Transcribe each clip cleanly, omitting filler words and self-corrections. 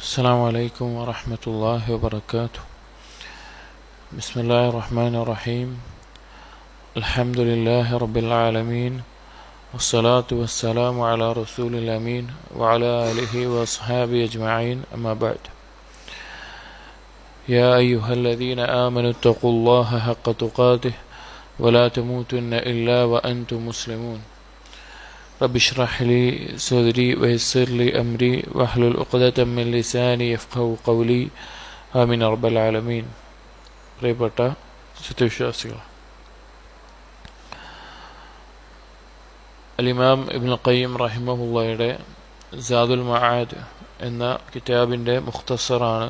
السلام عليكم ورحمة الله وبركاته. بسم الله الرحمن الرحيم. الحمد لله رب العالمين، والصلاة والسلام على رسول الأمين وعلى آله وأصحابه أجمعين، أما بعد. يا أيها الذين آمنوا اتقوا الله حق تقاته ولا تموتن إلا وأنتم مسلمون. رب اشرح لي صدري ويسر لي أمري واحلل عقدة من لساني يفقهوا قولي آمين رب العالمين. പ്രിയപ്പെട്ട സത്യവിശ്വാസികൾ, അൽ-ഇമാം ഇബ്നുൽ ഖയ്യിം റഹിമഹുള്ളയുടെ സാദുൽ മആദ് എന്ന കിതാബിൻ്റെ മുഖ്തസറാണ്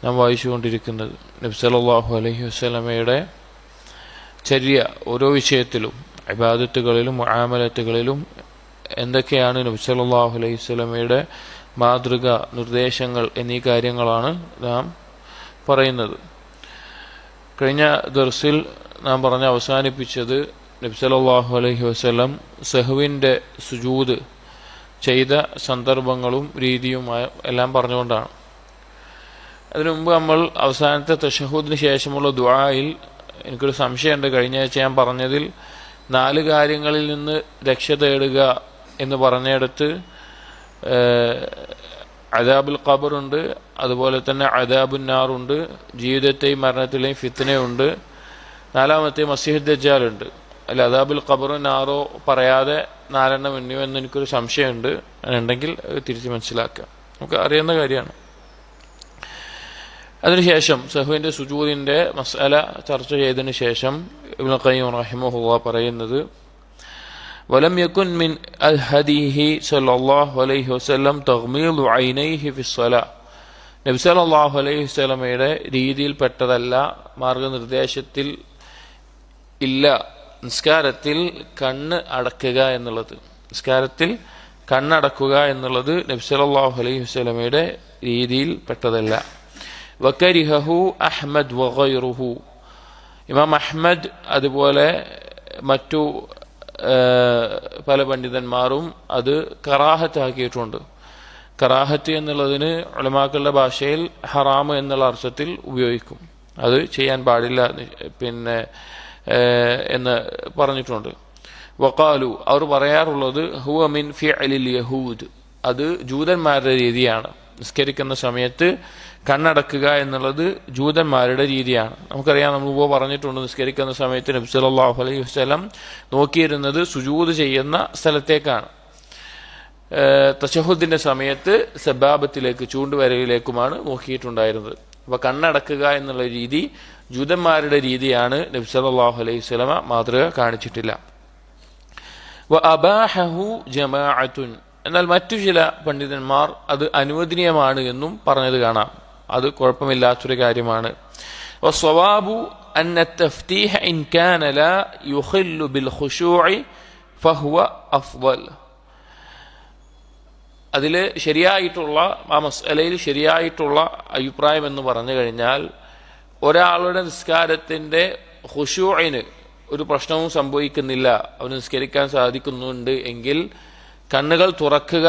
നാം വായിച്ചുകൊണ്ടിരിക്കുന്നത്. നബി സല്ലല്ലാഹു അലൈഹി വസല്ലമയുടെ ചര്യ, ഓരോ വിഷയത്തിലും ഇബാദത്തുകളിലും മുആമലത്തുകളിലും എന്തൊക്കെയാണ് നബി സല്ലല്ലാഹു അലൈഹി വസല്ലമയുടെ മാതൃക, നിർദ്ദേശങ്ങൾ എന്നീ കാര്യങ്ങളാണ് നാം പറയുന്നത്. കഴിഞ്ഞ ദർസിൽ നാം പറഞ്ഞ് അവസാനിപ്പിച്ചത് നബി സല്ലല്ലാഹു അലൈഹി വസല്ലം സഹ്വിൻ്റെ സുജൂദ് ചെയ്ത സന്ദർഭങ്ങളും രീതിയും എല്ലാം പറഞ്ഞുകൊണ്ടാണ്. അതിനു മുമ്പ് നമ്മൾ അവസാനത്തെ തശഹൂദിന് ശേഷമുള്ള ദുആയിൽ എനിക്കൊരു സംശയമുണ്ട്. കഴിഞ്ഞ ആഴ്ച ഞാൻ പറഞ്ഞതിൽ 4 കാര്യങ്ങളിൽ നിന്ന് രക്ഷ തേടുക എന്ന് പറഞ്ഞിടത്ത് അദാബുൽ ഖബറുണ്ട്, അതുപോലെ തന്നെ അദാബുൻ നാറുണ്ട്, ജീവിതത്തെയും മരണത്തിലെയും ഫിത്നയുണ്ട്, 4-മത്തെ മസീഹ് ദജ്ജാലുണ്ട്. അല്ല, അദാബുൽ ഖബറോ നാറോ പറയാതെ 4 എണ്ണിയോ എന്ന് എനിക്കൊരു സംശയമുണ്ട്. ഉണ്ടെങ്കിൽ തിരിച്ച് മനസ്സിലാക്കുക, നമുക്ക് അറിയുന്ന കാര്യമാണ്. അതിനുശേഷം സഹ്വിൻ്റെ സുജൂദിൻ്റെ മസ്അല ചർച്ച ചെയ്തതിന് ശേഷം ഇബ്നുൽ ഖയ്യിം റഹിമഹുല്ലാഹ് പറയുന്നത്, വലം യകുൻ മിൻ ഹദീഹി സല്ലല്ലാഹു അലൈഹി വസല്ലം തഗ്മീദു ഐനൈഹി ഫിസ്സലാ. നബി സല്ലല്ലാഹു അലൈഹി വസല്ലമയുടെ രീതിയിൽപ്പെട്ടതല്ല, മാർഗനിർദ്ദേശത്തിൽ ഇല്ല നിസ്കാരത്തിൽ കണ്ണ് അടക്കുക എന്നുള്ളത്. നിസ്കാരത്തിൽ കണ്ണടക്കുക എന്നുള്ളത് നബി സല്ലല്ലാഹു അലൈഹി വസല്ലമയുടെ രീതിയിൽപ്പെട്ടതല്ല. വകരിഹഹു അഹ്മദ് വഗൈറുഹു. ഇമാം അഹ്മദ് അതുപോലെ മറ്റു പല പണ്ഡിതന്മാരും അത് കറാഹത്താക്കിയിട്ടുണ്ട്. കറാഹത്ത് എന്നുള്ളതിന് ഉലമാക്കളുടെ ഭാഷയിൽ ഹറാം എന്നുള്ള അർത്ഥത്തിൽ ഉപയോഗിക്കും. അത് ചെയ്യാൻ പാടില്ല എന്ന് പറഞ്ഞിട്ടുണ്ട്. വഖാലു, അവർ പറയാറുള്ളത് ഹുവ മിൻ ഫിഅലിൽ യഹൂദ്, അത് ജൂതന്മാരുടെ രീതിയാണ്. നിസ്കരിക്കുന്ന സമയത്ത് കണ്ണടക്കുക എന്നുള്ളത് ജൂതന്മാരുടെ രീതിയാണ്. നമുക്കറിയാം, നമ്മൾ മുമ്പ് പറഞ്ഞിട്ടുണ്ട്, നിസ്കരിക്കുന്ന സമയത്ത് നബി സല്ലല്ലാഹു അലൈഹി വസല്ലം നോക്കിയിരുന്നത് സുജൂദ് ചെയ്യുന്ന സ്ഥലത്തേക്കാണ്. തശഹുദിന്റെ സമയത്ത് സബാബത്തിലേക്ക്, ചൂണ്ടുവരയിലേക്കുമാണ് നോക്കിയിട്ടുണ്ടായിരുന്നത്. അപ്പോൾ കണ്ണടക്കുക എന്നുള്ള രീതി ജൂതന്മാരുടെ രീതിയാണ്. നബി സല്ലല്ലാഹു അലൈഹി വസല്ലമ മാതൃക കാണിച്ചിട്ടില്ല. വ അബാഹഹു ജമാഅത്തുൻ, എന്നാൽ മറ്റു ചില പണ്ഡിതന്മാർ അത് അനുവദനീയമാണ് എന്നും പറഞ്ഞത് കാണാം. അത് കുഴപ്പമില്ലാത്തൊരു കാര്യമാണ്. വസ്സവാബു അന്ന തഫ്തീഹ ഇൻ കാന ലാ യുഖില്ലു ബിൽ ഖുശൂഇ ഫഹുവ അഫ്ളൽ. അതിൽ ശരിയായിട്ടുള്ള, ആ മസ്അലയിൽ ശരിയായിട്ടുള്ള അഭിപ്രായം എന്ന് പറഞ്ഞു കഴിഞ്ഞാൽ, ഒരാളുടെ നിസ്കാരത്തിൻ്റെ ഖുശൂഇന് ഒരു പ്രശ്നവും സംഭവിക്കുന്നില്ല, അവന് നിസ്കരിക്കാൻ സാധിക്കുന്നുണ്ട് എങ്കിൽ കണ്ണുകൾ തുറക്കുക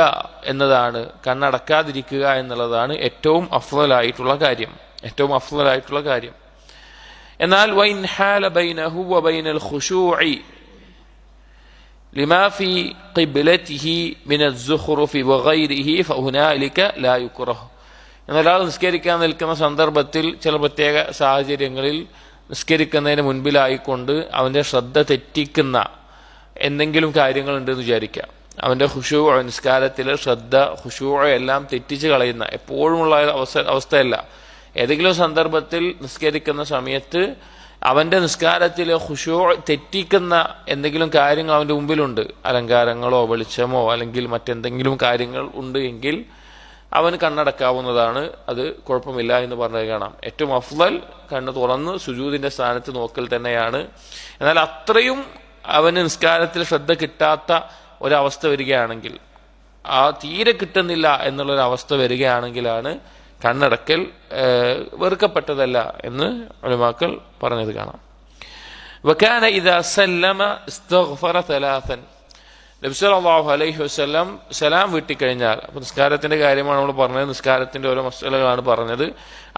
എന്നതാണ്, കണ്ണടക്കാതിരിക്കുക എന്നുള്ളതാണ് ഏറ്റവും അഫ്ളലായിട്ടുള്ള കാര്യം. എന്നാൽ വൈൻ ഹാല ബൈനഹു വബൈനൽ ഖുശൂഇ ലിമാ ഫീ ഖിബ്ലതിഹി മിനൽ സുഖ്റുഫി വഗൈരിഹി ഫഹുനാലിക ലാ യുക്റഹു. എന്നാൽ ആൾ നിസ്കരിക്കാൻ നിൽക്കുന്ന സന്ദർഭത്തിൽ ചില പ്രത്യേക സാഹചര്യങ്ങളിൽ നിസ്കരിക്കുന്നതിന് മുൻപിലായിക്കൊണ്ട് അവൻ്റെ ശ്രദ്ധ തെറ്റിക്കുന്ന എന്തെങ്കിലും കാര്യങ്ങളുണ്ടെന്ന് വിചാരിക്കാം. അവൻ്റെ ഖുശൂ, നിസ്കാരത്തിലെ ശ്രദ്ധ, ഖുശൂ എല്ലാം തെറ്റിച്ച് കളയുന്ന, എപ്പോഴുമുള്ള അവസ്ഥയല്ല. ഏതെങ്കിലും സന്ദർഭത്തിൽ നിസ്കരിക്കുന്ന സമയത്ത് അവൻ്റെ നിസ്കാരത്തിലെ ഖുശൂ തെറ്റിക്കുന്ന എന്തെങ്കിലും കാര്യങ്ങൾ അവൻ്റെ മുമ്പിലുണ്ട്, അലങ്കാരങ്ങളോ വെളിച്ചമോ അല്ലെങ്കിൽ മറ്റെന്തെങ്കിലും കാര്യങ്ങൾ ഉണ്ട് എങ്കിൽ അവന് കണ്ണടക്കാവുന്നതാണ്. അത് കുഴപ്പമില്ല എന്ന് പറഞ്ഞത് കാണാം. ഏറ്റവും അഫ്ളൽ കണ്ണ് തുറന്ന് സുജൂദിൻ്റെ സ്ഥാനത്ത് നോക്കൽ തന്നെയാണ്. എന്നാൽ അത്രയും അവന് നിസ്കാരത്തിൽ ശ്രദ്ധ കിട്ടാത്ത ഒരവസ്ഥ വരികയാണെങ്കിൽ, ആ തീരെ കിട്ടുന്നില്ല എന്നുള്ളൊരവസ്ഥ വരികയാണെങ്കിലാണ് കണ്ണടക്കൽ വെറുക്കപ്പെട്ടതല്ല എന്ന് ഉലമാക്കൾ പറഞ്ഞത് കാണാം. വകാന ഇദാ സല്ലമ ഇസ്തഗ്ഫറ 3. നബി സല്ലല്ലാഹു അലൈഹി വസല്ലം സലാം വീട്ടിക്കഴിഞ്ഞാൽ, അപ്പോൾ നിസ്കാരത്തിന്റെ കാര്യമാണ് നമ്മൾ പറഞ്ഞത്, നിസ്കാരത്തിന്റെ ഓരോ മസലകളാണ് പറഞ്ഞത്.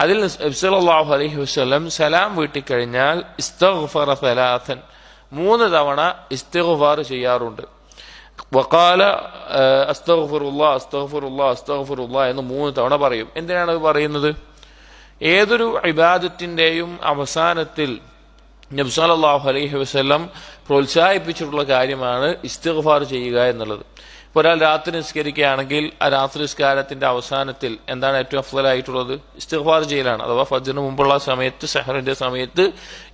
അതിൽ നബി സല്ലല്ലാഹു അലൈഹി വസല്ലം സലാം വീട്ടിക്കഴിഞ്ഞാൽ ഇസ്തഗ്ഫറ സലാസൻ, 3 തവണ ഇസ്തിഗ്ഫാർ ചെയ്യാറുണ്ട്. വഖാല അസ്തഗ്ഫിറുല്ലാഹ് അസ്തഗ്ഫിറുല്ലാഹ് അസ്തഗ്ഫിറുല്ലാഹ് എന്ന് 3 തവണ പറയും. എന്തിനാണ് അത് പറയുന്നത്? ഏതൊരു ഇബാദത്തിന്റെയും അവസാനത്തിൽ നബി സല്ലല്ലാഹു അലൈഹി വസല്ലം പ്രോത്സാഹിപ്പിച്ചിട്ടുള്ള കാര്യമാണ് ഇസ്തിഗ്ഫാർ ചെയ്യുക എന്നുള്ളത്. ഇപ്പോൾ ഒരാൾ രാത്രി നിസ്കരിക്കുകയാണെങ്കിൽ ആ രാത്രി നിസ്കാരത്തിന്റെ അവസാനത്തിൽ എന്താണ് ഏറ്റവും അഫ്ളലായിട്ടുള്ളത്? ഇസ്തിഗ്ഫാർ ചെയ്യലാണ്. അഥവാ ഫജ്റിന് മുമ്പുള്ള സമയത്ത്, സഹറിന്റെ സമയത്ത്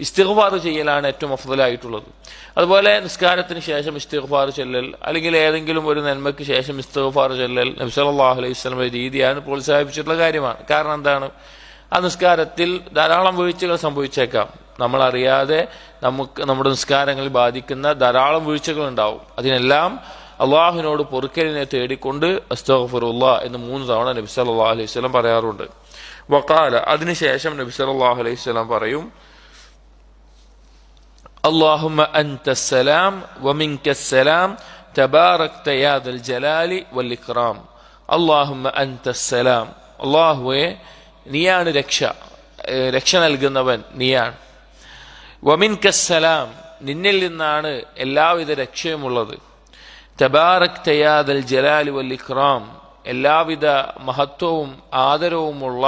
ഇസ്തിഗ്ഫാർ ചെയ്യലാണ് ഏറ്റവും അഫ്ളലായിട്ടുള്ളത്. അതുപോലെ നിസ്കാരത്തിന് ശേഷം ഇസ്തിഗ്ഫാർ ചൊല്ലൽ, അല്ലെങ്കിൽ ഏതെങ്കിലും ഒരു നന്മയ്ക്ക് ശേഷം ഇസ്തിഗ്ഫാർ ചൊല്ലൽ നബി സല്ലല്ലാഹു അലൈഹി വസല്ലമയുടെ രീതിയാണ്, പ്രോത്സാഹിപ്പിച്ചിട്ടുള്ള കാര്യമാണ്. കാരണം എന്താണ്? ആ നിസ്കാരത്തിൽ ധാരാളം വീഴ്ചകൾ സംഭവിച്ചേക്കാം. നമ്മളറിയാതെ നമ്മുടെ നിസ്കാരങ്ങളിൽ ബാധിക്കുന്ന ധാരാളം വീഴ്ചകൾ ഉണ്ടാവും. അതിനെല്ലാം അള്ളാഹുവിനോട് പൊറുക്കലിനെ തേടിക്കൊണ്ട് അസ്തഗ്ഫിറുല്ലാഹ് എന്ന് 3 തവണ നബി സല്ലല്ലാഹു അലൈഹി വസല്ലം പറയാറുണ്ട്. വഖാല, അതിനുശേഷം നബി സല്ലല്ലാഹു അലൈഹി വസല്ലം പറയും, അല്ലാഹുമ്മ അൻതസ്സലാം വമിൻകസ്സലാം തബാറക്ത യാ ദൽ ജലാലി വൽ ഇക്റാം. അല്ലാഹുമ്മ അൻതസ്സലാം, അല്ലാഹുവേ നീയാണ് രക്ഷ നൽകുന്നവൻ നീയാണ്. വമിൻകസ്സലാം, നിന്നിൽ നിന്നാണ് എല്ലാവിധ രക്ഷയുമുള്ളത്. തബാറക്ത യാ ദൽ ജലാലി വൽ ഇക്റാം, എല്ലാവിധ മഹത്വവും ആദരവുമുള്ള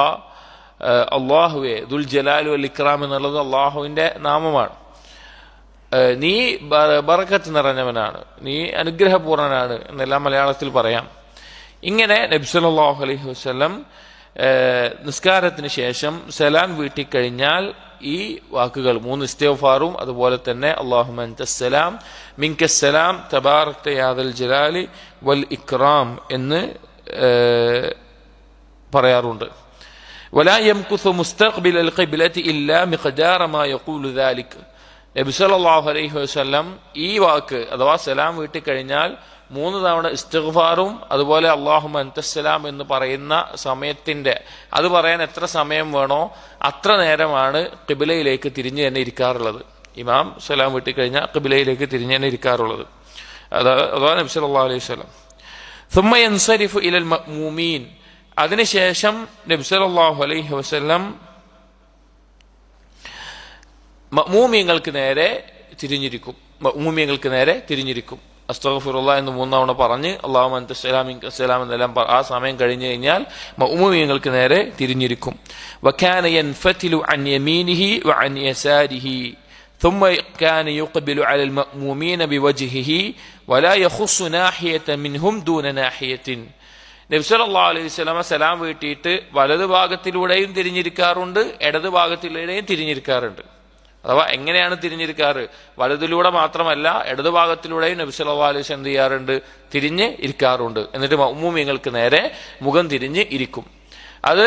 അള്ളാഹുവെ. ദുൽ ജലാലി വൽ ഇക്റാം എന്നുള്ളത് അള്ളാഹുവിന്റെ നാമമാണ്. നീ ബറക്കത്ത് നിറഞ്ഞവനാണ്, നീ അനുഗ്രഹപൂർണനാണ് എന്നെല്ലാം മലയാളത്തിൽ പറയാം. ഇങ്ങനെ നബി സല്ലല്ലാഹു അലൈഹി വസല്ലം നിസ്കാരത്തിന് ശേഷം സലാം വീട്ടിക്കഴിഞ്ഞാൽ ഈ വാക്കുകൾ 3 ഇസ്തിഗ്ഫാറും അതുപോലെ തന്നെ അല്ലാഹുമ്മ അൻതസ്സലാം മിൻകസ്സലാം തബാറക്ത യാ ദൽ ജലാലി വൽ ഇക്റാം എന്ന് പറയാറുണ്ട്. വലാ യംകുസു മുസ്തഖ്ബിലൽ ഖിബ്ലതി ഇല്ലാ മിഖ്ദാറ മാ യഖൂലു ദാലിക. നബി സല്ലല്ലാഹു അലൈഹി വസല്ലം ഈ വാക്ക് അഥവാ സലാം വീട്ടിക്കഴിഞ്ഞാൽ 3 തവണ ഇസ്തിഗ്ഫാറും അതുപോലെ അല്ലാഹുമ്മ അൻതസ്സലാം എന്ന് പറയുന്ന സമയത്തിന്റെ, അത് പറയാൻ എത്ര സമയം വേണോ അത്ര നേരമാണ് ഖിബ്ലയിലേക്ക് തിരിഞ്ഞു തന്നെ ഇരിക്കാറുള്ളത്. ഇമാം സലാം വീട്ടിക്കഴിഞ്ഞാൽ ഖിബ്ലയിലേക്ക് തിരിഞ്ഞു തന്നെ ഇരിക്കാറുള്ളത്. അഥവാ നബി സല്ലല്ലാഹു അലൈഹി വസല്ലം ثم ينصرف الى المأمومين, അതിനുശേഷം നബി സല്ലല്ലാഹു അലൈഹി വസല്ലം മഅ്മൂമിങ്ങൾക്ക് നേരെ തിരിഞ്ഞിരിക്കും. അസ്തഗ്ഫിറുല്ലാഹ് എന്ന് 3 തവണ പറഞ്ഞ് അല്ലാഹുമ്മ അൻതസ്സലാം മിൻകസ്സലാം എന്നെല്ലാം ആ സമയം കഴിഞ്ഞു കഴിഞ്ഞാൽ മഅ്മൂമിങ്ങൾക്ക് നേരെ തിരിഞ്ഞിരിക്കും. വകാന യൻഫതിലു അൻ യമീനിഹി വഅൻ യസാരിഹി ثم كان يقبل على المأمومين بوجهه ولا يخص ناحية منهم دون ناحية. നബി സല്ലല്ലാഹു അലൈഹി വസല്ലം സലാം വീട്ടിയിട്ട് വലതു ഭാഗത്തിലൂടെയും തിരിഞ്ഞിരിക്കാറുണ്ട്, ഇടതു ഭാഗത്തിലൂടെയും തിരിഞ്ഞിരിക്കാറുണ്ട്. അഥവാ എങ്ങനെയാണ് തിരിഞ്ഞിരിക്കാറ്? വലതിലൂടെ മാത്രമല്ല, ഇടതു ഭാഗത്തിലൂടെയും നബി സല്ലല്ലാഹു അലൈഹി വസല്ലം എന്ത് ചെയ്യാറുണ്ട്? തിരിഞ്ഞ് ഇരിക്കാറുണ്ട്. എന്നിട്ട് മഅ്മൂമിങ്ങൾക്ക് നേരെ മുഖം തിരിഞ്ഞ് ഇരിക്കും. അത്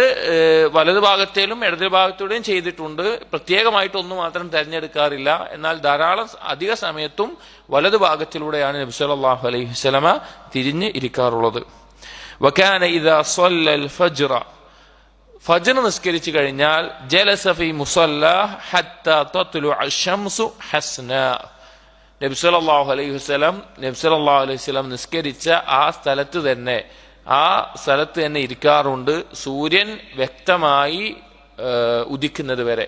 വലതു ഭാഗത്തേലും ഇടതു ഭാഗത്തൂടെയും ചെയ്തിട്ടുണ്ട്. പ്രത്യേകമായിട്ടൊന്നും മാത്രം തിരഞ്ഞെടുക്കാറില്ല. എന്നാൽ ധാരാളം അധിക സമയത്തും വലതു ഭാഗത്തിലൂടെയാണ് നബി സല്ലല്ലാഹു അലൈഹി വസല്ലം തിരിഞ്ഞ് ഇരിക്കാറുള്ളത്. വകാന ഇദാ സ്വല്ലൽ ഫജ്റ, ഫജ്ർ നിസ്കരിച്ചു കഴിഞ്ഞാൽ ജലസ ഫീ മുസല്ലാ ഹത്താ തത്ലുഅ അശംസു ഹസ്നാ. നബി സല്ലല്ലാഹു അലൈഹി വസല്ലം നിസ്കരിച്ച ആ സ്ഥലത്ത് തന്നെ ഇരിക്കാറുണ്ട്, സൂര്യൻ വ്യക്തമായി ഉദിക്കുന്നത് വരെ.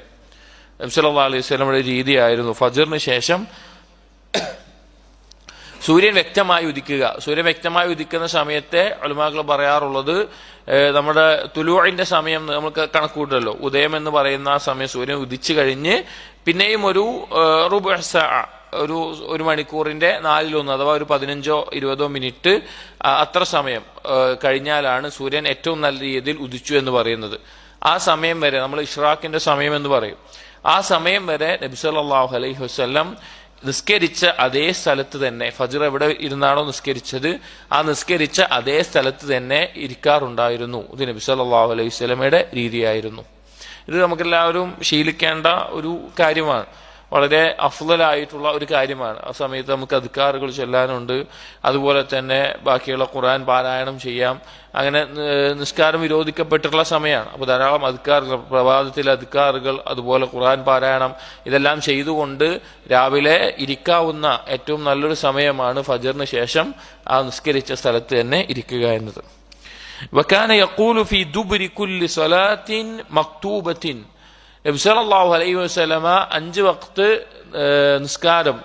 നബി സല്ലല്ലാഹു അലൈഹി വസല്ലമയുടെ രീതിയായിരുന്നു ഫജ്റിന് ശേഷം സൂര്യൻ വ്യക്തമായി ഉദിക്കുന്ന സമയത്തെ ഉലമാക്കൾ പറയാറുള്ളത്, നമ്മുടെ തുലൂഇന്റെ സമയം നമുക്ക് കണക്കൂട്ടല്ലോ, ഉദയം എന്ന് പറയുന്ന ആ സമയം സൂര്യൻ ഉദിച്ചു കഴിഞ്ഞ് പിന്നെയും ഒരു റുബുഅ സഅ, ഒരു മണിക്കൂറിന്റെ 1/4 അഥവാ ഒരു 15-20 മിനിറ്റ് അത്ര സമയം കഴിഞ്ഞാലാണ് സൂര്യൻ ഏറ്റവും നല്ല രീതിയിൽ ഉദിച്ചു എന്ന് പറയുന്നത്. ആ സമയം വരെ നമ്മൾ ഇഷ്റാഖിന്റെ സമയം എന്ന് പറയും. ആ സമയം വരെ നബി സല്ലല്ലാഹു അലൈഹി വസല്ലം നിസ്കരിച്ച അതേ സ്ഥലത്ത് തന്നെ, ഫജ്ർ എവിടെ ഇരുന്നാണോ നിസ്കരിച്ചത് ആ നിസ്കരിച്ച അതേ സ്ഥലത്ത് തന്നെ ഇരിക്കാറുണ്ടായിരുന്നു. ഇത് നബി സല്ലല്ലാഹു അലൈഹി വസല്ലമയുടെ രീതിയായിരുന്നു. ഇത് നമുക്കെല്ലാവരും ശീലിക്കേണ്ട ഒരു കാര്യമാണ്. വളരെ അഫ്ളലായിട്ടുള്ള ഒരു കാര്യമാണ്. ആ സമയത്ത് നമുക്ക് അദ്കാറുകൾ ചൊല്ലാനുണ്ട്, അതുപോലെ തന്നെ ബാക്കിയുള്ള ഖുർആൻ പാരായണം ചെയ്യാം. അങ്ങനെ നിസ്കാരം വിരോധിക്കപ്പെട്ടിട്ടുള്ള സമയമാണ്. അപ്പോൾ ധാരാളം അദ്കാറുകൾ, പ്രഭാതത്തിലെ അദ്കാറുകൾ, അതുപോലെ ഖുർആൻ പാരായണം, ഇതെല്ലാം ചെയ്തുകൊണ്ട് രാവിലെ ഇരിക്കാവുന്ന ഏറ്റവും നല്ലൊരു സമയമാണ് ഫജ്റിന് ശേഷം ആ നിസ്കരിച്ച സ്ഥലത്ത് തന്നെ ഇരിക്കുക എന്നത്. വകാന യഖൂലു ഫീ ദുബ്രി കുല്ലി സ്വലാത്തിൻ മക്തൂബത്തിൻ. നബി സല്ലല്ലാഹു അലൈഹി വസല്ലമ 5 വഖ്ത് നിസ്കാരം,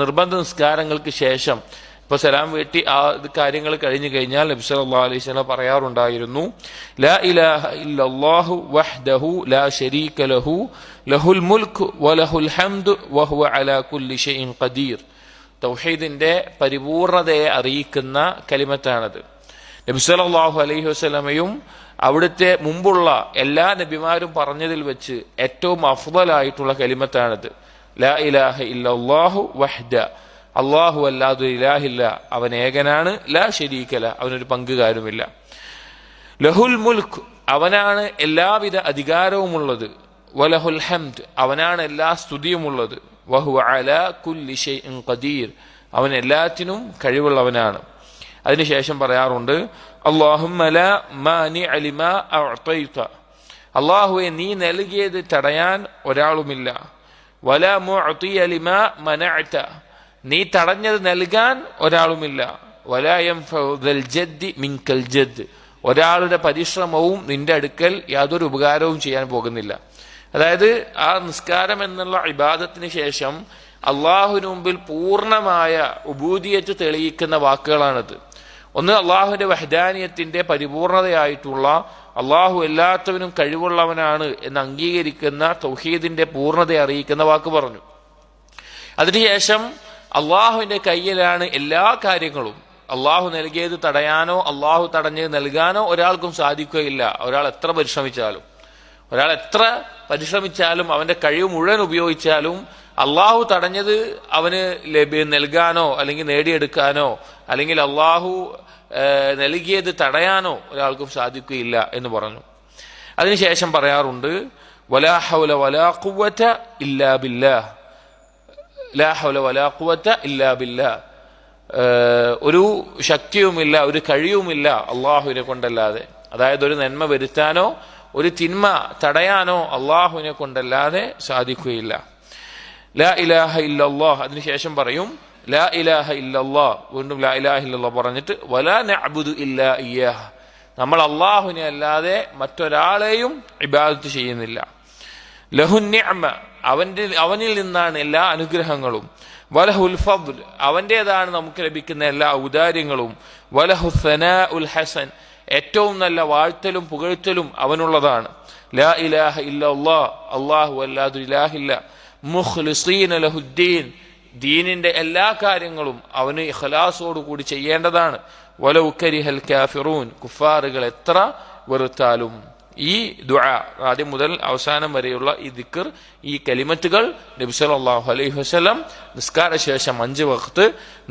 നിർബന്ധ നിസ്കാരങ്ങൾക്ക് ശേഷം, ഇപ്പോൾ സലാം വീട്ടി ആ കാര്യങ്ങൾ കഴിഞ്ഞു കഴിഞ്ഞാൽ നബി സല്ലല്ലാഹു അലൈഹി വസല്ലം പറയാറുണ്ടായിരുന്നു, ലാ ഇലാഹ ഇല്ലല്ലാഹു വഹ്ദഹു ലാ ശരീക ലഹു ലഹുൽ മുൽക്ക് വലഹുൽ ഹംദു വഹുവ അലാ കുല്ലി ഷൈഇൻ ഖദീർ. തൗഹീദിന്റെ പരിപൂർണതയെ അറിയിക്കുന്ന കലിമത്താണത്. നബി സല്ലല്ലാഹു അലൈഹി വസല്ലമയും അവിടുത്തെ മുമ്പുള്ള എല്ലാ നബിമാരും പറഞ്ഞതിൽ വെച്ച് ഏറ്റവും അഫ്ളലായിട്ടുള്ള കലിമത്താണിത്. ലാ ഇലാഹ ഇല്ലല്ലാഹു വഹ്ദ, അല്ലാഹു അല്ലാതെ ഇലാഹില്ല, അവൻ ഏകനാണ്. ലാ ശരീകല, അവനൊരു പങ്കുകാരുമില്ല. ലഹുൽ മുൽക്ക്, അവനാണ് എല്ലാവിധ അധികാരവുമുള്ളത്. വലഹുൽ ഹംദ്, അവനാണ് എല്ലാ സ്തുതിയുമുള്ളത്. വഹുവ അലാ കുല്ലി ഷൈഇൻ ഖദീർ, അവൻ എല്ലാത്തിനും കഴിവുള്ളവനാണ്. അതിനുശേഷം പറയാറുണ്ട്, അല്ലാഹുമ്മ ലാ മാനിഅ ലിമാ അഅ്തൈത, അല്ലാഹുവേ നീ നൽകിയത് തടയാൻ ഒരാളുമില്ല. വലാ മുഅ്തിയ ലിമാ മനഅത, നീ തടഞ്ഞത് നൽകാൻ ഒരാളുമില്ല. വലാ യൻഫഉ ദൽ ജദ്ദി മിൻകൽ ജദ്ദ്, ഒരാളുടെ പരിശ്രമവും നിന്റെ അടുക്കൽ യാതൊരു ഉപകാരവും ചെയ്യാൻ പോകുന്നില്ല. അതായത് ആ നിസ്കാരം എന്നുള്ള ഇബാദത്തിന് ശേഷം അള്ളാഹുവിന് മുമ്പിൽ പൂർണ്ണമായ ഉബൂദിയത്ത് തെളിയിക്കുന്ന വാക്കുകളാണിത്. ഒന്ന്, അള്ളാഹുവിന്റെ വഹ്ദാനിയത്തിന്റെ പരിപൂർണതയായിട്ടുള്ള, അള്ളാഹു എല്ലാത്തവനും കഴിവുള്ളവനാണ് എന്ന് അംഗീകരിക്കുന്ന തൗഹീദിന്റെ പൂർണ്ണതയെ അറിയിക്കുന്ന വാക്ക് പറഞ്ഞു. അതിനുശേഷം അള്ളാഹുവിന്റെ കയ്യിലാണ് എല്ലാ കാര്യങ്ങളും. അള്ളാഹു നൽകിയത് തടയാനോ അള്ളാഹു തടഞ്ഞത് നൽകാനോ ഒരാൾക്കും സാധിക്കുകയില്ല. ഒരാൾ എത്ര പരിശ്രമിച്ചാലും അവന്റെ കഴിവ് മുഴുവൻ ഉപയോഗിച്ചാലും അള്ളാഹു തടഞ്ഞത് അവന് നൽകാനോ അല്ലെങ്കിൽ നേടിയെടുക്കാനോ അല്ലെങ്കിൽ അള്ളാഹു നൽകിയത് തടയാനോ ഒരാൾക്കും സാധിക്കുകയില്ല എന്ന് പറഞ്ഞു. അതിനുശേഷം പറയാറുണ്ട്, വലാ ഹൗല വലാ ഖുവത ഇല്ലാ ബില്ലാഹ്, ലാ ഹൗല വലാ ഖുവത ഇല്ലാ ബില്ലാഹ്, ഒരു ശക്തിയുമില്ല, ഒരു കഴിവുമില്ല അള്ളാഹുവിനെ കൊണ്ടല്ലാതെ. അതായത് ഒരു നന്മ വരുത്താനോ ഒരു തിന്മ തടയാനോ അള്ളാഹുവിനെ കൊണ്ടല്ലാതെ സാധിക്കുകയില്ല. ലാ ഇലാഹ ഇല്ലല്ലാഹ്, അതിനുശേഷം പറയും ലാ ഇലാഹ ഇല്ലല്ലാഹ്, വീണ്ടും ലാ ഇലാഹ ഇല്ലല്ലാഹ് പറഞ്ഞിട്ട് വലാ നഅ്ബുദു ഇല്ലാ ഇയ്യാഹ്, നമ്മൾ അള്ളാഹുവിനെ അല്ലാതെ മറ്റൊരാളെയും ഇബാദത്ത് ചെയ്യുന്നില്ല. ലഹുൻ നിഅമ, അവനിൽ നിന്നാണ് എല്ലാ അനുഗ്രഹങ്ങളും. വലഹുൽ ഫദ്ൽ, അവൻ്റെതാണ് നമുക്ക് ലഭിക്കുന്ന എല്ലാ ഔദാര്യങ്ങളും. വലഹു സനാഉൽ ഹസൻ, ഏറ്റവും നല്ല വാഴ്ത്തലും പുകഴ്ത്തലും അവനുള്ളതാണ്. ലാ ഇലാഹ ഇല്ലല്ലാഹ്, അല്ലാഹു അല്ലാതെ ഇലാഹില്ല. മുഖ്ലിസീന ലഹുദ്ദീൻ, ദീനിന്റെ എല്ലാ കാര്യങ്ങളും അവന് ഇഖ്ലാസോട് കൂടി ചെയ്യേണ്ടതാണ്. വലൗ കരിഹൽ കാഫിറൂൻ, കുഫാറുകൾ എത്ര വെറുത്താലും. ഈ ദുആ ആദ്യം മുതൽ അവസാനം വരെയുള്ള ഈ ദിക്ർ, ഈ കലിമത്തുകൾ നബി സല്ലല്ലാഹു അലൈഹി വസല്ലം നിസ്കാര ശേഷം 5 വഖ്ത്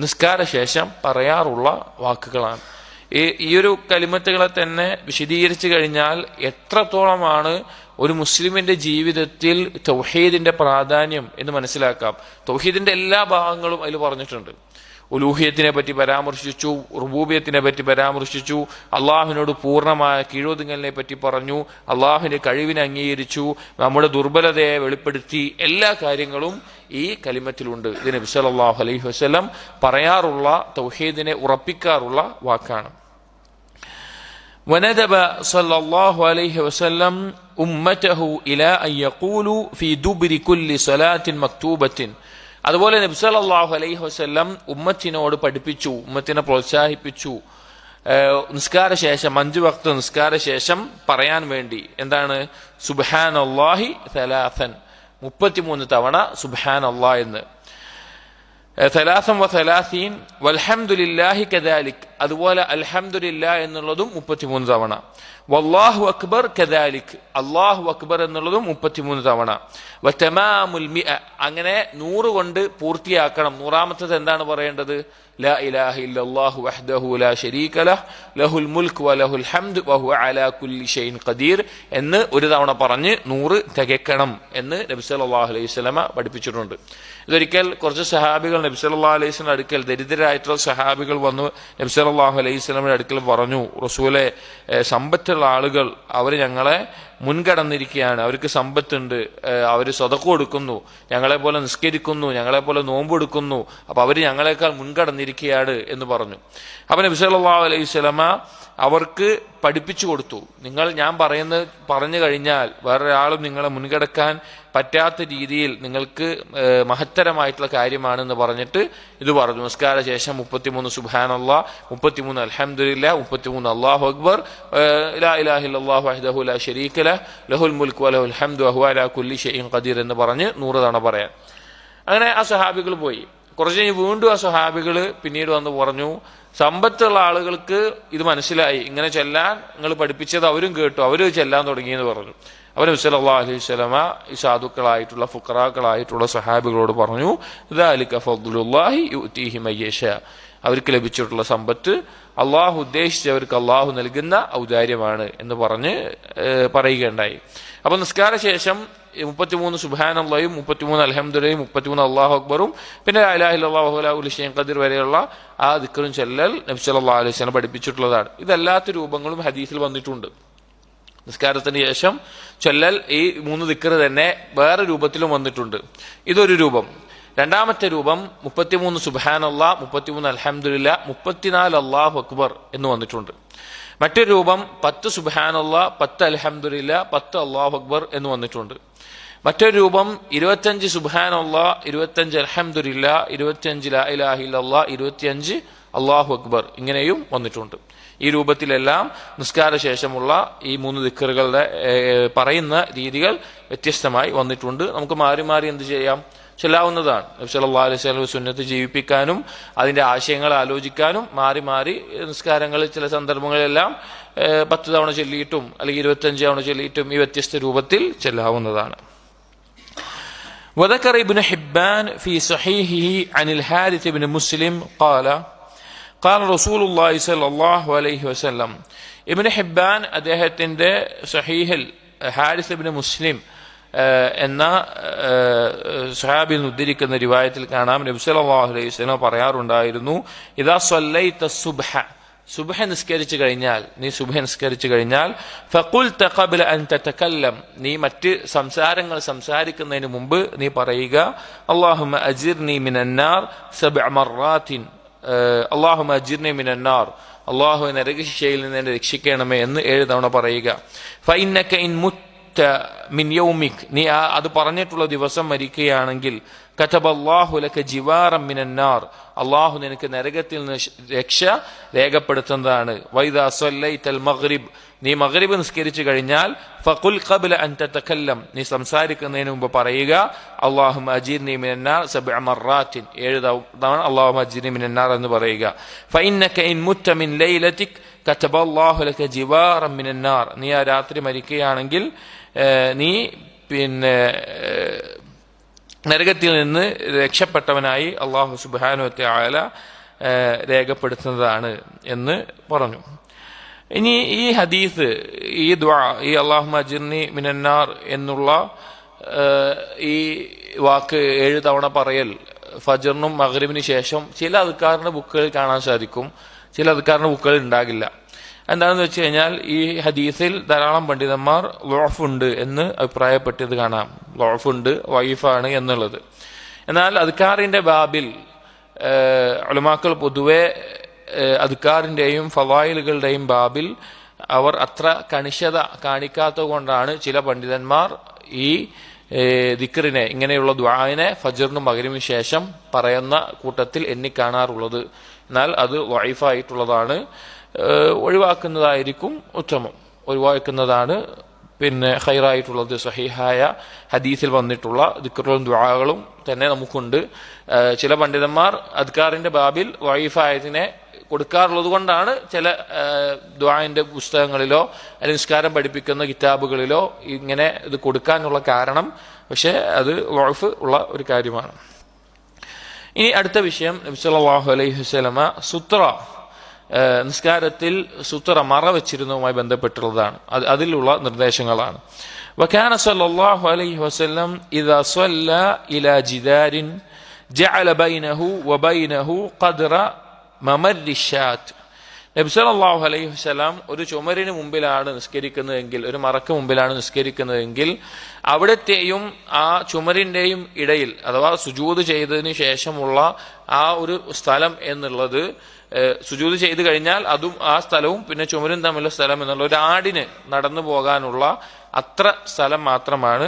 നിസ്കാര ശേഷം പറയാറുള്ള വാക്കുകളാണ്. ഈ ഒരു കലിമത്തുകളെ തന്നെ വിശദീകരിച്ചു കഴിഞ്ഞാൽ എത്രത്തോളമാണ് ഒരു മുസ്ലിമിന്റെ ജീവിതത്തിൽ തൗഹീദിന്റെ പ്രാധാന്യം എന്ന് മനസ്സിലാക്കാം. തൗഹീദിന്റെ എല്ലാ ഭാഗങ്ങളും അതിൽ പറഞ്ഞിട്ടുണ്ട്. ഉലൂഹിയത്തിനെ പറ്റി പരാമർശിച്ചു, റുബൂബിയത്തിനെ പറ്റി പരാമർശിച്ചു, അള്ളാഹുവിനോട് പൂർണ്ണമായ കീഴൊതുങ്ങലിനെ പറ്റി പറഞ്ഞു, അള്ളാഹുവിന്റെ കഴിവിനെ അംഗീകരിച്ചു, നമ്മുടെ ദുർബലതയെ വെളിപ്പെടുത്തി. എല്ലാ കാര്യങ്ങളും ഈ കലിമത്തിലുണ്ട്. ഇത് നബി സല്ലല്ലാഹു അലൈഹി വസല്ലം പറയാറുള്ള, തൗഹീദിനെ ഉറപ്പിക്കാറുള്ള വാക്കാണ്. وندب صلى الله عليه وسلم أمته إلى أن يقولوا في دبر كل صلاة مكتوبة. അതുപോലെ നബി സല്ലല്ലാഹു അലൈഹി വസല്ലം ഉമ്മത്തിനോട് പഠിപ്പിച്ചു, ഉമ്മത്തിനെ പ്രോത്സാഹിപ്പിച്ചു, നിസ്കാര ശേഷം 5 വഖ്ത് നിസ്കാര ശേഷം പറയാൻ വേണ്ടി. എന്താണ്? സുബ്ഹാനല്ലാഹി 33 തവണ സുബ്ഹാനല്ലാഹ് എന്ന്, 33 വൽഹംദുലില്ലാഹി കദാലിക്, അതുപോലെ അൽഹംദുലില്ലാ എന്നുള്ളതും 33 തവണ. വല്ലാഹു അക്ബർ കദാലിക്, അല്ലാഹു അക്ബർ എന്നുള്ളതും 33 തവണ. വതമാമുൽ മിഅ, അങ്ങനെ 100 കൊണ്ട് പൂർത്തിയാക്കണം. 100ാമത്തത് എന്താണ് പറയേണ്ടത്? ലാ ഇലാഹ ഇല്ലല്ലാഹു വഹ്ദഹു ലാ ശരീക ലഹ് ലഹുൽ മുൽക്ക് വലഹുൽ ഹംദ് വഹുവ അലാ കുല്ലി ഷൈഇൻ ഖദീർ എന്ന് ഒരു തവണ പറഞ്ഞ് 100 തികക്കണം എന്ന് നബി സല്ലല്ലാഹു അലൈഹി വസല്ലമ പഠിപ്പിച്ചിട്ടുണ്ട്. ഇതൊരിക്കൽ കുറച്ച് സഹാബികൾ നബി സല്ലല്ലാഹു അലൈഹി വസല്ലമയുടെ അടുക്കൽ, ദരിദ്രരായിട്ടുള്ള സഹാബികൾ വന്നു നബി സല്ലല്ലാഹു അലൈഹി വസല്ലമയുടെ അടുക്കൽ പറഞ്ഞു, റസൂലെ, സമ്പത്തുള്ള ആളുകൾ അവർ ഞങ്ങളെ മുൻകടന്നിരിക്കുകയാണ്, അവർക്ക് സമ്പത്തുണ്ട്, അവർ സ്വതക്ക കൊടുക്കുന്നു, ഞങ്ങളെ പോലെ നിസ്കരിക്കുന്നു, ഞങ്ങളെ പോലെ നോമ്പെടുക്കുന്നു, അപ്പൊ അവർ ഞങ്ങളെക്കാൾ മുൻകടന്നിരിക്കുകയാണ് എന്ന് പറഞ്ഞു. അപ്പൊ നബി സല്ലല്ലാഹു അലൈഹി വസല്ലമ അവർക്ക് പഠിപ്പിച്ചു കൊടുത്തു, ഞാൻ പറഞ്ഞു കഴിഞ്ഞാൽ വേറൊരാളും നിങ്ങളെ മുൻകടക്കാൻ പറ്റാത്ത രീതിയിൽ നിങ്ങൾക്ക് മഹത്തരമായിട്ടുള്ള കാര്യമാണെന്ന് പറഞ്ഞിട്ട് ഇത് പറഞ്ഞു. നമസ്കാര ശേഷം 33 സുബ്ഹാനല്ലാഹ്, 33 അൽഹംദുലില്ലാഹ്, 33 അല്ലാഹു അക്ബർ, ലാ ഇലാഹ ഇല്ലല്ലാഹു വഹ്ദഹു ലാ ശരീക ലഹ് ലഹുൽ മുൽക്ക് വലഹുൽ ഹംദു വഹുവ അലാ കുല്ലി ഷൈഇൻ ഖദീർ എന്ന് പറഞ്ഞ് 100 തവണ പറയാൻ. അങ്ങനെ ആ സഹാബികൾ പോയി. കുറച്ച് കഴിഞ്ഞ് വീണ്ടും ആ സഹാബികൾ പിന്നീട് വന്ന് പറഞ്ഞു, സമ്പത്തുള്ള ആളുകൾക്ക് ഇത് മനസ്സിലായി, ഇങ്ങനെ ചെല്ലാൻ നിങ്ങൾ പഠിപ്പിച്ചത് അവരും കേട്ടു, അവര് ചെല്ലാൻ തുടങ്ങിയെന്ന് പറഞ്ഞു. അവർ നബി സല്ലല്ലാഹു അലൈഹി വസല്ലമ ഈ സാധുക്കളായിട്ടുള്ള ഫുഖറാക്കളായിട്ടുള്ള സഹാബികളോട് പറഞ്ഞു, ദാലിക ഫദ്ലുല്ലാഹി യുഅ്തീഹി മയ്യശാ, അവർക്ക് ലഭിച്ചിട്ടുള്ള സമ്പത്ത് അള്ളാഹു ഉദ്ദേശിച്ചവർക്ക് അള്ളാഹു നൽകുന്ന ഔദാര്യമാണ് എന്ന് പറഞ്ഞ് പറയുകയുണ്ടായി. അപ്പൊ നിസ്കാര ശേഷം 33 സുബ്ഹാനല്ലാഹും 33 അൽഹംദുലില്ലാഹും 33 അല്ലാഹു അക്ബറും പിന്നെ ലാ ഇലാഹ ഇല്ലല്ലാഹു വഹ്ദഹു ലാ ശരീക ലഹു ഖദീർ വരെയുള്ള ആ ദിക്റും ചൊല്ലൽ നബി സല്ലല്ലാഹു അലൈഹി വസല്ലം പഠിപ്പിച്ചിട്ടുള്ളതാണ്. ഇതല്ലാത്ത രൂപങ്ങളും ഹദീസിൽ വന്നിട്ടുണ്ട്. നിസ്കാരത്തിന് ശേഷം ചൊല്ലൽ ഈ 3 ദിക്ർ തന്നെ വേറെ രൂപത്തിലും വന്നിട്ടുണ്ട്. ഇതൊരു രൂപം. രണ്ടാമത്തെ രൂപം 33 സുബ്ഹാനല്ലാഹ്, 33 അൽഹംദുലില്ലാഹ്, 34 അല്ലാഹു അക്ബർ എന്ന് വന്നിട്ടുണ്ട്. മറ്റൊരു രൂപം 10 സുബ്ഹാനല്ലാഹ്, 10 അൽഹംദുലില്ലാഹ്, 10 അല്ലാഹു അക്ബർ എന്ന് വന്നിട്ടുണ്ട്. മറ്റൊരു രൂപം 25 സുബ്ഹാനല്ലാഹ്, 25 അൽഹംദുലില്ലാഹ്, 25 ലാ ഇലാഹ ഇല്ലല്ലാഹ്, 25 അല്ലാഹു അക്ബർ ഇങ്ങനെയും വന്നിട്ടുണ്ട്. ഈ രൂപത്തിലെല്ലാം നിസ്കാര ശേഷമുള്ള ഈ 3 ദിക്റുകളുടെ പറയുന്ന രീതികൾ വ്യത്യസ്തമായി വന്നിട്ടുണ്ട്. നമുക്ക് മാറി മാറി എന്ത് ചെയ്യാം, ചൊല്ലാവുന്നതാണ്. നബി സല്ലല്ലാഹു അലൈഹി വസല്ലം സുന്നത്ത് ജീവിപ്പിക്കാനും അതിന്റെ ആശയങ്ങൾ ആലോചിക്കാനും മാറി മാറി നിസ്കാരങ്ങളിൽ ചില സന്ദർഭങ്ങളിലെല്ലാം 10 തവണ ചൊല്ലിയിട്ടും അല്ലെങ്കിൽ 25 തവണ ചൊല്ലിയിട്ടും ഈ വ്യത്യസ്ത രൂപത്തിൽ ചൊല്ലാവുന്നതാണ്. وذكر ابن حبان في صحيحه عن الحارث بن مسلم قال رسول الله صلى الله عليه وسلم. ഇബ്നു ഹിബ്ബാൻ അദ്ദേഹത്തിന്റെ സഹീഹിൽ ഹാരിസ് ഇബ്നു മുസ്ലിം എന്ന സഹാബിയിൽ നിന്ന് ഉദ്ധരിക്കുന്ന റിവായത്തിൽ കാണാം, നബി സല്ലല്ലാഹു അലൈഹി വസല്ലം പറയാറുണ്ടായിരുന്നു, ഇദാ സ്വല്ലൈത സുബ്ഹ, സുബ്ഹ നിസ്കരിച്ചു കഴിഞ്ഞാൽ ഫഖുൽത ഖബ്ല അൻ തതകല്ലം, നീ മറ്റ് സംസാരങ്ങൾ സംസാരിക്കുന്നതിന് മുമ്പ് നീ പറയുക, അല്ലാഹുമ്മ അജിർനി മിനന്നാർ 7 മർറാത്തിൻ, അല്ലാഹുമ്മ അജിർനി മിനന്നാർ, അല്ലാഹു നരകശിക്ഷയിൽ നിന്ന് എന്നെ രക്ഷിക്കണമേ എന്ന് 7 തവണ പറയുക. ഫഇന്നക ഇൻ മിൻ യൗമിക്, നീ അത് പറഞ്ഞിട്ടുള്ള ദിവസം മരിക്കുകയാണെങ്കിൽ, കതബല്ലാഹു ലക ജിവാറൻ മിനന്നാർ, അല്ലാഹു നിനക്ക് നരകത്തിൽ നിന്ന് രക്ഷ രേഖപ്പെടുത്തുന്നതാണ്. വൈദാ സ്വല്ലൈതൽ മഗ്രിബ്, നീ മഗ്രിബ് നിസ്കരിച്ചു കഴിഞ്ഞാൽ ഫഖുൽ ഖബ്ല അൻ തതകല്ലം, നീ സംസാരിക്കുന്നതിന് മുമ്പ് പറയുക, അല്ലാഹുമ്മ അജിർനി മിനന്നാർ 7 മർറാത്തിൻ, 7 തവണ അല്ലാഹുമ്മ അജിർനി മിനന്നാർ എന്ന് പറയുക. ഫഇന്നക ഇൻ മുത്ത മിൻ ലൈലതിക് കതബല്ലാഹു ലക ജിവാറൻ മിനന്നാർ, നീ ആ രാത്രി മരിക്കുകയാണെങ്കിൽ നീ നരകത്തിൽ നിന്ന് രക്ഷപ്പെട്ടവനായി അല്ലാഹു സുബ്ഹാനഹു വ തആല രേഖപ്പെടുത്തുന്നതാണ് എന്ന് പറഞ്ഞു. ഇനി ഈ ഹദീസ്, ഈ ദുആ, ഈ അല്ലാഹുമ്മ അജിർനി മിനന്നാർ എന്നുള്ള ഈ വാക്ക് 7 തവണ പറയൽ ഫജ്റിനും മഗ്രിബിന് ശേഷം ചില അദ്കാറിന്റെ ബുക്കുകളിൽ കാണാൻ സാധിക്കും, ചില അദ്കാറിന്റെ ബുക്കുകളിൽ ഉണ്ടാകില്ല. എന്താണെന്ന് വെച്ച് കഴിഞ്ഞാൽ ഈ ഹദീസിൽ ധാരാളം പണ്ഡിതന്മാർ ളഅഫ് ഉണ്ട് എന്ന് അഭിപ്രായപ്പെട്ടത് കാണാം. ളഅഫ് ഉണ്ട്, വഈഫാണ് എന്നുള്ളത്. എന്നാൽ അദ്കാറിന്റെ ബാബിൽ ഉലമാക്കൾ പൊതുവെ അദ്കാറിന്റെയും ഫളായിലുകളുടെയും ബാബിൽ അവർ അത്ര കണിശത കാണിക്കാത്തത് കൊണ്ടാണ് ചില പണ്ഡിതന്മാർ ഈ ദിക്റിനെ, ഇങ്ങനെയുള്ള ദുആഇനെ ഫജ്റിനും മഗ്രിബിനും ശേഷം പറയുന്ന കൂട്ടത്തിൽ എണ്ണിക്കാണാറുള്ളത്. എന്നാൽ അത് വഈഫായിട്ടുള്ളതാണ്, ഒഴിവാക്കുന്നതായിരിക്കും ഉത്തമം, ഒഴിവാക്കുന്നതാണ് ഖൈറായിട്ടുള്ളത്. സഹീഹായ ഹദീസിൽ വന്നിട്ടുള്ള ദിക്റുകളും ദുആകളും തന്നെ നമുക്കുണ്ട്. ചില പണ്ഡിതന്മാർ അദ്കാറിന്റെ ബാബിൽ വഈഫായതിനെ കൊടുക്കാറുള്ളത് കൊണ്ടാണ് ചില ദുആന്റെ പുസ്തകങ്ങളിലോ അല്ലെങ്കിൽ നിസ്കാരം പഠിപ്പിക്കുന്ന കിതാബുകളിലോ ഇങ്ങനെ ഇത് കൊടുക്കാനുള്ള കാരണം. പക്ഷെ അത് വഖഫ് ഉള്ള ഒരു കാര്യമാണ്. ഇനി അടുത്ത വിഷയം, നബി സല്ലല്ലാഹു അലൈഹി വസല്ലമ സുത്ര, നിസ്കാരത്തിൽ സുത്ര മറ വെച്ചിരുന്നതുമായി ബന്ധപ്പെട്ടുള്ളതാണ്. അതിലുള്ള നിർദ്ദേശങ്ങളാണ്. വകാന സല്ലല്ലാഹു അലൈഹി വസല്ലം ഇദാ സ്വല്ല ഇലാ ജിദാരിൻ ജഅല ബൈനഹു വബൈനഹു ഖദ്റ മമർരി ഷാത്ത്. നബി സല്ലല്ലാഹു അലൈഹി വസല്ലം ഒരു ചുമരിന് മുമ്പിലാണ് നിസ്കരിക്കുന്നതെങ്കിൽ, ഒരു മറക്ക് മുമ്പിലാണ് നിസ്കരിക്കുന്നതെങ്കിൽ അവിടത്തെയും ആ ചുമരിന്റെയും ഇടയിൽ, അഥവാ സുജൂദ് ചെയ്തതിന് ശേഷമുള്ള ആ ഒരു സ്ഥലം എന്നുള്ളത്, സുജൂദ് ചെയ്ത് കഴിഞ്ഞാൽ അതും ആ സ്ഥലവും പിന്നെ ചുമരും തമ്മിലുള്ള സ്ഥലം എന്നുള്ള ഒരു ആടിന് നടന്നു പോകാനുള്ള അത്ര സ്ഥലം മാത്രമാണ്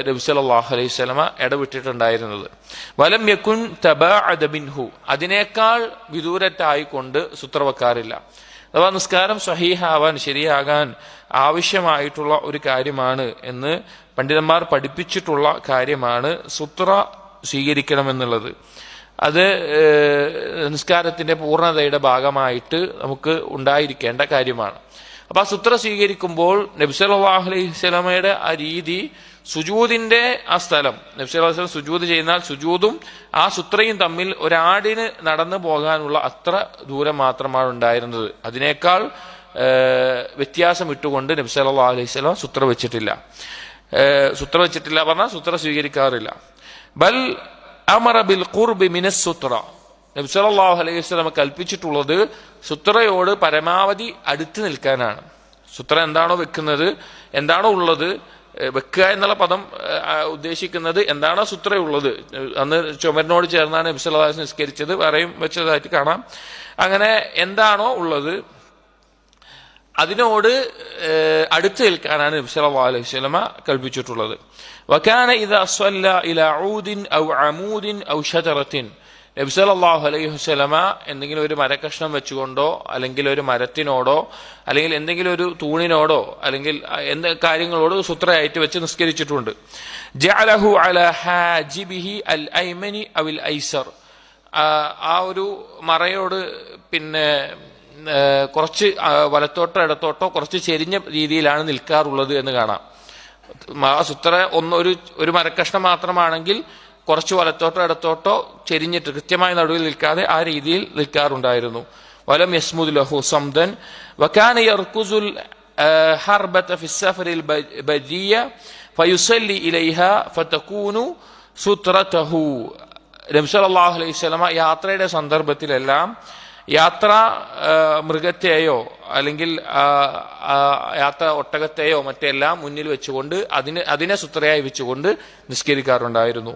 നബി സല്ലല്ലാഹു അലൈഹി വസല്ലമ ഇടവിട്ടിട്ടുണ്ടായിരുന്നത്. വലം യകുൻ തബഅദ മിൻഹു, അതിനേക്കാൾ വിദൂരത്തായിക്കൊണ്ട് സുത്ര വെക്കാറില്ല. അഥവാ നിസ്കാരം സ്വഹീഹാവാൻ, ശരിയാകാൻ ആവശ്യമായിട്ടുള്ള ഒരു കാര്യമാണ് എന്ന് പണ്ഡിതന്മാർ പഠിപ്പിച്ചിട്ടുള്ള കാര്യമാണ് സുത്ര സ്വീകരിക്കണമെന്നുള്ളത്. അത് നിസ്കാരത്തിന്റെ പൂർണ്ണതയുടെ ഭാഗമായിട്ട് നമുക്ക് ഉണ്ടായിരിക്കേണ്ട കാര്യമാണ്. അപ്പൊ ആ സുത്ര സ്വീകരിക്കുമ്പോൾ നബി സല്ലല്ലാഹു അലൈഹി വസല്ലമയുടെ ആ രീതി, സുജൂദിന്റെ ആ സ്ഥലം, നബി സല്ലല്ലാഹു അലൈഹി വസല്ലം സുജൂദ് ചെയ്യുന്നാൽ സുജൂദും ആ സുത്രയും തമ്മിൽ ഒരാടിന് നടന്നു പോകാനുള്ള അത്ര ദൂരം മാത്രമാണ് ഉണ്ടായിരുന്നത്. അതിനേക്കാൾ വ്യത്യാസം ഇട്ടുകൊണ്ട് നബി സല്ലല്ലാഹു അലൈഹി വസല്ലം സുത്ര വെച്ചിട്ടില്ല. സുത്ര വെച്ചിട്ടില്ല പറഞ്ഞാൽ സുത്ര സ്വീകരിക്കാറില്ല. ബൽ അമറ ബിൽ ഖുർബി മിനസ് സുത്ര, നബി സല്ലല്ലാഹു അലൈഹി വസല്ലം കൽപ്പിച്ചിട്ടുള്ളത് സുത്രയോട് പരമാവധി അടുത്ത് നിൽക്കാനാണ്. സുത്ര എന്താണോ വെക്കുന്നത്, എന്താണോ ഉള്ളത്, വെക്കുക എന്നുള്ള പദം ഉദ്ദേശിക്കുന്നത് എന്താണോ സുത്രയുള്ളത്. അന്ന് ചുമരിനോട് ചേർന്നാണ് നബി സല്ലല്ലാഹു അലൈഹി വസല്ലം നിസ്കരിച്ചത്, വേറെയും വെച്ചതായിട്ട് കാണാം. അങ്ങനെ എന്താണോ ഉള്ളത് അതിനോട് അടുത്ത് നിൽക്കാനാണ് നബി സല്ലല്ലാഹു അലൈഹി വസല്ലം കൽപ്പിച്ചിട്ടുള്ളത്. വകാന ഇദാ സ്വല്ല ഇലാ ഊദിൻ ഔ അമൂദിൻ ഔ ഷജറത്തിൻ, നബി സല്ലല്ലാഹു അലൈഹി വസല്ലമ എന്തെങ്കിലും ഒരു മരക്കഷ്ണം വെച്ചുകൊണ്ടോ അല്ലെങ്കിൽ ഒരു മരത്തിനോടോ അല്ലെങ്കിൽ എന്തെങ്കിലും ഒരു തൂണിനോടോ അല്ലെങ്കിൽ കാര്യങ്ങളോട് സുത്രയായിട്ട് വെച്ച് നിസ്കരിച്ചിട്ടുണ്ട്. ജഅലഹു അലാ ഹാജിബിഹി അൽ ഐമനി അവിൽ ഐസർ, ആ ഒരു മറയോട് പിന്നെ കുറച്ച് വലത്തോട്ടോ ഇടത്തോട്ടോ കുറച്ച് ചെരിഞ്ഞ രീതിയിലാണ് നിൽക്കാറുള്ളത് എന്ന് കാണാം. സുത്ര ഒരു മരക്കഷ്ണം മാത്രമാണെങ്കിൽ കുറച്ച് വലത്തോട്ടോ ഇടത്തോട്ടോ ചെരിഞ്ഞിട്ട് കൃത്യമായി നടുവിൽ നിൽക്കാതെ ആ രീതിയിൽ നിൽക്കാറുണ്ടായിരുന്നു. വലം യസ്മുദ് ലഹു സംദൻ വകാന യർകുസുൽ ഹർബത ഫി സഫറിൽ ബദിയ ഫയുസല്ലി ഇലൈഹ ഫതകൂനു സുത്രതഹു. നബി സല്ലല്ലാഹു അലൈഹി വസല്ലം യാത്രയുടെ സന്ദർഭത്തിലെല്ലാം യാത്ര മൃഗത്തെയോ അല്ലെങ്കിൽ യാത്ര ഒട്ടകത്തെയോ മറ്റെല്ലാം മുന്നിൽ വെച്ചുകൊണ്ട് അതിനെ സുത്രയായി വെച്ചുകൊണ്ട് നിസ്കരിക്കാറുണ്ടായിരുന്നു.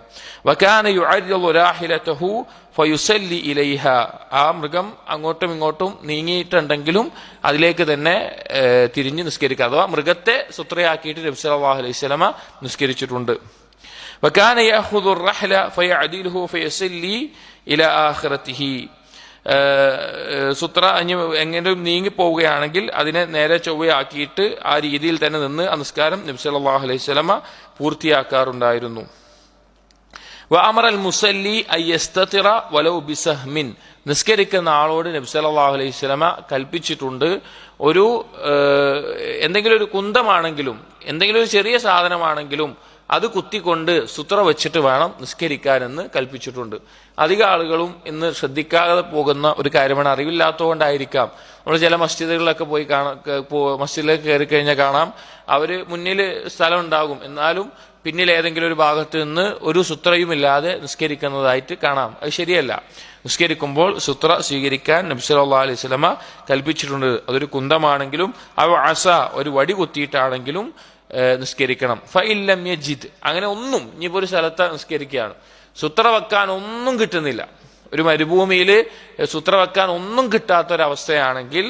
വകാന യുഅർരിദു രാഹിലതഹു ഫയുസല്ലി ഇലൈഹ, ആ മൃഗം അങ്ങോട്ടും ഇങ്ങോട്ടും നീങ്ങിയിട്ടുണ്ടെങ്കിലും അതിലേക്ക് തന്നെ തിരിഞ്ഞ് നിസ്കരിക്കുക, അഥവാ മൃഗത്തെ സുത്രയാക്കിയിട്ട് നബി സല്ലല്ലാഹു അലൈഹി വസല്ലം നിസ്കരിച്ചിട്ടുണ്ട്. വകാന യഅഖുദു റഹ്ല ഫയഅദിലുഹു ഫയസല്ലി ഇലാ ആഖിറതിഹി, സുത്ര എങ്ങനെയും നീങ്ങിപ്പോവുകയാണെങ്കിൽ അതിനെ നേരെ ചൊവ്വയാക്കിയിട്ട് ആ രീതിയിൽ തന്നെ നിന്ന് നമസ്കാരം നബി സല്ലല്ലാഹു അലൈഹി വസല്ലം പൂർത്തിയാക്കാറുണ്ടായിരുന്നു. വഅമറ അൽ മുസല്ലി അയസ്തതിറ വലൗ ബിസഹ്മിൻ, നിസ്കരിക്കുന്ന ആളോട് നബി സല്ലല്ലാഹു അലൈഹി വസല്ലം കൽപ്പിച്ചിട്ടുണ്ട്, ഒരു എന്തെങ്കിലും ഒരു കുന്തമാണെങ്കിലും എന്തെങ്കിലും ഒരു ചെറിയ സാധനമാണെങ്കിലും അത് കുത്തിക്കൊണ്ട് സുത്ര വെച്ചിട്ട് വേണം നിസ്കരിക്കാനെന്ന് കൽപ്പിച്ചിട്ടുണ്ട്. അധിക ആളുകളും ഇന്ന് ശ്രദ്ധിക്കാതെ പോകുന്ന ഒരു കാര്യമാണ്, അറിവില്ലാത്തതുകൊണ്ടായിരിക്കാം. നമ്മൾ ചില മസ്ജിദുകളിലൊക്കെ പോയി മസ്ജിദിലേക്ക് കയറി കഴിഞ്ഞാൽ കാണാം, അവര് മുന്നിൽ സ്ഥലം ഉണ്ടാകും, എന്നാലും പിന്നിൽ ഏതെങ്കിലും ഒരു ഭാഗത്ത് നിന്ന് ഒരു സുത്രയുമില്ലാതെ നിസ്കരിക്കുന്നതായിട്ട് കാണാം. അത് ശരിയല്ല. നിസ്കരിക്കുമ്പോൾ സുത്ര സ്വീകരിക്കാൻ നബി സല്ലല്ലാഹു അലൈഹി വസല്ലം കൽപ്പിച്ചിട്ടുണ്ട്. അതൊരു കുന്തമാണെങ്കിലും അസ ഒരു വടി കുത്തിയിട്ടാണെങ്കിലും നിസ്കരിക്കണം. ഫഇല്ലം യജിദ്, അങ്ങനെ ഒന്നും, ഇനിയിപ്പോ ഒരു സ്ഥലത്ത് നിസ്കരിക്കുകയാണ്, സുത്ര വെക്കാൻ ഒന്നും കിട്ടുന്നില്ല, ഒരു മരുഭൂമിയിൽ സുത്ര വെക്കാൻ ഒന്നും കിട്ടാത്തൊരവസ്ഥയാണെങ്കിൽ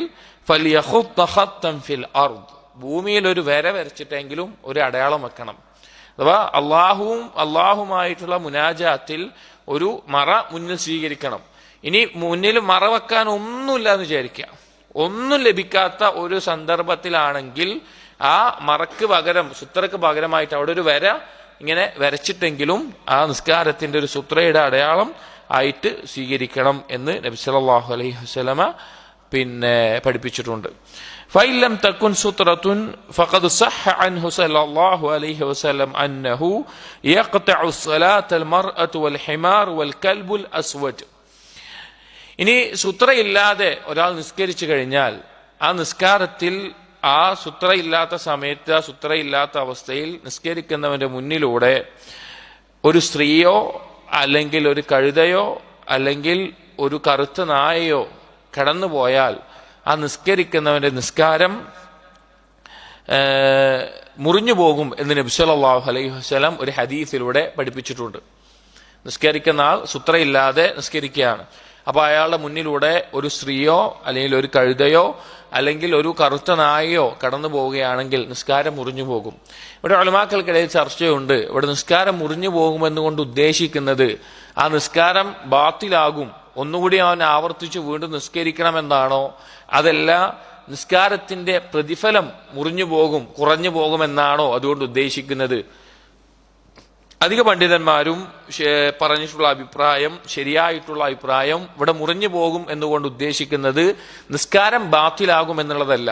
ഫലിയഖുത്ത ഖത്തൻ ഫിൽ അർദ്, ഭൂമിയിൽ ഒരു വര വരച്ചിട്ടെങ്കിലും ഒരു അടയാളം വെക്കണം. അഥവാ അള്ളാഹുമായിട്ടുള്ള മുനാജാത്തിൽ ഒരു മറ മുന്നിൽ സ്വീകരിക്കണം. ഇനി മുന്നിൽ മറ വെക്കാൻ ഒന്നുമില്ല എന്ന് വിചാരിക്കുക, ഒന്നും ലഭിക്കാത്ത ഒരു സന്ദർഭത്തിലാണെങ്കിൽ ആ മറക്ക് പകരം, സുത്രക്ക് പകരമായിട്ട് അവിടെ ഒരു വര ഇങ്ങനെ വരച്ചിട്ടെങ്കിലും ആ നിസ്കാരത്തിന്റെ ഒരു സുത്രയുടെ അടയാളം ആയിട്ട് സ്വീകരിക്കണം എന്ന് നബി സല്ലല്ലാഹു അലൈഹി വസല്ലമ പിന്നെ പഠിപ്പിച്ചിട്ടുണ്ട്. فإن لم تكن سترة فقد صح عنه صلى الله عليه وسلم أنه يقطع الصلاة المرأة والحمار والكلب الأسود. ഇനി സുത്രയില്ലാതെ ഒരാൾ നിസ്കരിച്ചു കഴിഞ്ഞാൽ ആ നിസ്കാരത്തിൽ ആ സുത്രയില്ലാത്ത സമയത്ത് ആ സുത്രയില്ലാത്ത അവസ്ഥയിൽ നിസ്കരിക്കുന്നവന്റെ മുന്നിലൂടെ ഒരു സ്ത്രീയോ അല്ലെങ്കിൽ ഒരു കഴുതയോ അല്ലെങ്കിൽ ഒരു കറുത്ത നായയോ കടന്നുപോയാൽ ആ നിസ്കരിക്കുന്നവന്റെ നിസ്കാരം മുറിഞ്ഞു പോകും എന്ന് നബി സല്ലല്ലാഹു അലൈഹി വസല്ലം ഒരു ഹദീസിലൂടെ പഠിപ്പിച്ചിട്ടുണ്ട്. നിസ്കരിക്കുന്ന ആൾ സുത്രയില്ലാതെ നിസ്കരിക്കുകയാണ്. അപ്പൊ അയാളുടെ മുന്നിലൂടെ ഒരു സ്ത്രീയോ അല്ലെങ്കിൽ ഒരു കഴുതയോ അല്ലെങ്കിൽ ഒരു കറുത്ത നായയോ കടന്നു പോവുകയാണെങ്കിൽ നിസ്കാരം മുറിഞ്ഞു പോകും. ഇവിടെ ഉലമാക്കൾക്കിടയിൽ ചർച്ചയുണ്ട്. ഇവിടെ നിസ്കാരം മുറിഞ്ഞു പോകുമെന്നുകൊണ്ട് ഉദ്ദേശിക്കുന്നത് ആ നിസ്കാരം ബാത്തിലാകും, ഒന്നുകൂടി അവൻ ആവർത്തിച്ച് വീണ്ടും നിസ്കരിക്കണമെന്നാണോ, അതല്ല നിസ്കാരത്തിന്റെ പ്രതിഫലം മുറിഞ്ഞു പോകും, കുറഞ്ഞു പോകുമെന്നാണോ അതുകൊണ്ട് ഉദ്ദേശിക്കുന്നത്? അധിക പണ്ഡിതന്മാരും പറഞ്ഞിട്ടുള്ള അഭിപ്രായം, ശരിയായിട്ടുള്ള അഭിപ്രായം, ഇവിടെ മുറിഞ്ഞു പോകും എന്നുകൊണ്ട് ഉദ്ദേശിക്കുന്നത് നിസ്കാരം ബാത്തിലാകും എന്നുള്ളതല്ല,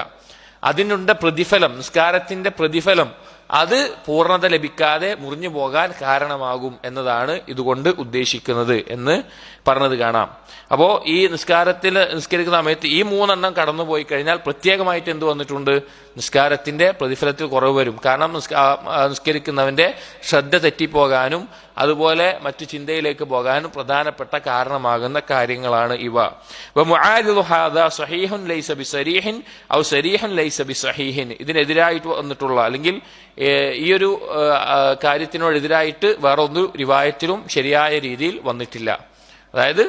അതിനുള്ള പ്രതിഫലം, നിസ്കാരത്തിന്റെ പ്രതിഫലം അത് പൂർണ്ണത ലഭിക്കാതെ മുറിഞ്ഞു പോകാൻ കാരണമാകും എന്നതാണ് ഇതുകൊണ്ട് ഉദ്ദേശിക്കുന്നത് എന്ന് പറഞ്ഞത് കാണാം. അപ്പോ ഈ നിസ്കരിക്കുന്ന സമയത്ത് ഈ മൂന്നെണ്ണം കടന്നുപോയി കഴിഞ്ഞാൽ പ്രത്യേകമായിട്ട് എന്ത് വന്നിട്ടുണ്ട്? നിസ്കാരത്തിന്റെ പ്രതിഫലത്തിൽ കുറവ് വരും. കാരണം നിസ്കരിക്കുന്നവന്റെ ശ്രദ്ധ തെറ്റിപ്പോകാനും അതുപോലെ മറ്റു ചിന്തയിലേക്ക് പോകാനും പ്രധാനപ്പെട്ട കാരണമാകുന്ന കാര്യങ്ങളാണ് ഇവ. ഇതിനെതിരായിട്ട് വന്നിട്ടുള്ള അല്ലെങ്കിൽ ഈ ഒരു കാര്യത്തിനോടെതിരായിട്ട് വേറെ ഒരു റിവായത്തിലും ശരിയായ രീതിയിൽ വന്നിട്ടില്ല. അതായത്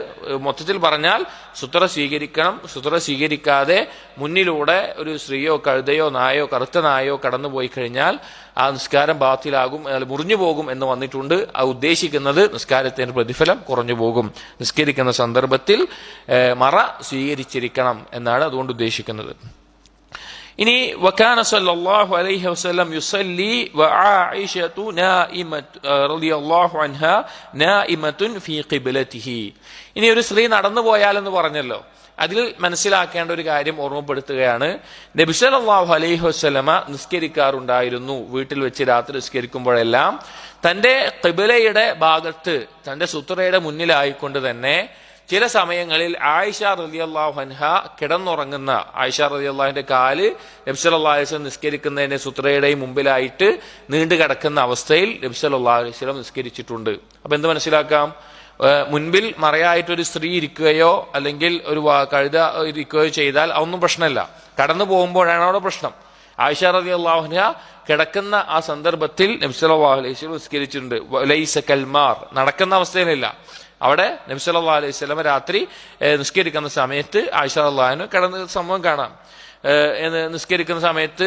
മൊത്തത്തിൽ പറഞ്ഞാൽ സുത്ര സ്വീകരിക്കണം, സുത്ര സ്വീകരിക്കാതെ മുന്നിലൂടെ ഒരു സ്ത്രീയോ കഴുതയോ നായോ കറുത്ത നായോ കടന്നുപോയി കഴിഞ്ഞാൽ ആ നിസ്കാരം ബാത്തിലാകും, മുറിഞ്ഞു പോകും എന്ന് വന്നിട്ടുണ്ട്. അത് ഉദ്ദേശിക്കുന്നത് നിസ്കാരത്തിന്റെ പ്രതിഫലം കുറഞ്ഞു പോകും, നിസ്കരിക്കുന്ന സന്ദർഭത്തിൽ മറ സ്വീകരിച്ചിരിക്കണം എന്നാണ് അതുകൊണ്ട് ഉദ്ദേശിക്കുന്നത്. ഇനി വകാന സല്ലല്ലാഹു അലൈഹി വസല്ലം യുസല്ലി വആയിഷതു റളിയല്ലാഹു അൻഹാ നായിമത്തുൻ ഫീ ഖിബ്ലതിഹി. ഇനി ഒരു സ്ത്രീ നടന്നു പോയാലെന്ന് പറഞ്ഞല്ലോ, അതിൽ മനസ്സിലാക്കേണ്ട ഒരു കാര്യം ഓർമ്മപ്പെടുത്തുകയാണ്. നബി സല്ലല്ലാഹു അലൈഹി വസല്ലമ നിസ്കരിക്കാറുണ്ടായിരുന്നു. വീട്ടിൽ വെച്ച് രാത്രി നിസ്കരിക്കുമ്പോഴെല്ലാം തന്റെ ഖിബ്ലയുടെ ഭാഗത്ത്, തന്റെ സുത്രയുടെ മുന്നിലായിക്കൊണ്ട് തന്നെ ചില സമയങ്ങളിൽ ആയിഷ റളിയല്ലാഹു അൻഹ കിടന്നുറങ്ങുന്ന, ആയിഷ റളിയല്ലാഹുവിന്റെ കാല് നബി സല്ലല്ലാഹു അലൈഹി വസല്ലം നിസ്കരിക്കുന്നതിന്റെ സുത്രയുടെയും മുമ്പിലായിട്ട് നീണ്ടു കിടക്കുന്ന അവസ്ഥയിൽ നബി സല്ലല്ലാഹു അലൈഹി വസല്ലം നിസ്കരിച്ചിട്ടുണ്ട്. അപ്പൊ എന്ത് മനസ്സിലാക്കാം? മുൻപിൽ മറയായിട്ടൊരു സ്ത്രീ ഇരിക്കുകയോ അല്ലെങ്കിൽ ഒരു കഴുത ഇരിക്കുകയോ ചെയ്താൽ അതൊന്നും പ്രശ്നമല്ല. കടന്നു പോകുമ്പോഴാണ് അവിടെ പ്രശ്നം. ആയിഷ റളിയല്ലാഹു അൻഹ കിടക്കുന്ന ആ സന്ദർഭത്തിൽ നബി സല്ലല്ലാഹു അലൈഹി വസല്ലം നിസ്കരിച്ചിട്ടുണ്ട്. ലൈസ കൽമാർ, നടക്കുന്ന അവസ്ഥയിലല്ല. അവിടെ നബി സല്ലല്ലാഹു അലൈഹി വസല്ലം രാത്രി നിസ്കരിക്കുന്ന സമയത്ത് ആയിഷ റളിയല്ലാഹു അൻഹ കിടന്ന സംഭവം കാണാം. നിസ്കരിക്കുന്ന സമയത്ത്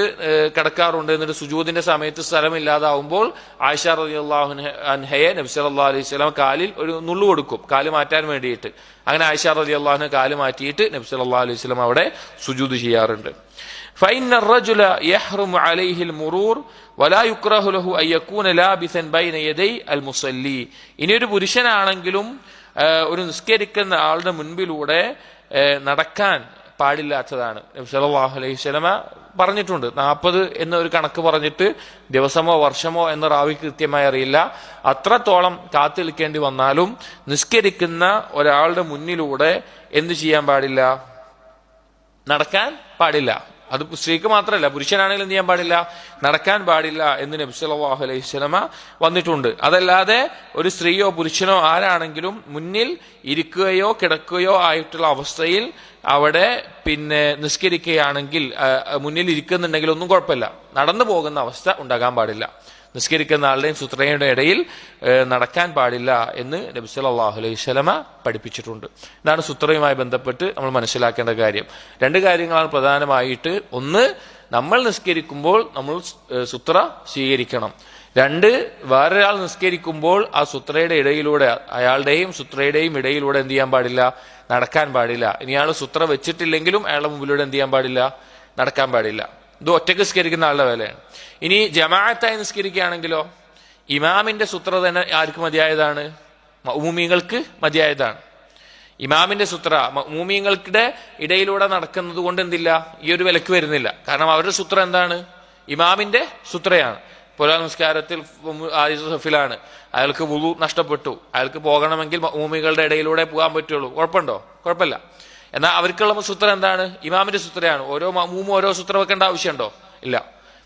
കിടക്കാറുണ്ട്. എന്നിട്ട് സുജൂദിന്റെ സമയത്ത് സ്ഥലമില്ലാതാവുമ്പോൾ ആയിഷ റളിയല്ലാഹു അൻഹയെ നബി സല്ലല്ലാഹു അലൈഹി വസല്ലം കാലിൽ ഒരു നുള്ളു കൊടുക്കും, കാല് മാറ്റാൻ വേണ്ടിയിട്ട്. അങ്ങനെ ആയിഷ റളിയല്ലാഹു അൻഹ കാല് മാറ്റിയിട്ട് നബി സല്ലല്ലാഹു അലൈഹി വസല്ലം അവിടെ സുജൂദ് ചെയ്യാറുണ്ട്. فإن الرجل يحرم عليه المرور ولا يكره له أن يكون لابثا بين يدي المصلي. ഇനി ഒരു പുരുഷനാണെങ്കിലും ഒരു നിസ്കരിക്കുന്ന ആളുടെ മുൻപിലൂടെ നടക്കാൻ പാടില്ലാത്തതാണ്. നബി സല്ലല്ലാഹു അലൈഹി വസല്ലമ പറഞ്ഞിട്ടുണ്ട്. 40 എന്നൊരു കണക്ക് പറഞ്ഞിട്ട് ദിവസമോ വർഷമോ എന്ന റാവിക്ക് കൃത്യമായി അറിയില്ല. അത്രത്തോളം കാത്തു നിൽക്കേണ്ടി വന്നാലും നിസ്കരിക്കുന്ന ഒരാളുടെ മുന്നിലൂടെ എന്ത് ചെയ്യാൻ പാടില്ല? നടക്കാൻ പാടില്ല. അത് സ്ത്രീക്ക് മാത്രമല്ല, പുരുഷനാണെങ്കിലും എന്ത് ചെയ്യാൻ പാടില്ല? നടക്കാൻ പാടില്ല എന്ന് നബി സല്ലല്ലാഹു അലൈഹി വസല്ലമ വന്നിട്ടുണ്ട്. അതല്ലാതെ ഒരു സ്ത്രീയോ പുരുഷനോ ആരാണെങ്കിലും മുന്നിൽ ഇരിക്കുകയോ കിടക്കുകയോ ആയിട്ടുള്ള അവസ്ഥയിൽ അവിടെ നിസ്കരിക്കുകയാണെങ്കിൽ, മുന്നിൽ ഇരിക്കുന്നുണ്ടെങ്കിൽ ഒന്നും കുഴപ്പമില്ല. നടന്നു പോകുന്ന അവസ്ഥ ഉണ്ടാകാൻ പാടില്ല. നിസ്കരിക്കുന്ന ആളുടെയും സുത്രയുടെ ഇടയിൽ നടക്കാൻ പാടില്ല എന്ന് നബി സല്ലല്ലാഹു അലൈഹി വസല്ലമ പഠിപ്പിച്ചിട്ടുണ്ട്. ഇതാണ് സുത്രയുമായി ബന്ധപ്പെട്ട് നമ്മൾ മനസ്സിലാക്കേണ്ട കാര്യം. 2 കാര്യങ്ങളാണ് പ്രധാനമായിട്ട്. ഒന്ന്, നമ്മൾ നിസ്കരിക്കുമ്പോൾ നമ്മൾ സുത്ര സ്വീകരിക്കണം. 2, വേറൊരാൾ നിസ്കരിക്കുമ്പോൾ ആ സുത്രയുടെ ഇടയിലൂടെ, അയാളുടെയും സുത്രയുടെയും ഇടയിലൂടെ എന്ത് ചെയ്യാൻ പാടില്ല? നടക്കാൻ പാടില്ല. ഇനി അയാൾ സുത്ര വെച്ചിട്ടില്ലെങ്കിലും അയാളുടെ മുമ്പിലൂടെ എന്ത് ചെയ്യാൻ പാടില്ല? നടക്കാൻ പാടില്ല. ഇത് ഒറ്റയ്ക്ക് നിസ്കരിക്കുന്ന ആളുടെ വേലയാണ്. ഇനി ജമാഅത്തായി നിസ്കരിക്കുകയാണെങ്കിലോ ഇമാമിന്റെ സുത്ര തന്നെ ആർക്ക് മതിയായതാണ്? മഅ്മൂമീങ്ങൾക്ക് മതിയായതാണ്. ഇമാമിന്റെ സുത്ര മഅ്മൂമീങ്ങളുടെ ഇടയിലൂടെ നടക്കുന്നത് കൊണ്ട് എന്തില്ല, ഈ ഒരു വിലക്ക് വരുന്നില്ല. കാരണം അവരുടെ സുത്ര എന്താണ്? ഇമാമിന്റെ സുത്രയാണ്. പുലാ നിസ്കാരത്തിൽ ആദ്യത്തെ സഫിലാണ്, അയാൾക്ക് വുളു നഷ്ടപ്പെട്ടു, അയാൾക്ക് പോകണമെങ്കിൽ മഅ്മൂമികളുടെ ഇടയിലൂടെ പോകാൻ പറ്റുള്ളൂ. കുഴപ്പമുണ്ടോ? കുഴപ്പമില്ല. എന്നാൽ അവർക്കുള്ള സൂത്ര എന്താണ്? ഇമാമിന്റെ സൂത്രയാണ്. ഓരോ മഅ്മൂമും ഓരോ സൂത്ര വെക്കേണ്ട ആവശ്യമുണ്ടോ? ഇല്ല.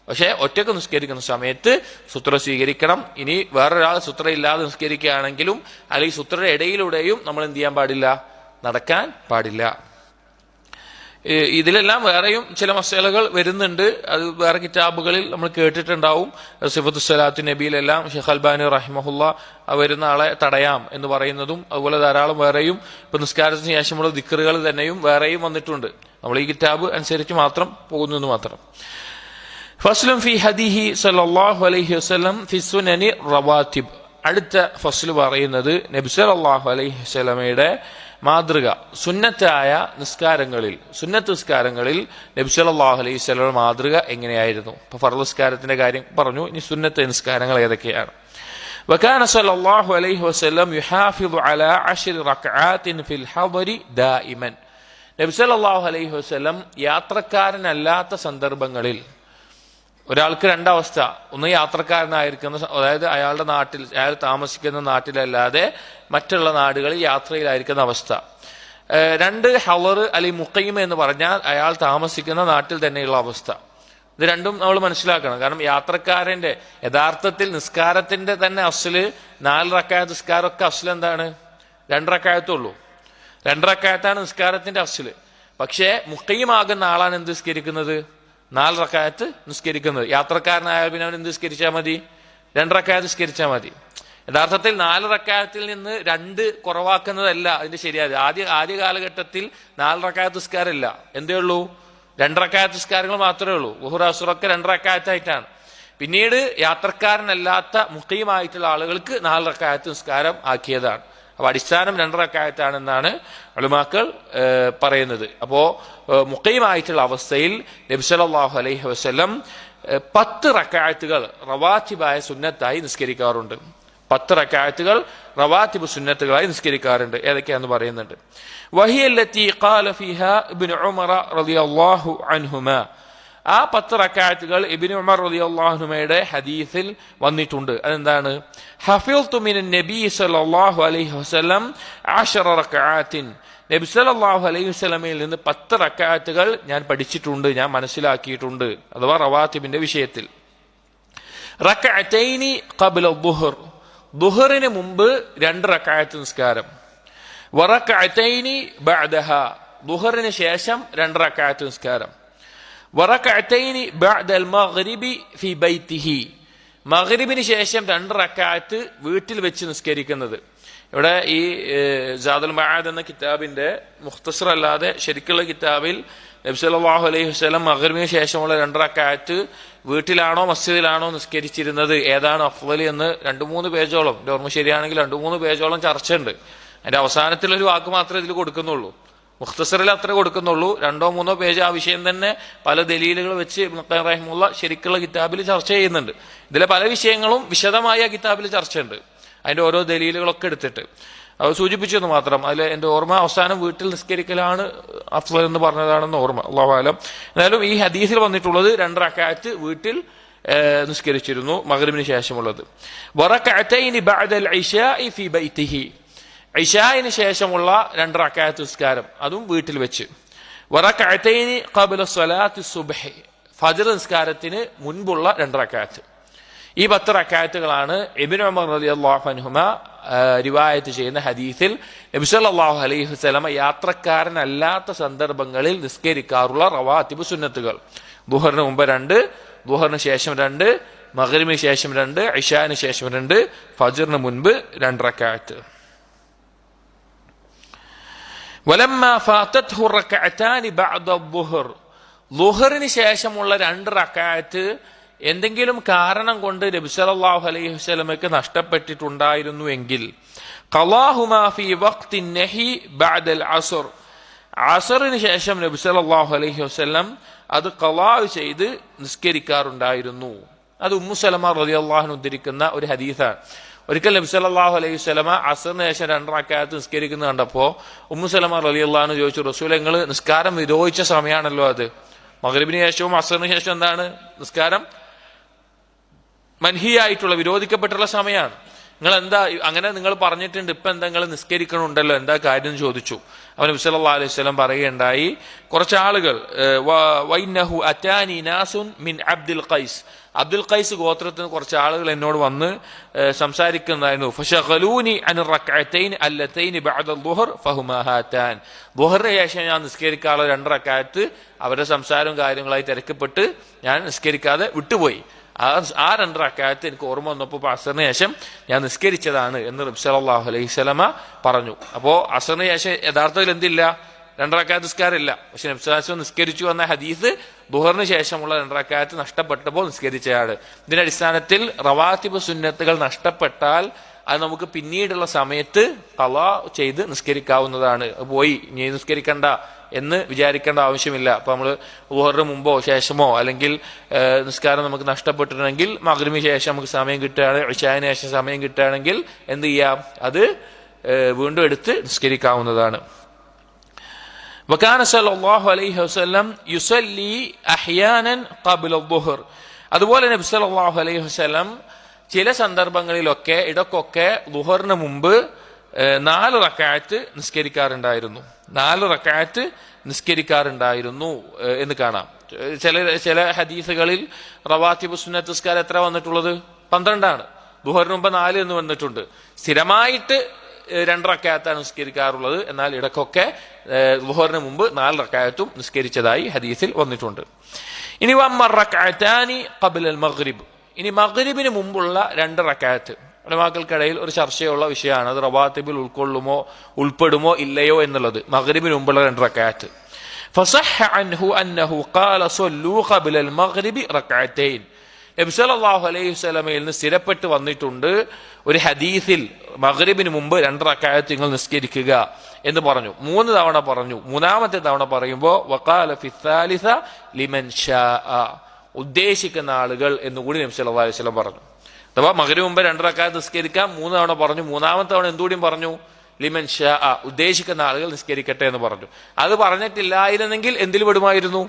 പക്ഷെ ഒറ്റക്ക് നിസ്കരിക്കുന്ന സമയത്ത് സൂത്ര സ്വീകരിക്കണം. ഇനി വേറൊരാൾ സൂത്ര ഇല്ലാതെ നിസ്കരിക്കുകയാണെങ്കിലും അല്ലെങ്കിൽ സൂത്രയുടെ ഇടയിലൂടെയും നമ്മൾ എന്ത് ചെയ്യാൻ പാടില്ല? നടക്കാൻ പാടില്ല. ഇതിലെല്ലാം വേറെയും ചില മസലകൾ വരുന്നുണ്ട്. അത് വേറെ കിതാബുകളിൽ നമ്മൾ കേട്ടിട്ടുണ്ടാവും. സിഫത്തു സ്വലാത്തു നബിയിലെല്ലാം ഷെയ്ഖ് അൽബാനി റഹിമഹുല്ല വരുന്ന ആളെ തടയാം എന്ന് പറയുന്നതും അതുപോലെ ധാരാളം വേറെയും ഇപ്പൊ നിസ്കാരത്തിന് ശേഷമുള്ള ദിക്റുകൾ തന്നെയും വേറെയും വന്നിട്ടുണ്ട്. നമ്മൾ ഈ കിതാബ് അനുസരിച്ച് മാത്രം പോകുന്നു എന്ന് മാത്രം. ഫസ്ലുൻ ഫി ഹദീഹി സല്ലല്ലാഹു അലൈഹി വസല്ലം ഫി സുനനി റവാത്തിബ്. അടുത്ത ഫസ്ൽ പറയുന്നത് നബി സല്ലല്ലാഹു അലൈഹി വസല്ലമയുടെ മാതൃക, സുന്നത്തായ നിസ്കാരങ്ങളിൽ, സുന്നത്ത് നിസ്കാരങ്ങളിൽ നബി സല്ലല്ലാഹു അലൈഹി വസല്ലമയുടെ മാതൃക എങ്ങനെയായിരുന്നു? ഇപ്പൊ ഫർള് നിസ്കാരത്തിന്റെ കാര്യം പറഞ്ഞു, ഇനി സുന്നത്ത് നിസ്കാരങ്ങൾ ഏതൊക്കെയാണ്? വകാന സല്ലല്ലാഹു അലൈഹി വസല്ലം യുഹാഫിദു അലാ 10 റക്അാത്തിൻ ഫിൽ ഹദരി ദായിമൻ. നബി സല്ലല്ലാഹു അലൈഹി വസല്ലം യാത്രക്കാരനല്ലാത്ത സന്ദർഭങ്ങളിൽ, ഒരാൾക്ക് രണ്ടവസ്ഥ, ഒന്ന് യാത്രക്കാരനായിരിക്കുന്ന, അതായത് അയാളുടെ നാട്ടിൽ, അയാൾ താമസിക്കുന്ന നാട്ടിലല്ലാതെ മറ്റുള്ള നാടുകളിൽ യാത്രയിലായിരിക്കുന്ന അവസ്ഥ. രണ്ട് ഹളർ അല്ലെങ്കിൽ മുഖൈമ എന്ന് പറഞ്ഞാൽ അയാൾ താമസിക്കുന്ന നാട്ടിൽ തന്നെയുള്ള അവസ്ഥ. ഇത് രണ്ടും നമ്മൾ മനസ്സിലാക്കണം. കാരണം യാത്രക്കാരന്റെ യഥാർത്ഥത്തിൽ നിസ്കാരത്തിന്റെ തന്നെ അസ്ല് 4 റക്അത്ത് നിസ്കാരമൊക്കെ അസ്ല് എന്താണ്? 2 റക്അത്തുള്ളൂ. 2 റക്അത്താണ് നിസ്കാരത്തിന്റെ അസ്ല്. പക്ഷേ മുഖൈമാകുന്ന ആളാണ് എന്ത് നിസ്കരിക്കുന്നത്? 4 റക്അത്ത് നിസ്കരിക്കുന്നത്. യാത്രക്കാരനായാൽ പിന്നെ അവൻ എന്ത് നിസ്കരിച്ചാൽ മതി? 2 റക്അത്ത് നിസ്കരിച്ചാൽ മതി. യഥാർത്ഥത്തിൽ 4 റക്അത്തിൽ നിന്ന് 2 കുറവാക്കുന്നതല്ല അതിന്റെ ശരിയായത്. ആദ്യ കാലഘട്ടത്തിൽ 4 റക്അത്ത് നിസ്കാരമില്ല, എന്തേ ഉള്ളൂ? 2 റക്അത്ത് നിസ്കാരങ്ങൾ മാത്രമേ ഉള്ളൂ. ളുഹ്ർ അസ്റൊക്കെ 2 റക്അത്തായിട്ടാണ്. പിന്നീട് യാത്രക്കാരനല്ലാത്ത മുഖീമായിട്ടുള്ള ആളുകൾക്ക് 4 റക്അത്ത് നിസ്കാരം ആക്കിയതാണ്. അപ്പൊ അടിസ്ഥാനം 2 റക്അത്താണെന്നാണ് ഉലമാക്കൾ പറയുന്നത്. അപ്പോ മുഖീമായിട്ടുള്ള അവസ്ഥയിൽ നബി സല്ലല്ലാഹു അലൈഹി വസല്ലം 10 റക്അത്തുകൾ റവാത്തിബായ സുന്നത്തായി നിസ്കരിക്കാറുണ്ട്. 10 റക്അത്തുകൾ റവാത്തിബ് സുന്നത്തുകളായി നിസ്കരിക്കാറുണ്ട്. ഏതൊക്കെയാണെന്ന് പറയുന്നുണ്ട്. വഹിയല്ലത്തി ഖാല ഫീഹാ ഇബ്നു ഉമർ റളിയല്ലാഹു അൻഹുമാ. ആ 10 റക്അത്തുകൾ ഇബ്നു ഉമർ റളിയല്ലാഹു അൻഹുമയുടെ ഹദീസിൽ വന്നിട്ടുണ്ട്. അതെന്താണ്? ഹഫിൾതു മിനൻ നബി സല്ലല്ലാഹു അലൈഹി വസല്ലം 10 റക്അത്തിൻ. നബി സല്ലല്ലാഹു അലൈഹി വസല്ലമയിൽ നിന്ന് 10 റക്അത്തുകൾ ഞാൻ പഠിച്ചിട്ടുണ്ട്, ഞാൻ മനസ്സിലാക്കിയിട്ടുണ്ട്. അഥവാ റവാത്തിബിന്റെ വിഷയത്തിൽ. റക്അത്തൈനി ഖബ്ല ദുഹർ. ദുഹറിന് മുമ്പ് 2 റക്അത്ത് നിസ്കാരം. വറക്അത്തൈനി ബഅദഹാ. ദുഹറിന് ശേഷം 2 റക്അത്ത് നിസ്കാരം. വറക്അത്തൈനി ബഅദൽ മഗ്രിബി ഫി ബൈതിഹി. മഗ്രിബിന് ശേഷം 2 റക്അത്ത് വീട്ടിൽ വെച്ച് നിസ്കരിക്കുന്നത്. ഇവിടെ ഈ സാദുൽ മആദ് എന്ന കിതാബിന്റെ മുഖ്തസർ അല്ലാതെ ശരിക്കുള്ള കിതാബിൽ നബി സല്ലല്ലാഹു അലൈഹി വസല്ലം മഗ്രിബിന് ശേഷമുള്ള 2 റക്അത്ത് വീട്ടിലാണോ മസ്ജിദിലാണോ നിസ്കരിച്ചിരുന്നത്, ഏതാണ് അഫ്ളൽ എന്ന് 2-3 പേജോളം, എൻ്റെ ഓർമ്മ ശരിയാണെങ്കിൽ 2-3 പേജോളം ചർച്ചയുണ്ട്. അതിന്റെ അവസാനത്തിലൊരു വാക്ക് മാത്രമേ ഇതിൽ കൊടുക്കുന്നുള്ളൂ. മുഖ്തസറിൽ അത്ര കൊടുക്കുന്നുള്ളൂ. 2-3 പേജ് ആ വിഷയം തന്നെ പല ദലീലുകൾ വെച്ച് ഇബ്നു ഖയ്യിം റഹിമഹുല്ലാഹ് ശരിക്കുള്ള കിതാബിൽ ചർച്ച ചെയ്യുന്നുണ്ട്. ഇതിലെ പല വിഷയങ്ങളും വിശദമായ കിതാബിൽ ചർച്ചയുണ്ട്, അതിന്റെ ഓരോ ദലീലുകളൊക്കെ എടുത്തിട്ട്. അത് സൂചിപ്പിച്ചെന്ന് മാത്രം. അതിൽ എൻ്റെ ഓർമ്മ അവസാനം വീട്ടിൽ നിസ്കരിക്കലാണ് അഫ്ളൽ എന്ന് പറഞ്ഞതാണെന്ന് ഓർമ്മ, അല്ലാഹു അലം. എന്നാലും ഈ ഹദീസിൽ വന്നിട്ടുള്ളത് 2 റക്അത്ത് വീട്ടിൽ നിസ്കരിച്ചിരുന്നു മഗ്രിബിന് ശേഷമുള്ളത്. വറക്അത്തൈനി ബഅദൽ ഇശാഇ ഫി ബൈതിഹി. ഇശാഇന് ശേഷമുള്ള 2 റക്അത്ത് നിസ്കാരം, അതും വീട്ടിൽ വെച്ച്. വറക്അത്തൈനി ഖബ്ല സ്വലാത്തി സുബ്ഹി. ഫജ്ർ നിസ്കാരത്തിന് മുൻപുള്ള 2 റക്അത്ത്. ഈ 10 റക്അത്തുകളാണ് ഇബ്നു ഉമർ റളിയല്ലാഹു അൻഹുമ റിവായത്ത് ചെയ്യുന്ന ഹദീസിൽ നബി സല്ലല്ലാഹു അലൈഹി വസല്ലം യാത്രക്കാരനല്ലാത്ത സന്ദർഭങ്ങളിൽ നിസ്കരിക്കാറുള്ള റവാത്തിബ് സുന്നത്തുകൾ. ദുഹറിന് മുമ്പ് 2, ദുഹറിന് ശേഷം 2, മഗ്രിബിന് ശേഷം 2, ഇശാന് ശേഷം 2, ഫജ്റിന് മുൻപ് 2 റക്അത്ത്. വലമ്മാ ഫാതത്ഹു റക്അതാനി ബഅദ ദുഹർ. ദുഹറിന് ശേഷമുള്ള 2 റക്അത്ത് എന്തെങ്കിലും കാരണം കൊണ്ട് നബി സല്ലല്ലാഹു അലൈഹി വസല്ലമയ്ക്ക് നഷ്ടപ്പെട്ടിട്ടുണ്ടായിരുന്നു എങ്കിൽ ഖളാഹുമാ ഫീ വഖ്തിൻ നഹി ബഅദൽ അസ്ർ. അസ്റിന് ശേഷം നബി സല്ലല്ലാഹു അലൈഹി വസല്ലം അത് ഖളാ ചെയ്ത് നിസ്കരിക്കാറുണ്ടായിരുന്നു. അത് ഉമ്മു സലമ റളിയല്ലാഹു അൻഹ ഉദ്ധരിക്കുന്ന ഒരു ഹദീസാണ്. ഒരിക്കൽ നബി സല്ലല്ലാഹു അലൈഹി വസല്ലമ അസറിന് ശേഷം 2 റക്അത്ത് നിസ്കരിക്കുന്നത് കണ്ടപ്പോൾ ഉമ്മു സലമ റളിയല്ലാഹു അൻഹ ചോദിച്ചു, റസൂലേ, നിങ്ങൾ നിസ്കാരം വിരോധിച്ച സമയമാണല്ലോ അത്. മഗ്രിബിന് ശേഷവും അസറിന് ശേഷം എന്താണ് നിസ്കാരം മൻഹിയായിട്ടുള്ള വിരോധിക്കപ്പെട്ടുള്ള സമയമാണ്. നിങ്ങൾ എന്താ അങ്ങനെ നിങ്ങൾ പറഞ്ഞിട്ടുണ്ട്, ഇപ്പൊ എന്താ നിങ്ങൾ നിസ്കരിക്കണുണ്ടല്ലോ, എന്താ കാര്യം എന്ന് ചോദിച്ചു. അവൻ നബി സല്ലല്ലാഹു അലൈഹി വസല്ലം പറയുകയുണ്ടായി, കുറച്ച് ആളുകൾ വൈന്നഹു അതാനി നാസുൻ മിൻ അബ്ദുൽ ഖൈസ്, അബ്ദുൽ ഖൈസ് ഗോത്രത്തിൽ നിന്ന് കുറച്ച് ആളുകൾ എന്നോട് വന്ന് സംസാരിക്കുന്നതായിരുന്നു. ഫശഗലൂനി അൻ റക്അത്തൈൻ അല്ലതൈൻ ബഅദ അൽദുഹർ ഫഹുമാ ഹാതാൻ, ദുഹറിന് ശേഷം ഞാൻ നിസ്കരിക്കാനുള്ള 2 റക്അത്ത് അവരുടെ സംസാരവും കാര്യങ്ങളായി തിരക്കപ്പെട്ട് ഞാൻ നിസ്കരിക്കാതെ വിട്ടുപോയി. ആ 2 റക്അത്ത് എനിക്ക് ഓർമ്മ വന്നപ്പോൾ അസറിന് ശേഷം ഞാൻ നിസ്കരിച്ചതാണ് എന്ന് നബി സല്ലല്ലാഹു അലൈഹി വസല്ലമ പറഞ്ഞു. അപ്പോൾ അസറിന് ശേഷം യഥാർത്ഥത്തിൽ എന്തില്ല, 2 റക്അത്ത് നിസ്കാരമില്ല. പക്ഷെ നബി സല്ലല്ലാഹു അലൈഹി വസല്ലം നിസ്കരിച്ചു എന്ന ഹദീസ് ദുഹറിന് ശേഷമുള്ള 2 റക്അത്ത് നഷ്ടപ്പെട്ടപ്പോൾ നിസ്കരിച്ചയാണ്. ഇതിന്റെ അടിസ്ഥാനത്തിൽ റവാത്തിബ് സുന്നത്തുകൾ നഷ്ടപ്പെട്ടാൽ അത് നമുക്ക് പിന്നീടുള്ള സമയത്ത് ഖളാ ചെയ്ത് നിസ്കരിക്കാവുന്നതാണ്. പോയി ഇനി നിസ്കരിക്കണ്ട എന്ന് വിചാരിക്കേണ്ട ആവശ്യമില്ല. അപ്പൊ നമ്മൾ ദുഹറിന് മുമ്പോ ശേഷമോ അല്ലെങ്കിൽ നിസ്കാരം നമുക്ക് നഷ്ടപ്പെട്ടിട്ടുണ്ടെങ്കിൽ മഗ്രിബിന് ശേഷം നമുക്ക് സമയം കിട്ടുകയാണെങ്കിൽ, ഇശാഇന് ശേഷം സമയം കിട്ടുകയാണെങ്കിൽ എന്ത് ചെയ്യാം, അത് വീണ്ടും എടുത്ത് നിസ്കരിക്കാവുന്നതാണ്. വകാന സല്ലല്ലാഹു അലൈഹി വസല്ലം യുസല്ലി അഹ്യാനൻ ഖബ്ല അദ്ദുഹർ, അതുപോലെ നബി സല്ലല്ലാഹു അലൈഹി വസല്ലം ചില സന്ദർഭങ്ങളിലൊക്കെ ഇടക്കൊക്കെ ദുഹറിന് മുമ്പ് 4 റക്അത്ത് നിസ്കരിക്കാറുണ്ടായിരുന്നു. 4 റക്അത്ത് നിസ്കരിക്കാറുണ്ടായിരുന്നു എന്ന് കാണാം. ചില ഹദീസുകളിൽ റവാത്തിബ് സുന്നത്ത് നിസ്കാരം എത്ര വന്നിട്ടുള്ളത്? 12 ആണ്. ദുഹറിന് മുമ്പ് 4 എന്ന് വന്നിട്ടുണ്ട്. സ്ഥിരമായിട്ട് 2 റക്അത്താണ് നിസ്കരിക്കാറുള്ളത്. എന്നാൽ ഇടക്കൊക്കെ ദുഹറിന് മുമ്പ് 4 റക്അത്തും നിസ്കരിച്ചതായി ഹദീസിൽ വന്നിട്ടുണ്ട്. ഇനി വമ്മർ റക്അത്താനി ഖബ്ല അൽ മഗ്രിബ്, ഇനി മഗ്രിബിന് മുമ്പുള്ള 2 റക്അത്ത് ഉലമാക്കൾക്കിടയിൽ ഒരു ചർച്ചയുള്ള വിഷയമാണ്. അത് റവാത്തിബിൽ ഉൾപ്പെടുമോ ഇല്ലയോ എന്നുള്ളത്. മഗ്രിബിന് മുമ്പുള്ള 2 റക്അത്ത്. ഫസഹ അൻഹു അന്നഹു ഖാല സ്വല്ലൂ ഖബ്ല അൽ മഗ്രിബി റക്അത്തൈൻ, നബി സല്ലല്ലാഹു അലൈഹി വസല്ലമയിൽ നിന്ന് സ്ഥിരപ്പെട്ട് വന്നിട്ടുണ്ട് ഒരു ഹദീസിൽ മഗ്രിബിന് മുമ്പ് 2 റക്അത്ത് നിങ്ങൾ നിസ്കരിക്കുക എന്ന് പറഞ്ഞു. 3 തവണ പറഞ്ഞു. 3ാമത്തെ തവണ പറയുമ്പോൾ വഖാല ഫി സാലിസ ലിമൻ ഷാഅ, ഉദ്ദേശിക്കുന്ന ആളുകൾ എന്നുകൂടി നബി സല്ലല്ലാഹു അലൈഹി വസല്ലം പറഞ്ഞു. അഥവാ മഗ്രിബിന് മുമ്പ് 2 റക്അത്ത് നിസ്കരിക്കാം 3 തവണ പറഞ്ഞു. 3ാമത്തെ തവണ എന്തുകൂടിയും പറഞ്ഞു, ലിമൻ ഷാഅ, ഉദ്ദേശിക്കുന്ന ആളുകൾ നിസ്കരിക്കട്ടെ എന്ന് പറഞ്ഞു. അത് പറഞ്ഞിട്ടില്ലായിരുന്നെങ്കിൽ എന്തിൽ പെടുമായിരുന്നു?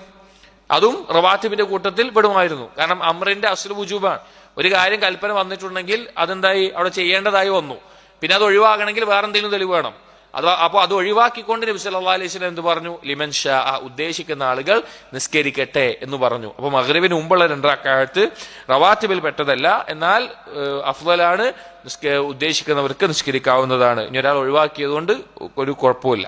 അതും റവാത്തിബിന്റെ കൂട്ടത്തിൽ പെടുമായിരുന്നു. കാരണം അമ്രിന്റെ അസ്ലു വുജൂബാണ്. ഒരു കാര്യം കൽപ്പന വന്നിട്ടുണ്ടെങ്കിൽ അതെന്തായി അവിടെ ചെയ്യേണ്ടതായി വന്നു. പിന്നെ അത് ഒഴിവാകണമെങ്കിൽ വേറെ എന്തെങ്കിലും തെളിവ് വേണം. അപ്പോൾ അത് ഒഴിവാക്കിക്കൊണ്ട് നബി സല്ലല്ലാഹു അലൈഹി വസല്ലം എന്ത് പറഞ്ഞു? ലിമൻ ഷാഅ, ഉദ്ദേശിക്കുന്ന ആളുകൾ നിസ്കരിക്കട്ടെ എന്ന് പറഞ്ഞു. അപ്പോൾ മഗ്രിബിന് മുമ്പുള്ള 2 റക്അത്ത് റവാത്തിബിൽ പെട്ടതല്ല. എന്നാൽ അഫ്ളലാണ്, ഉദ്ദേശിക്കുന്നവർക്ക് നിസ്കരിക്കാവുന്നതാണ്. ഇനി ഒരാൾ ഒഴിവാക്കിയതുകൊണ്ട് ഒരു കുഴപ്പമില്ല.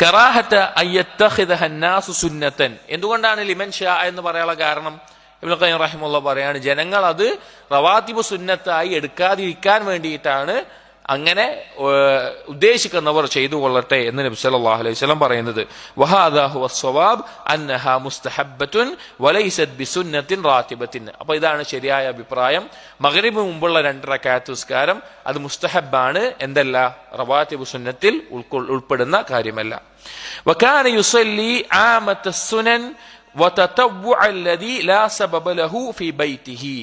കറാഹത അയ്യത്തഖിദഹ അന്നാസു സുന്നതൻ, എന്തുകൊണ്ടാണ് ലിമൻ ഷാഅ എന്ന് പറയാനുള്ള കാരണം? ഇബ്നു ഖയ്യിം റഹിമഹുല്ലാഹ് പറയാണ്, ജനങ്ങൾ അത് റവാത്തിബ് സുന്നത്തായി എടുക്കാതിരിക്കാൻ വേണ്ടിയിട്ടാണ് അങ്ങനെ ഉദ്ദേശിക്കുന്നവർ ചെയ്തു കൊള്ളട്ടെ എന്ന് നബി സല്ലല്ലാഹു അലൈഹി വസല്ലം പറയുന്നത്. വഹാദാ ഹുവ സ്വവാബ് അന്നഹാ മുസ്തഹബ്ബത്തുൻ വലൈസത് ബിസുന്നത്തിൻ റാത്തിബത്തിൻ. അപ്പോൾ ഇതാണ് ശരിയായ അഭിപ്രായം. മഗ്രിബിന് മുമ്പുള്ള 2 റക്അത്ത് നിസ്കാരം അത് മുസ്തഹബ്ബാണ്, എന്തല്ല റവാത്തിബ് സുന്നത്തിൽ ഉൾപ്പെടുന്ന കാര്യമല്ല. വകാന യുസല്ലി ആമത്ത സുനൻ വതതവ്വുഅ അല്ലദി ലാ സബബ ലഹു ഫീ ബൈതിഹി,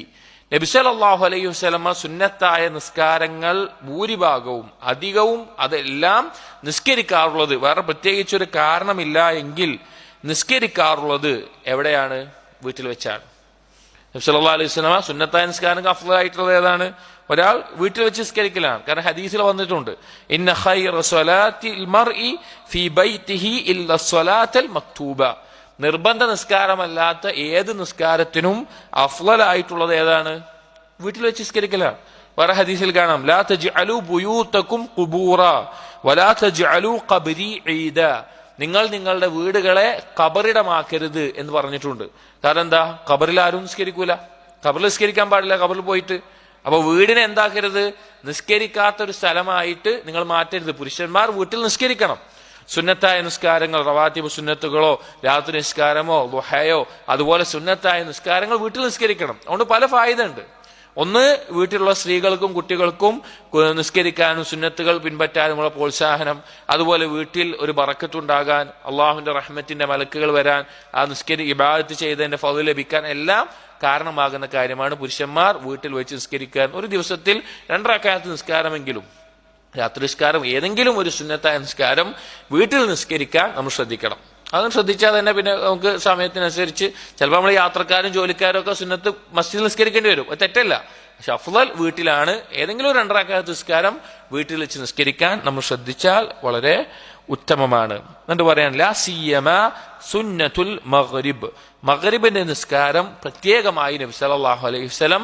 നബി സല്ലല്ലാഹു അലൈഹി വസല്ലമ സുന്നത്തായ നിസ്കാരങ്ങൾ ഭൂരിഭാഗവും അധികവും അതെല്ലാം നിസ്കരിക്കാറുള്ളത്, വേറെ പ്രത്യേകിച്ചൊരു കാരണമില്ല എങ്കിൽ നിസ്കരിക്കാറുള്ളത് എവിടെയാണ്? വീട്ടിൽ വെച്ചാണ്. നബി സല്ലല്ലാഹു അലൈഹി വസല്ലമ സുന്നത്തായ നിസ്കാരങ്ങൾ അഫ്ളലായിട്ടുള്ളത് ഏതാണ്? ഒരാൾ വീട്ടിൽ വെച്ച് നിസ്കരിക്കലാണ്. കാരണം ഹദീസിൽ വന്നിട്ടുണ്ട്, ഇന്ന ഖൈറ സ്വലാത്തിൽ മർഇ ഫീ ബൈതിഹി ഇല്ല സ്വലാത്തൽ മക്തൂബ, നിർബന്ധ നിസ്കാരമല്ലാത്ത ഏത് നിസ്കാരത്തിനും അഫ്ളലായിട്ടുള്ളത് ഏതാണ്? വീട്ടിൽ വെച്ച് നിസ്കരിക്കലാണ്. വേറെ ഹദീസിൽ കാണാം, ലാ തജ്അലു ബുയൂതകും ഖുബൂറ വലാ തജ്അലു ഖബ്രി ഈദ, നിങ്ങൾ നിങ്ങളുടെ വീടുകളെ ഖബറിടമാക്കരുത് എന്ന് പറഞ്ഞിട്ടുണ്ട്. കാരണം എന്താ? ഖബറിൽ ആരും നിസ്കരിക്കൂല, ഖബറിൽ നിസ്കരിക്കാൻ പാടില്ല ഖബറിൽ പോയിട്ട്. അപ്പൊ വീടിനെ എന്താക്കരുത്? നിസ്കരിക്കാത്തൊരു സ്ഥലമായിട്ട് നിങ്ങൾ മാറ്റരുത്. പുരുഷന്മാർ വീട്ടിൽ നിസ്കരിക്കണം. സുന്നത്തായ നിസ്കാരങ്ങൾ, റവാത്തിബ് സുന്നത്തുകളോ രാത്രി നിസ്കാരമോ ദുഹയോ അതുപോലെ സുന്നത്തായ നിസ്കാരങ്ങൾ വീട്ടിൽ നിസ്കരിക്കണം. അതുകൊണ്ട് പല ഫായിദ ഉണ്ട്. ഒന്ന്, വീട്ടിലുള്ള സ്ത്രീകൾക്കും കുട്ടികൾക്കും നിസ്കരിക്കാനും സുന്നത്തുകൾ പിൻപറ്റാനുമുള്ള പ്രോത്സാഹനം. അതുപോലെ വീട്ടിൽ ഒരു ബറക്കത്തുണ്ടാകാൻ, അള്ളാഹുവിന്റെ റഹ്മത്തിന്റെ മലക്കുകൾ വരാൻ, ആ ഇബാദത്ത് ചെയ്തതിന്റെ ഫള് ലഭിക്കാൻ, എല്ലാം കാരണമാകുന്ന കാര്യമാണ് പുരുഷന്മാർ വീട്ടിൽ വെച്ച് നിസ്കരിക്കാൻ. ഒരു ദിവസത്തിൽ 2 റക്അത്ത് നിസ്കാരമെങ്കിലും, രാത്രി നിസ്കാരം ഏതെങ്കിലും ഒരു സുന്നത്തായ നിസ്കാരം വീട്ടിൽ നിസ്കരിക്കാൻ നമ്മൾ ശ്രദ്ധിക്കണം. അതും ശ്രദ്ധിച്ചാൽ തന്നെ പിന്നെ നമുക്ക് സമയത്തിനനുസരിച്ച് ചിലപ്പോൾ നമ്മൾ യാത്രക്കാരും ജോലിക്കാരും ഒക്കെ സുന്നത്ത് മസ്ജിദിൽ നിസ്കരിക്കേണ്ടി വരും, അത് തെറ്റല്ല. പക്ഷെ അഫ്ളൽ വീട്ടിലാണ്. ഏതെങ്കിലും ഒരു 2 റക്അത്ത് നിസ്കാരം വീട്ടിൽ വെച്ച് നിസ്കരിക്കാൻ നമ്മൾ ശ്രദ്ധിച്ചാൽ വളരെ ഉത്തമമാണ്. എന്നിട്ട് പറയാൻ ലാ സിയമ സുന്നത്തുൽ മഗ്രിബ്, മഗ്രിബിന്റെ നിസ്കാരം പ്രത്യേകമായി നബി സല്ലല്ലാഹു അലൈഹി വസല്ലം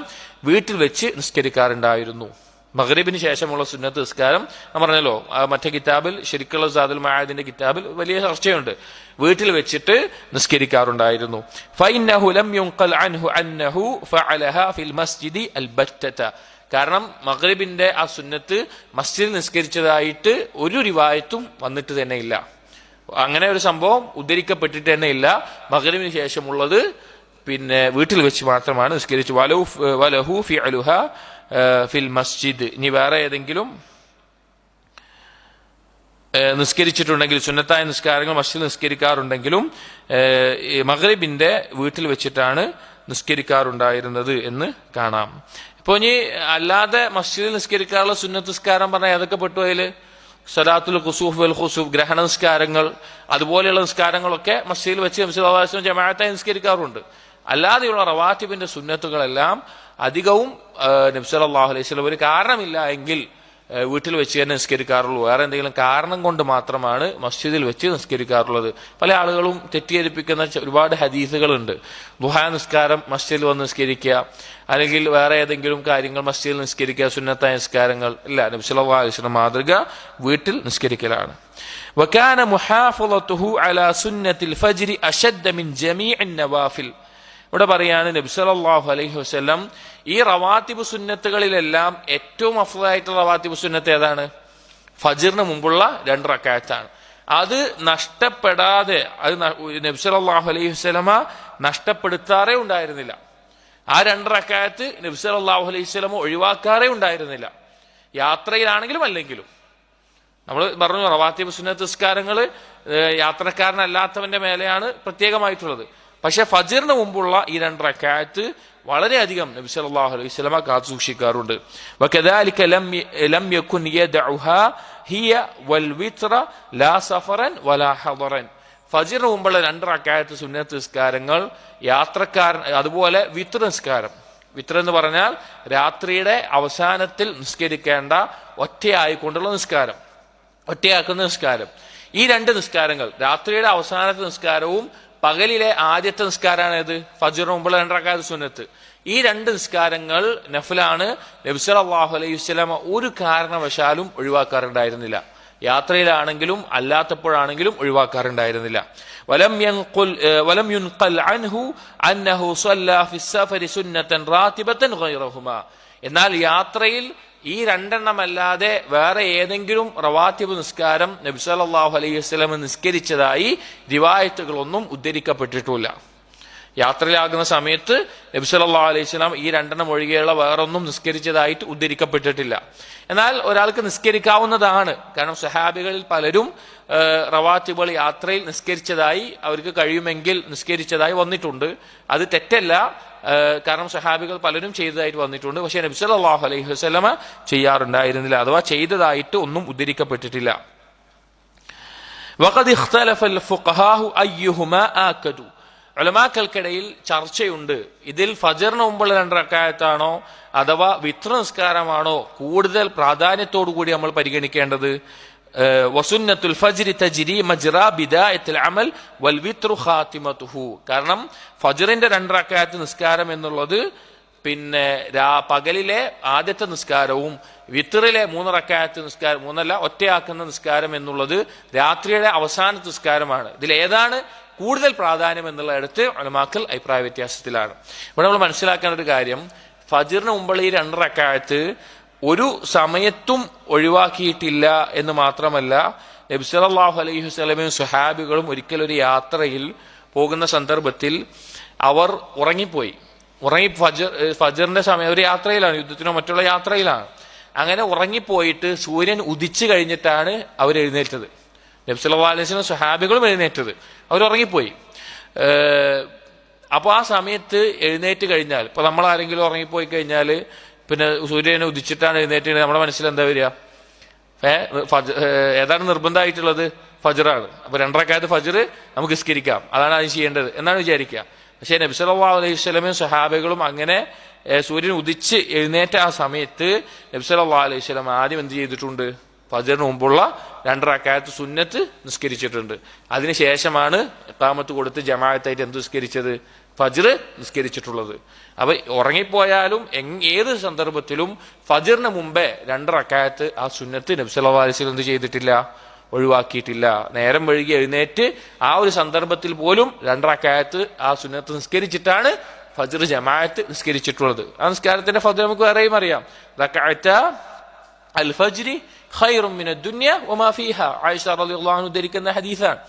വീട്ടിൽ വെച്ച് നിസ്കരിക്കാറുണ്ടായിരുന്നു. മഗ്രിബിന് ശേഷമുള്ള സുന്നത്ത് നിസ്കാരം ഞാൻ പറഞ്ഞല്ലോ, മറ്റേ കിതാബിൽ ശരിക്കുള്ള സാദുൽ മആദിന്റെ കിതാബിൽ വലിയ ചർച്ചയുണ്ട്. വീട്ടിൽ വെച്ചിട്ട് നിസ്കരിക്കാറുണ്ടായിരുന്നു. ഫഇന്നഹു ലം യുൻഖൽ അൻഹു അന്നഹു ഫഅലഹാ ഫിൽ മസ്ജിദി അൽബത്തത, കാരണം മഗ്രിബിന്റെ ആ സുന്നത്ത് മസ്ജിദിൽ നിസ്കരിച്ചതായിട്ട് ഒരു റിവായത്തും വന്നിട്ട് തന്നെ ഇല്ല. അങ്ങനെ ഒരു സംഭവം ഉദ്ധരിക്കപ്പെട്ടിട്ട് തന്നെ ഇല്ല. മഗ്രിബിന് ശേഷമുള്ളത് പിന്നെ വീട്ടിൽ വെച്ച് മാത്രമാണ് നിസ്കരിച്ചു. വലഹു ഫിഅലുഹാ ഫിൽ മസ്ജിദ്, ഇനി വേറെ ഏതെങ്കിലും നിസ്കരിച്ചിട്ടുണ്ടെങ്കിൽ സുന്നത്തായ നിസ്കാരങ്ങൾ മസ്ജിദിൽ നിസ്കരിക്കാറുണ്ടെങ്കിലും മഗ്രിബിന്റെ വീട്ടിൽ വെച്ചിട്ടാണ് നിസ്കരിക്കാറുണ്ടായിരുന്നത് എന്ന് കാണാം. ഇപ്പൊ ഇനി അല്ലാതെ മസ്ജിദിൽ നിസ്കരിക്കാനുള്ള സുന്നത്ത് നിസ്കാരം പറഞ്ഞാൽ ഏതൊക്കെ പെട്ടു അതിൽ? സലാത്തുൽ ഖുസൂഫ് വൽ ഖുസൂഫ്, ഗ്രഹണ നിസ്കാരങ്ങൾ, അതുപോലെയുള്ള നിസ്കാരങ്ങളൊക്കെ മസ്ജിദിൽ വെച്ച് നബി സല്ലല്ലാഹു അലൈഹി വസല്ലം ജമാഅത്തായി നിസ്കരിക്കാറുണ്ട്. അല്ലാതെയുള്ള റവാത്തിബിന്റെ സുന്നത്തുകളെല്ലാം അധികവും നബി സല്ലല്ലാഹു അലൈഹി വസല്ലം ഒരു കാരണമില്ല എങ്കിൽ വീട്ടിൽ വെച്ച് തന്നെ നിസ്കരിക്കാറുള്ളൂ. വേറെ എന്തെങ്കിലും കാരണം കൊണ്ട് മാത്രമാണ് മസ്ജിദിൽ വെച്ച് നിസ്കരിക്കാറുള്ളത്. പല ആളുകളും തെറ്റിദ്ധരിപ്പിക്കുന്ന ഒരുപാട് ഹദീസുകളുണ്ട്. ദുഹാ നിസ്കാരം മസ്ജിദിൽ വന്ന് നിസ്കരിക്കുക, അല്ലെങ്കിൽ വേറെ ഏതെങ്കിലും കാര്യങ്ങൾ മസ്ജിദിൽ നിസ്കരിക്കുക, സുന്നത്തായ നിസ്കാരങ്ങൾ ഇല്ല. നബി സല്ലല്ലാഹു അലൈഹി വസല്ലം മാതൃക വീട്ടിൽ നിസ്കരിക്കലാണ്. വകാന മുഹാഫളതുഹു അലാ സുന്നത്തിൽ ഫജ്രി അശദ്ദ മിൻ ജമീഇൻ നവാഫിൽ, ഇവിടെ പറയാണ് നബി സല്ലല്ലാഹു അലൈഹി വസല്ലം ഈ റവാത്തിബ് സുന്നത്തുകളിലെല്ലാം ഏറ്റവും അഫ്ളലായിട്ടുള്ള റവാത്തിബ് സുന്നത്ത് ഏതാണ്? ഫജ്റിന് മുമ്പുള്ള 2 റക്അത്താണ്. അത് നഷ്ടപ്പെടാതെ, അത് നബി സല്ലല്ലാഹു അലൈഹി വസല്ലമ നഷ്ടപ്പെടുത്താറേ ഉണ്ടായിരുന്നില്ല. ആ 2 റക്അത്ത് നബി സല്ലല്ലാഹു അലൈഹി വസല്ലമ ഒഴിവാക്കാറേ ഉണ്ടായിരുന്നില്ല, യാത്രയിലാണെങ്കിലും അല്ലെങ്കിലും. നമ്മൾ പറഞ്ഞു റവാത്തിബ് സുന്നത്ത് നിസ്കാരങ്ങൾ യാത്രക്കാരനല്ലാത്തവന്റെ മേലെയാണ് പ്രത്യേകമായിട്ടുള്ളത്. പക്ഷെ ഫജ്റിന് മുമ്പുള്ള ഈ 2 റക്അത്ത് വളരെയധികം നബി സല്ലല്ലാഹു അലൈഹി വസല്ലമ കാത്തു സൂക്ഷിക്കാറുണ്ട്. വകദാലിക ലം യകുൻ യദഉഹാ ഹിയ വൽ വിത്ര ലാ സഫറൻ വലാ ഹദറൻ, ഫജ്റിന് മുമ്പുള്ള 2 റക്അത്ത് സുന്നത്ത് നിസ്കാരങ്ങൾ യാത്രക്കാരൻ, അതുപോലെ വിത്ര നിസ്കാരം. വിത്ര എന്ന് പറഞ്ഞാൽ രാത്രിയുടെ അവസാനത്തിൽ നിസ്കരിക്കേണ്ട ഒറ്റയായിക്കൊണ്ടുള്ള നിസ്കാരം, ഒറ്റയാക്കുന്ന നിസ്കാരം. ഈ 2 നിസ്കാരങ്ങൾ, രാത്രിയുടെ അവസാനത്തെ നിസ്കാരവും പകലിലെ ആദ്യത്തെ നിസ്കാരമാണ് ഏത്? ഫജ്റിന് മുമ്പുള്ള 2 റക്അത്ത് സുന്നത്ത്. ഈ 2 നിസ്കാരങ്ങൾ നഫ്ലാണ്. നബി സല്ലല്ലാഹു അലൈഹി വസല്ലമ ഒരു കാരണവശാലും ഒഴിവാക്കാറുണ്ടായിരുന്നില്ല. യാത്രയിലാണെങ്കിലും അല്ലാത്തപ്പോഴാണെങ്കിലും ഒഴിവാക്കാറുണ്ടായിരുന്നില്ല. വലം യുൻഖൽ അൻഹു അന്നഹു സ്വല്ല ഫിസ് സഫരി സുന്നതൻ റാതിബതൻ ഗൈറഹുമാ, എന്നാൽ യാത്രയിൽ ഈ 2 എണ്ണമല്ലാതെ വേറെ ഏതെങ്കിലും റവാത്തിബ് നിസ്കാരം നബി സല്ലല്ലാഹു അലൈഹി വസല്ലം നിസ്കരിച്ചതായി റിവായത്തുകളൊന്നും ഉദ്ധരിക്കപ്പെട്ടിട്ടില്ല. യാത്രയിലാകുന്ന സമയത്ത് നബി സല്ലല്ലാഹു അലൈഹി വസല്ലം ഈ 2 എണ്ണം ഒഴികെയുള്ള വേറൊന്നും നിസ്കരിച്ചതായിട്ട് ഉദ്ധരിക്കപ്പെട്ടിട്ടില്ല. എന്നാൽ ഒരാൾക്ക് നിസ്കരിക്കാവുന്നതാണ്. കാരണം സഹാബികളിൽ പലരും റവാത്തിബുകൾ യാത്രയിൽ നിസ്കരിച്ചതായി, അവർക്ക് കഴിയുമെങ്കിൽ നിസ്കരിച്ചതായി വന്നിട്ടുണ്ട്. അത് തെറ്റല്ല, കാരണം സഹാബികൾ പലരും ചെയ്തതായിട്ട് വന്നിട്ടുണ്ട്. പക്ഷെ നബി സല്ലല്ലാഹു അലൈഹി വസല്ലമ ചെയ്യാറുണ്ടായിരുന്നില്ല, അഥവാ ചെയ്തതായിട്ട് ഒന്നും ഉദ്ധരിക്കപ്പെട്ടിട്ടില്ല. വഖദ് ഇഖ്തലഫൽ ഫുഖഹാഉ അയ്യുഹുമാ ആകദു, ഉലമാക്കൾക്കിടയിൽ ചർച്ചയുണ്ട്. ഇതിൽ ഫജ്റിന് മുമ്പുള്ള 2 റക്അത്താണോ അഥവാ വിത്ർ നിസ്കാരമാണോ കൂടുതൽ പ്രാധാന്യത്തോടു കൂടി നമ്മൾ പരിഗണിക്കേണ്ടത്? വസുന്നത്തുൽ ഫജ്രി തജ്രി മജ്റാ ബിദായത്തുൽ അമൽ വൽ വിത്രു ഖാതിമതുഹു, കാരണം ഫജ്റിന്റെ 2 റക്അത്ത് നിസ്കാരം എന്നുള്ളത് പിന്നെ പകലിലെ ആദ്യത്തെ നിസ്കാരവും വിത്റിലെ 3 റക്അത്ത് നിസ്കാരം, 3 ഒറ്റയാക്കുന്ന നിസ്കാരം എന്നുള്ളത് രാത്രിയുടെ അവസാനത്തെ നിസ്കാരമാണ്. ഇതിൽ ഏതാണ് കൂടുതൽ പ്രാധാന്യം എന്നുള്ളയിടത്ത് ഉലമാക്കൾ അഭിപ്രായ വ്യത്യാസത്തിലാണ്. ഇവിടെ നമ്മൾ മനസ്സിലാക്കേണ്ട ഒരു കാര്യം, ഫജ്റിന് മുമ്പുള്ള ഈ 2 റക്അത്ത് ഒരു സമയത്തും ഒഴിവാക്കിയിട്ടില്ല എന്ന് മാത്രമല്ല, നബി സല്ലല്ലാഹു അലൈഹി വസല്ലമയും സ്വഹാബികളും ഒരിക്കൽ ഒരു യാത്രയിൽ പോകുന്ന സന്ദർഭത്തിൽ അവർ ഉറങ്ങിപ്പോയി. ഫജ്റിന്റെ സമയം, ഒരു യാത്രയിലാണ്, യുദ്ധത്തിനോ മറ്റുള്ള യാത്രയിലാണ്. അങ്ങനെ ഉറങ്ങിപ്പോയിട്ട് സൂര്യൻ ഉദിച്ചു കഴിഞ്ഞിട്ടാണ് അവർ എഴുന്നേറ്റത്. നബി സല്ലല്ലാഹു അലൈഹി വസല്ലം സ്വഹാബികളും എഴുന്നേറ്റത്, അവർ ഉറങ്ങിപ്പോയി. അപ്പോൾ ആ സമയത്ത് എഴുന്നേറ്റ് കഴിഞ്ഞാൽ, ഇപ്പൊ നമ്മൾ ആരെങ്കിലും ഉറങ്ങിപ്പോയി കഴിഞ്ഞാൽ പിന്നെ സൂര്യനെ ഉദിച്ചിട്ടാണ് എഴുന്നേറ്റ് നമ്മുടെ മനസ്സിൽ എന്താ വരിക? ഏതാണ് നിർബന്ധമായിട്ടുള്ളത്? ഫജ്റാണ്. അപ്പൊ 2 റക്അത്ത് ഫജ്ർ നമുക്ക് നിസ്കരിക്കാം, അതാണ് അത് ചെയ്യേണ്ടത് എന്നാണ് വിചാരിക്കുക. പക്ഷേ നബി സല്ലല്ലാഹു അലൈഹി വസല്ലമയും സ്വഹാബികളും അങ്ങനെ സൂര്യൻ ഉദിച്ച് എഴുന്നേറ്റ ആ സമയത്ത് നബി സല്ലല്ലാഹു അലൈഹി വസല്ലം ആദ്യം എന്ത് ചെയ്തിട്ടുണ്ട്? ഫജ്റിന് മുമ്പുള്ള 2 റക്അത്ത് സുന്നത്ത് നിസ്കരിച്ചിട്ടുണ്ട്. അതിനുശേഷമാണ് ഇഖാമത്ത് കൊടുത്ത് ജമാഅത്തായിട്ട് എന്ത് നിസ്കരിച്ചത്? ഫജ്ർ നിസ്കരിച്ചിട്ടുള്ളത്. അപ്പൊ ഉറങ്ങിപ്പോയാലും ഏത് സന്ദർഭത്തിലും ഫജ്റിന് മുമ്പേ 2 റക്അത്ത് ആ സുന്നത്ത് നബി സല്ലല്ലാഹു അലൈഹി വസല്ലം എന്ത് ചെയ്തിട്ടില്ല? ഒഴിവാക്കിയിട്ടില്ല. നേരം വഴുകി എഴുന്നേറ്റ് ആ ഒരു സന്ദർഭത്തിൽ പോലും 2 റക്അത്ത് ആ സുന്നത്ത് നിസ്കരിച്ചിട്ടാണ് ഫജ്ർ ജമാഅത്ത് നിസ്കരിച്ചിട്ടുള്ളത്. ആ നിസ്കാരത്തിന്റെ ഫജ്ർ നമുക്ക് വേറെയും അറിയാം. റക്അത്ത അൽ ഫജ്രി ഖൈറും മിനദ് ദുനിയ വമാ ഫീഹാ. ആയിഷ റളിയല്ലാഹു അൻഹ ധരിക്കുന്ന ഹദീസാണ്.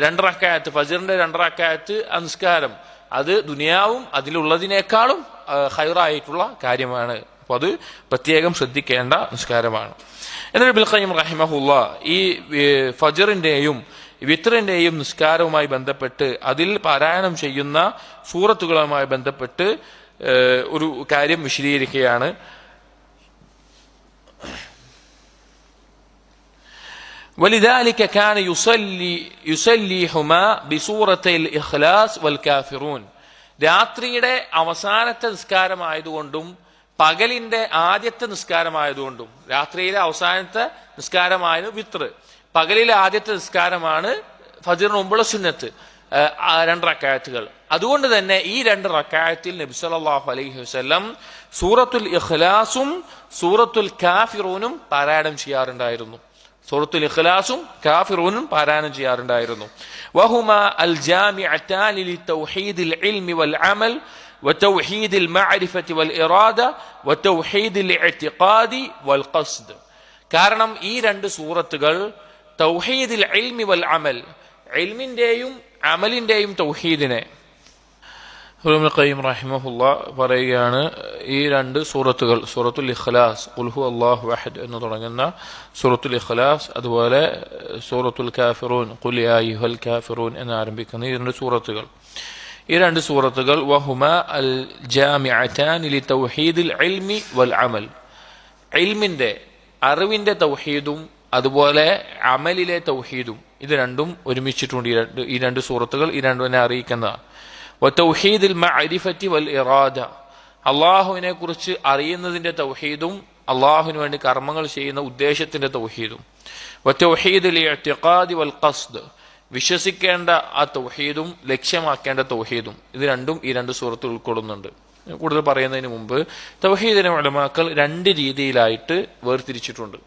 2 റക്അത്ത് ഫജ്റിന്റെ 2 റക്അത്ത് ആ നിസ്കാരം അത് ദുനിയാവും അതിലുള്ളതിനേക്കാളും ഖൈറായിട്ടുള്ള കാര്യമാണ്. അപ്പോൾ അത് പ്രത്യേകം ശ്രദ്ധിക്കേണ്ട നിസ്കാരമാണ്. എന്നാൽ ഇബ്നുൽ ഖയ്യിം റഹിമഹുല്ലാഹ് ഈ ഫജ്റിന്റെയും വിത്റിന്റെയും നിസ്കാരവുമായി ബന്ധപ്പെട്ട് അതിൽ പാരായണം ചെയ്യുന്ന സൂറത്തുകളുമായി ബന്ധപ്പെട്ട് ഒരു കാര്യം വിശദീകരിക്കുകയാണ്. ولذلك كان يصليهما بسورتي الإخلاص والكافرون. രാത്രിയുടെ അവസാനത്തെ നിസ്കാരമായതുകൊണ്ടും പകലിന്റെ ആദ്യത്തെ നിസ്കാരമായതുകൊണ്ടും, രാത്രിയിലെ അവസാനത്തെ നിസ്കാരമായത് വിത്ർ, പകലിലെ ആദ്യത്തെ നിസ്കാരമാണ് ഫജ്റിന് മുമ്പുള്ള സുന്നത്ത് 2 റക്അത്തുകൾ. അതുകൊണ്ട് തന്നെ ഈ 2 റക്അത്തിൽ നബി സല്ലല്ലാഹു അലൈഹി വസല്ലം സൂറത്തുൽ ഇഖ്ലാസും സൂറത്തുൽ കാഫിറൂനും പാരായണം ചെയ്യാറുണ്ടായിരുന്നു. സൂറത്തുൽ ഇഖ്ലാസും കാഫിറൂനും പാരായണം ചെയ്യാറുണ്ടായിരുന്നു. വഹുമാ അൽ ജാമിഅതാനി ലിതൗഹീദിൽ ഇൽമി വൽ അമൽ വതൗഹീദിൽ മഅരിഫത്തി വൽ ഇറാദ വതൗഹീദിൽ ഇഅ്തിഖാദി വൽ ഖസ്ദ്. കാരണം ഈ 2 സൂറത്തുകൾ തൗഹീദിൽ ഇൽമി വൽ അമൽ, ഇൽമിന്റെയും അമലിന്റെയും തൗഹീദിനെ, ഇബ്നുൽ ഖയ്യിം റഹിമഹുല്ലാഹ് പറയുകയാണ്, ഈ 2 സൂറത്തുകൾ സൂറത്തുൽ ഇഖ്ലാസ് ഖുൽ ഹുവല്ലാഹു അഹദ് എന്ന് തുടങ്ങുന്ന സൂറത്തുൽ ഇഖ്ലാസ്, അതുപോലെ സൂറത്തുൽ കാഫിറൂൻ ഖുൽ യാ അയ്യുഹൽ കാഫിറൂൻ എന്ന് ആരംഭിക്കുന്ന ഈ 2 സൂറത്തുകൾ, ഈ 2 സൂറത്തുകൾ വഹുമാ അൽ ജാമിഅതാനി ലിതൗഹീദിൽ ഇൽമി വൽ അമൽ, ഇൽമിന്റെ അറിവിന്റെ തൗഹീദും അതുപോലെ അമലിലെ തൗഹീദും, ഇത് രണ്ടും ഒരുമിച്ചിട്ടുണ്ട്. ഈ 2 സൂറത്തുകൾ ഈ 2 അറിയിക്കുന്നതാണ്. വതൗഹീദിൽ മഅരിഫത്തി വൽ ഇറാദ, അള്ളാഹുവിനെ കുറിച്ച് അറിയുന്നതിന്റെ തൗഹീദും അള്ളാഹുവിന് വേണ്ടി കർമ്മങ്ങൾ ചെയ്യുന്ന ഉദ്ദേശത്തിന്റെ തൗഹീദും. വതൗഹീദിൽ ഇഅ്തിഖാദി വൽ ഖസ്ദ്, വിശ്വസിക്കേണ്ട ആ തൗഹീദും ലക്ഷ്യമാക്കേണ്ട തൗഹീദും, ഇത് രണ്ടും ഈ 2 സൂറത്തുകൾ ഉൾക്കൊള്ളുന്നുണ്ട്. കൂടുതൽ പറയുന്നതിന് മുമ്പ് തൗഹീദിനെ ഉലമാക്കൾ 2 രീതിയിലായിട്ട് വേർതിരിച്ചിട്ടുണ്ട്.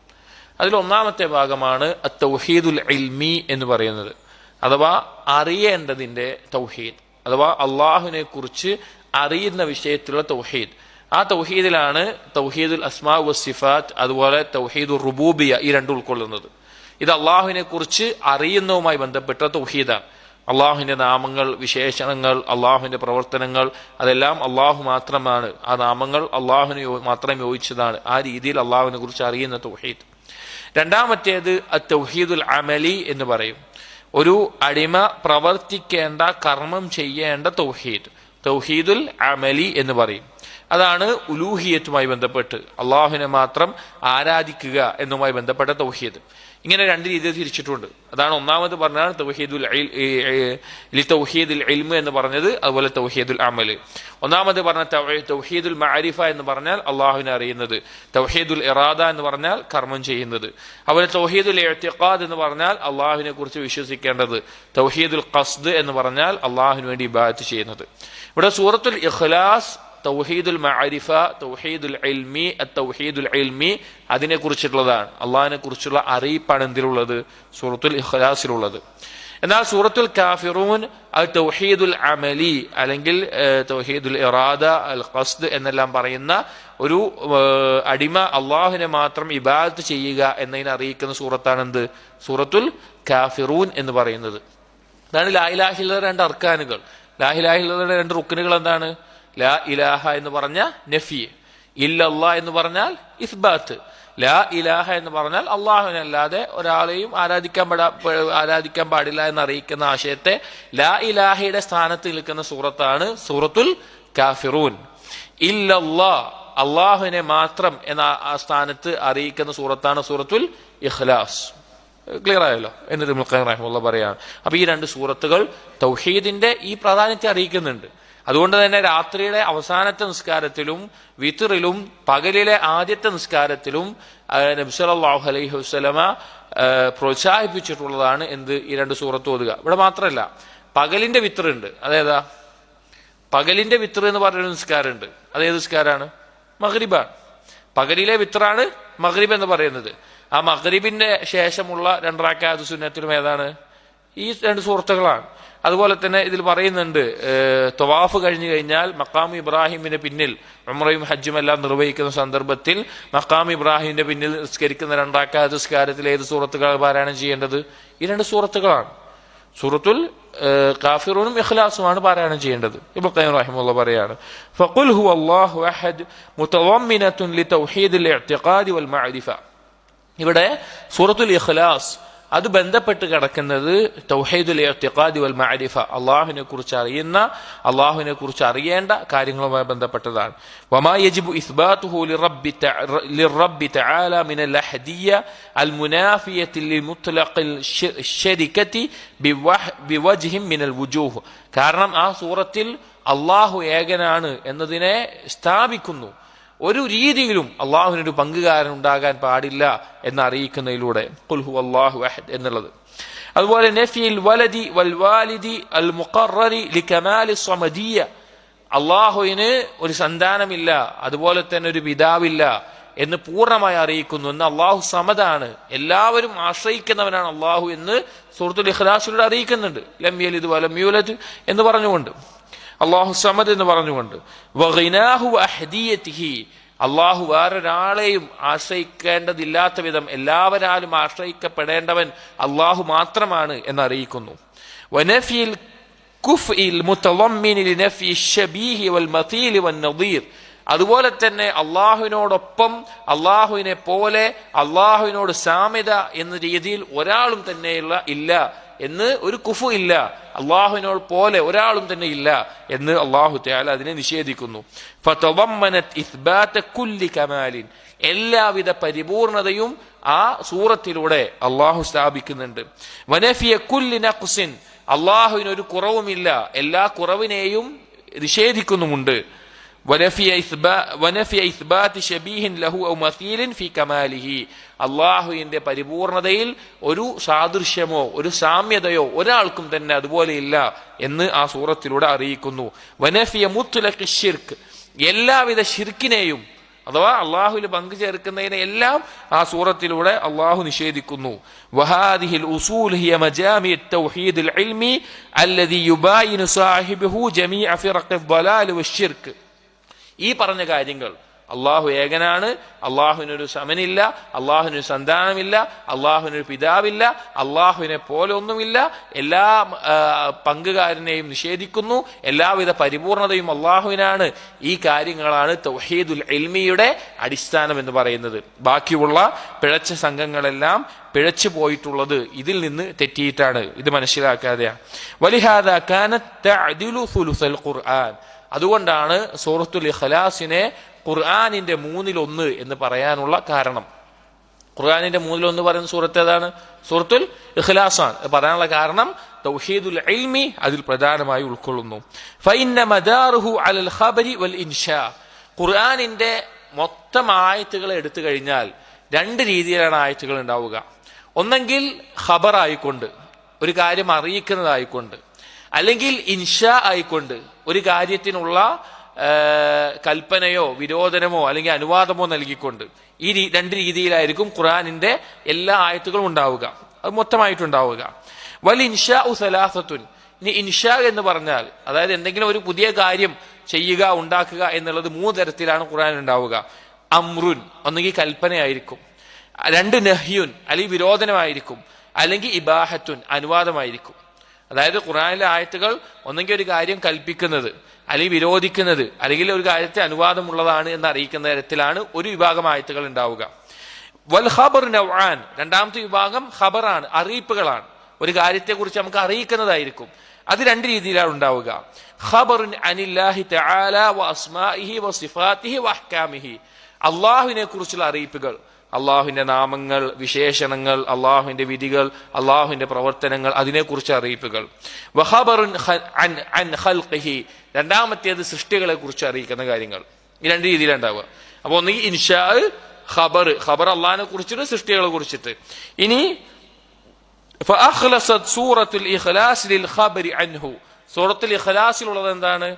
അതിൽ ഒന്നാമത്തെ ഭാഗമാണ് അത്തൗഹീദുൽ ഇൽമി എന്ന് പറയുന്നത്, അഥവാ അറിയേണ്ടതിന്റെ തൗഹീദ്, അഥവാ അള്ളാഹുവിനെ കുറിച്ച് അറിയുന്ന വിഷയത്തിലുള്ള തൗഹീദ്. ആ തൗഹീദിലാണ് തൗഹീദുൽ അസ്മാ വസ്സിഫാത്ത് അതുപോലെ തൗഹീദുർ റുബൂബിയ ഈ 2 ഉൾക്കൊള്ളുന്നത്. ഇത് അള്ളാഹുവിനെ കുറിച്ച് അറിയുന്നതുമായി ബന്ധപ്പെട്ട തൗഹീദാണ്. അള്ളാഹുവിന്റെ നാമങ്ങൾ, വിശേഷണങ്ങൾ, അള്ളാഹുവിന്റെ പ്രവർത്തനങ്ങൾ, അതെല്ലാം അള്ളാഹു മാത്രമാണ്. ആ നാമങ്ങൾ അള്ളാഹുവിന് മാത്രം യോജിച്ചതാണ്. ആ രീതിയിൽ അള്ളാഹുവിനെ കുറിച്ച് അറിയുന്ന തൗഹീദ്. രണ്ടാമത്തേത് അത്തൗഹീദുൽ അമലി എന്ന് പറയും. ഒരു അടിമ പ്രവർത്തിക്കേണ്ട, കർമ്മം ചെയ്യേണ്ട തൗഹീദ്, തൗഹീദുൽ അമലി എന്ന് പറയും. അതാണ് ഉലൂഹിയത്തുമായി ബന്ധപ്പെട്ട് അള്ളാഹുവിനെ മാത്രം ആരാധിക്കുക എന്നുമായി ബന്ധപ്പെട്ട തൗഹീദ്. ഇങ്ങനെ 2 രീതിയിൽ തിരിച്ചിട്ടുണ്ട്. അതാണ് ഒന്നാമത് പറഞ്ഞാൽ തൗഹീദുൽ ഇൽമ് എന്ന് പറഞ്ഞത്, അതുപോലെ തൗഹീദുൽ അമൽ. ഒന്നാമത് പറഞ്ഞ തൗഹീദുൽ മഅരിഫ എന്ന് പറഞ്ഞാൽ അള്ളാഹുവിനെ അറിയുന്നത്, തൗഹീദുൽ ഇറാദ എന്ന് പറഞ്ഞാൽ കർമ്മം ചെയ്യുന്നത്, അതുപോലെ തൗഹീദുൽ ഇഅ്തിഖാദ് എന്ന് പറഞ്ഞാൽ അള്ളാഹുവിനെ കുറിച്ച് വിശ്വസിക്കേണ്ടത്, തൗഹീദുൽ ഖസ്ദ് എന്ന് പറഞ്ഞാൽ അള്ളാഹുവിന് വേണ്ടി ഇബാദത്ത് ചെയ്യുന്നത്. ഇവിടെ സൂറത്തുൽ ഇഖ്ലാസ് തൗഹീദുൽ മഅരിഫ, തൗഹീദുൽ ഇൽമി, അത്തൗഹീദുൽ ഇൽമി അതിനെ കുറിച്ചിട്ടുള്ളതാണ്. അള്ളാഹിനെ കുറിച്ചുള്ള അറിയിപ്പാണ് എന്തിലുള്ളത്? സൂറത്തുൽ ഇഖ്ലാസിലുള്ളത്. എന്നാൽ സൂറത്തുൽ കാഫിറൂൻ അത് തൗഹീദുൽ അമലി അല്ലെങ്കിൽ തൗഹീദുൽ ഇറാദ, അൽ ഖസ്ദ് എന്നെല്ലാം പറയുന്ന ഒരു അടിമ അള്ളാഹുവിനെ മാത്രം ഇബാദത്ത് ചെയ്യുക എന്നതിനെ അറിയിക്കുന്ന സൂറത്താണ് എന്ത്? സൂറത്തുൽ കാഫിറൂൻ എന്ന് പറയുന്നത്. അതാണ് ലാ ഇലാഹ ഇല്ലല്ലാഹ് 2 അർക്കാനുകൾ. ലാ ഇലാഹ ഇല്ലല്ലാഹ് 2 റുക്നുകൾ എന്താണ്? ലാ ഇലാഹ എന്ന് പറഞ്ഞ നഫി, ഇല്ലല്ലാഹ് എന്ന് പറഞ്ഞാൽ ഇസ്ബാത്ത്. ലാ ഇലാഹ എന്ന് പറഞ്ഞാൽ അല്ലാഹുവിനല്ലാതെ ഒരാളെയും ആരാധിക്കാൻ പാടില്ല എന്ന് അറിയിക്കുന്ന ആശയത്തെ ലാ ഇലാഹയുടെ സ്ഥാനത്ത് നിൽക്കുന്ന സൂറത്താണ് സൂറത്തുൽ കാഫിറൂൻ. ഇല്ലല്ലാ, അള്ളാഹുവിനെ മാത്രം എന്ന ആ സ്ഥാനത്ത് അറിയിക്കുന്ന സൂറത്താണ് സൂറത്തുൽ ഇഖ്ലാസ്. ക്ലിയർ ആയല്ലോ എന്ന് ഇബ്നുൽ ഖയ്യിം റഹിമഹുല്ലാഹ് പറയാണ്. അപ്പൊ ഈ രണ്ട് സൂറത്തുകൾ തൗഹീദിന്റെ ഈ പ്രാധാന്യത്തെ അറിയിക്കുന്നുണ്ട്. അതുകൊണ്ട് തന്നെ രാത്രിയുടെ അവസാനത്തെ നിസ്കാരത്തിലും വിത്റിലും പകലിലെ ആദ്യത്തെ നിസ്കാരത്തിലും നബി സല്ലല്ലാഹു അലൈഹി വസല്ലമ പ്രോത്സാഹിപ്പിച്ചിട്ടുള്ളതാണ് എന്ത്, ഈ രണ്ട് സൂറത്ത് ഓതുക. ഇവിടെ മാത്രമല്ല, പകലിന്റെ വിത്റുണ്ട്. അതേതാ? പകലിന്റെ വിത്ർ എന്ന് പറഞ്ഞൊരു നിസ്കാരമുണ്ട്. അതേത് നിസ്കാരമാണ്? മഗ്രിബാണ്. പകലിലെ വിത്റാണ് മഗ്രിബ് എന്ന് പറയുന്നത്. ആ മഗ്രിബിന്റെ ശേഷമുള്ള 2 റക്അത്ത് സുന്നത്തിലും ഏതാണ്? ഈ രണ്ട് സൂറത്തുകളാണ്. അതുപോലെ തന്നെ ഇതിൽ പറയുന്നുണ്ട്, തവാഫ് കഴിഞ്ഞു കഴിഞ്ഞാൽ മഖാം ഇബ്രാഹിമിന് പിന്നിൽ ഉംറയും ഹജ്ജും എല്ലാം നിർവഹിക്കുന്ന സന്ദർഭത്തിൽ മഖാം ഇബ്രാഹിമിന്റെ പിന്നിൽ നിസ്കരിക്കുന്ന 2 റക്അത്ത് നിസ്കാരത്തിൽ ഏത് സൂറത്തുകൾ പാരായണം ചെയ്യേണ്ടത്? ഈ രണ്ട് സൂറത്തുകളാണ്. സൂറത്തുൽ കാഫിറൂനും ഇഖ്ലാസുമാണ് പാരായണം ചെയ്യേണ്ടത്. ഇബ്നു ഖയ്യിം റഹിമഹുല്ലാഹ് പറയാണ്, ഫഖുൽ ഹുവല്ലാഹു അഹദ് മുതവമ്മിനത്തുൻ ലിതൗഹീദിൽ ഇഅ്തിഖാദി വൽ മഅരിഫ. ഇവിടെ സൂറത്തുൽ ഇഖ്ലാസ് അത് ബന്ധപ്പെട്ട് കിടക്കുന്നത് തൗഹീദുൽ ഇഅ്തിഖാദി വൽ മഅരിഫ, അല്ലാഹുവിനെ കുറിച്ച് അറിയുന്ന, അല്ലാഹുവിനെ കുറിച്ച് അറിയേണ്ട കാര്യങ്ങളുമായി ബന്ധപ്പെട്ടതാണ്. വമാ യജിബു ഇസ്ബാതുഹു ലിറബ്ബി തആല മിനൽ അഹദിയ്യ അൽ മുനാഫിയത്തി ലിമുത്ലഖിൽ ശരികതി ബിവജ്ഹിൻ മിനൽ വുജൂഹ്. കാരണം ആ സൂറത്തിൽ അല്ലാഹു ഏകനാണ് എന്നതിനെ സ്ഥാപിക്കുന്നു. ഒരു രീതിയിലും അള്ളാഹുവിനൊരു പങ്കുകാരൻ ഉണ്ടാകാൻ പാടില്ല എന്ന് അറിയിക്കുന്നതിലൂടെ ഖുൽ ഹുവല്ലാഹു അഹദ് എന്നുള്ളത്. അതുപോലെ നഫിൽ വലദി വൽ വാലിദി അൽ മുഖറരി ലികമാലി സ്വമദിയ്യ, അള്ളാഹുവിന് ഒരു സന്താനമില്ല, അതുപോലെ തന്നെ ഒരു പിതാവില്ല എന്ന് പൂർണ്ണമായി അറിയിക്കുന്നു. എന്ന് അള്ളാഹു സമദാണ്, എല്ലാവരും ആശ്രയിക്കുന്നവനാണ് അള്ളാഹു എന്ന് സൂറത്തുൽ ഇഖ്ലാസിലൂടെ അറിയിക്കുന്നുണ്ട്. ലം യലിദ് വലം യൂലദ് എന്ന് പറഞ്ഞുകൊണ്ട്, അള്ളാഹു സമദ് എന്ന് പറഞ്ഞുകൊണ്ട്, വഗിനാഹു അഹദിയതിഹി, അള്ളാഹു വേറൊരാളെയും ആശ്രയിക്കേണ്ടതില്ലാത്ത വിധം എല്ലാവരാലും ആശ്രയിക്കപ്പെടേണ്ടവൻ അള്ളാഹു മാത്രമാണ് എന്നറിയിക്കുന്നു. വനഫിൽ കുഫ്ഇൽ മുതളമ്മിൻ ലിനഫി ശബീഹി വൽ മതീൽ വൻ നദീർ, അതുപോലെ തന്നെ അള്ളാഹുവിനോടൊപ്പം, അള്ളാഹുവിനെ പോലെ, അള്ളാഹുവിനോട് സാമ്യത എന്ന രീതിയിൽ ഒരാളും തന്നെയുള്ള ഇല്ല എന്ന്, ഒരു കുഫു ഇല്ല, അള്ളാഹുവിനോട് പോലെ ഒരാളും തന്നെ ഇല്ല എന്ന് അള്ളാഹു തആല അതിനെ നിഷേധിക്കുന്നു. ഫതളമ്മനത് ഇസ്ബാത കുല്ലി കമാലിൻ, എല്ലാവിധ പരിപൂർണതയും ആ സൂറത്തിലൂടെ അള്ളാഹു സ്ഥാപിക്കുന്നുണ്ട്. വനഫിയ കുല്ലി നഖ്സിൻ, അള്ളാഹുവിന് ഒരു കുറവുമില്ല, എല്ലാ കുറവിനെയും നിഷേധിക്കുന്നുമുണ്ട്. വനഫിയ ഇസ്ബാതി ശബീഹിൻ ലഹു ഔ മസീലിൻ ഫി കമാലിഹി, അള്ളാഹുവിന്റെ പരിപൂർണതയിൽ ഒരു സാദൃശ്യമോ ഒരു സാമ്യതയോ ഒരാൾക്കും തന്നെ അതുപോലെ ഇല്ല എന്ന് ആ സൂറത്തിലൂടെ അറിയിക്കുന്നു. വനഫിയ മുത്ലഖി ശിർക്ക്, എല്ലാവിധ ശിർക്കിനെയും അഥവാ അള്ളാഹുവിൽ പങ്കു ചേർക്കുന്നതിനെ എല്ലാം ആ സൂറത്തിലൂടെ അള്ളാഹു നിഷേധിക്കുന്നു. വഹാദിഹിൽ ഉസൂൽ ഹിയ മജാമിഉ തൗഹീദിൽ ഇൽമി അല്ലദി യുബായിനു സാഹിബുഹു ജമീഅ ഫിറഖിൽ ളലാൽ വശിർക്ക്, ഈ പറഞ്ഞ കാര്യങ്ങൾ, അള്ളാഹു ഏകനാണ്, അള്ളാഹുവിനൊരു സമനില്ല, അള്ളാഹുവിനൊരു സന്താനമില്ല, അള്ളാഹുവിനൊരു പിതാവില്ല, അള്ളാഹുവിനെ പോലെ ഒന്നുമില്ല, എല്ലാ പങ്കുകാരനെയും നിഷേധിക്കുന്നു, എല്ലാവിധ പരിപൂർണതയും അള്ളാഹുവിനാണ്. ഈ കാര്യങ്ങളാണ് തൗഹീദുൽ ഇൽമിയുടെ അടിസ്ഥാനം എന്ന് പറയുന്നത്. ബാക്കിയുള്ള പിഴച്ച സംഘങ്ങളെല്ലാം പിഴച്ചു പോയിട്ടുള്ളത് ഇതിൽ നിന്ന് തെറ്റിയിട്ടാണ്, ഇത് മനസ്സിലാക്കാതെയാണ്. വലിഹാദാ കാനത് തഅദിലു സുലുസൽ ഖുർആൻ, അതുകൊണ്ടാണ് സൂറത്തുൽ ഇഖ്ലാസിനെ ഖുർആനിന്റെ 1/3 എന്ന് പറയാനുള്ള കാരണം. ഖുർആനിന്റെ 1/3 പറയുന്ന സൂറത്ത് ഏതാണ്? സൂറത്തുൽ ഇഖ്ലാസാണ്. പറയാനുള്ള കാരണം തൗഹീദുൽ ഇൽമി അതിൽ പ്രധാനമായി ഉൾക്കൊള്ളുന്നു. ഫഇന്ന മദാറുഹു അലൽ ഖബരി വൽ ഇൻഷാ, ഖുർആനിന്റെ മൊത്തം ആയത്തുകൾ എടുത്തു കഴിഞ്ഞാൽ 2 രീതിയിലാണ് ആയത്തുകൾ ഉണ്ടാവുക. ഒന്നെങ്കിൽ ഖബർ ആയിക്കൊണ്ട്, ഒരു കാര്യം അറിയിക്കുന്നതായിക്കൊണ്ട്, അല്ലെങ്കിൽ ഇൻഷാ ആയിക്കൊണ്ട്, ഒരു കാര്യത്തിനുള്ള കൽപ്പനയോ വിരോധനമോ അല്ലെങ്കിൽ അനുവാദമോ നൽകിക്കൊണ്ട്. ഈ 2 രീതിയിലായിരിക്കും ഖുർആനിന്റെ എല്ലാ ആയത്തുകളും ഉണ്ടാവുക, അത് മൊത്തമായിട്ടുണ്ടാവുക. വൽ ഇൻഷാ സലാസത്തുൻ, ഇനി ഇൻഷാ എന്ന് പറഞ്ഞാൽ അതായത് എന്തെങ്കിലും ഒരു പുതിയ കാര്യം ചെയ്യുക, ഉണ്ടാക്കുക എന്നുള്ളത് 3 തരത്തിലാണ് ഖുർആൻ ഉണ്ടാവുക. അമ്രുൻ, ഒന്നുകിൽ കൽപ്പനയായിരിക്കും, 2 നഹ്യുൻ അല്ലെങ്കിൽ വിരോധനമായിരിക്കും, അല്ലെങ്കിൽ ഇബാഹത്തുൻ അനുവാദമായിരിക്കും. അതായത് ഖുർആനിലെ ആയത്തുകൾ ഒന്നെങ്കിൽ ഒരു കാര്യം കൽപ്പിക്കുന്നത്, അല്ലെങ്കിൽ വിരോധിക്കുന്നത്, അല്ലെങ്കിൽ ഒരു കാര്യത്തെ അനുവാദമുള്ളതാണ് എന്ന് അറിയിക്കുന്ന തരത്തിലാണ് ഒരു വിഭാഗം ആയത്തുകൾ ഉണ്ടാവുക. വൽ ഖബർ നൗആൻ, രണ്ടാമത്തെ വിഭാഗം ഖബറാണ്, അറിയിപ്പുകളാണ്. ഒരു കാര്യത്തെക്കുറിച്ച് നമുക്ക് അറിയിക്കുന്നതായിരിക്കും. അത് രണ്ട് രീതിയിലാണ് ഉണ്ടാവുക. ഖബറുൻ അനില്ലാഹി തആല വ അസ്മാഇഹി വ സിഫാതിഹി വ അഹ്കാമിഹി, അല്ലാഹുവിനെ കുറിച്ചുള്ള അറിയിപ്പുകൾ, അള്ളാഹുവിന്റെ നാമങ്ങൾ, വിശേഷണങ്ങൾ, അള്ളാഹുവിന്റെ വിധികൾ, അള്ളാഹുവിന്റെ പ്രവർത്തനങ്ങൾ, അതിനെക്കുറിച്ച് അറിയിപ്പുകൾ. വഖബറുൻ അൻ ഖൽഖിഹി, രണ്ടാമത്തേത് സൃഷ്ടികളെ കുറിച്ച് അറിയിക്കുന്ന കാര്യങ്ങൾ. ഈ രണ്ട് രീതിയിലുണ്ടാവുക. അപ്പൊ ഒന്നുകിൽ ഇൻഷാ, ഖബർ അള്ളാഹിനെ കുറിച്ചിട്ട് സൃഷ്ടികളെ കുറിച്ചിട്ട്. ഇനി ഫഅഖ്ലസത് സൂറത്തുൽ ഇഖ്ലാസ് ലിൽ ഖബരി അൻഹു, സൂറത്തുൽ ഇഖ്ലാസിലുള്ളത് എന്താണ്?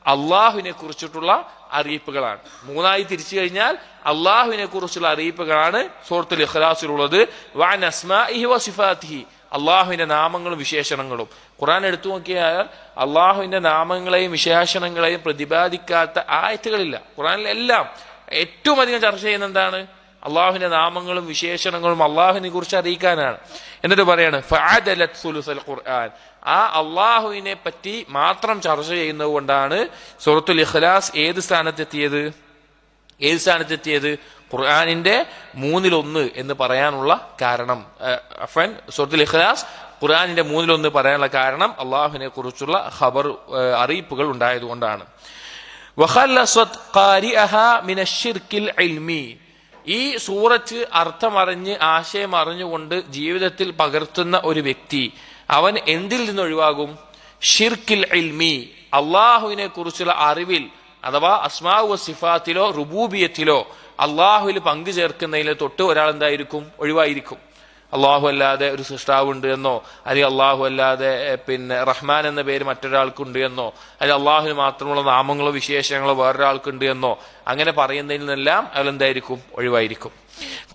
അള്ളാഹുവിനെ കുറിച്ചിട്ടുള്ള അറിയിപ്പുകളാണ്. മൂന്നായി തിരിച്ചു കഴിഞ്ഞാൽ അള്ളാഹുവിനെ കുറിച്ചുള്ള അറിയിപ്പുകളാണ് സൂറത്തുൽ ഇഖ്ലാസിലുള്ളത്. വഅൻ അസ്മാഇഹി വസിഫാതിഹി, അള്ളാഹുവിന്റെ നാമങ്ങളും വിശേഷണങ്ങളും. ഖുർആൻ എടുത്തു നോക്കിയാൽ അള്ളാഹുവിന്റെ നാമങ്ങളെയും വിശേഷണങ്ങളെയും പ്രതിപാദിക്കാത്ത ആയത്തുകളില്ല. ഖുർആനിൽ എല്ലാം ഏറ്റവും അധികം ചർച്ച ചെയ്യുന്ന എന്താണ്? അള്ളാഹുവിന്റെ നാമങ്ങളും വിശേഷണങ്ങളും അള്ളാഹുവിനെ കുറിച്ച് അറിയിക്കാനാണ്. എന്നിട്ട് പറയാണ് ഫഅദലത് സുലുസൽ ഖുർആൻ, ആ അള്ളാഹുവിനെ പറ്റി മാത്രം ചർച്ച ചെയ്യുന്നത് കൊണ്ടാണ് സൂറത്തുൽ ഇഖ്ലാസ് ഏത് സ്ഥാനത്തെത്തിയത്? ഖുർആനിന്റെ 1/3 എന്ന് പറയാനുള്ള കാരണം, സൂറത്തുൽ ഇഖ്ലാസ് ഖുർആനിന്റെ 1/3 പറയാനുള്ള കാരണം അള്ളാഹുവിനെ കുറിച്ചുള്ള ഖബർ അറിയിപ്പുകൾ ഉണ്ടായതുകൊണ്ടാണ്. വഖല്ലസത് ഖാരിഅഹാ മിനശ്ശിർക്കിൽ ഇൽമി, ഈ സൂറത്ത് അർത്ഥമറിഞ്ഞ് ആശയം അറിഞ്ഞുകൊണ്ട് ജീവിതത്തിൽ പകർത്തുന്ന ഒരു വ്യക്തി അവൻ എന്തിൽ നിന്ന് ഒഴിവാകും? ഷിർക്കിൽ ഇൽമി, അള്ളാഹുവിനെ കുറിച്ചുള്ള അറിവിൽ, അഥവാ അസ്മാഉ വസിഫാത്തിലോ റുബൂബിയത്തിലോ അള്ളാഹുവിൽ പങ്കു ചേർക്കുന്നതിൽ തൊട്ട് ഒരാൾ എന്തായിരിക്കും? ഒഴിവായിരിക്കും. അള്ളാഹു അല്ലാതെ ഒരു സൃഷ്ടാവുണ്ട് എന്നോ, അല്ലെങ്കിൽ അള്ളാഹു അല്ലാതെ റഹ്മാൻ എന്ന പേര് മറ്റൊരാൾക്കുണ്ട് എന്നോ, അല്ലെങ്കിൽ അള്ളാഹുവിന് മാത്രമുള്ള നാമങ്ങളോ വിശേഷങ്ങളോ വേറൊരാൾക്കുണ്ട് എന്നോ അങ്ങനെ പറയുന്നതിൽ നിന്നെല്ലാം അയാൾ എന്തായിരിക്കും? ഒഴിവായിരിക്കും.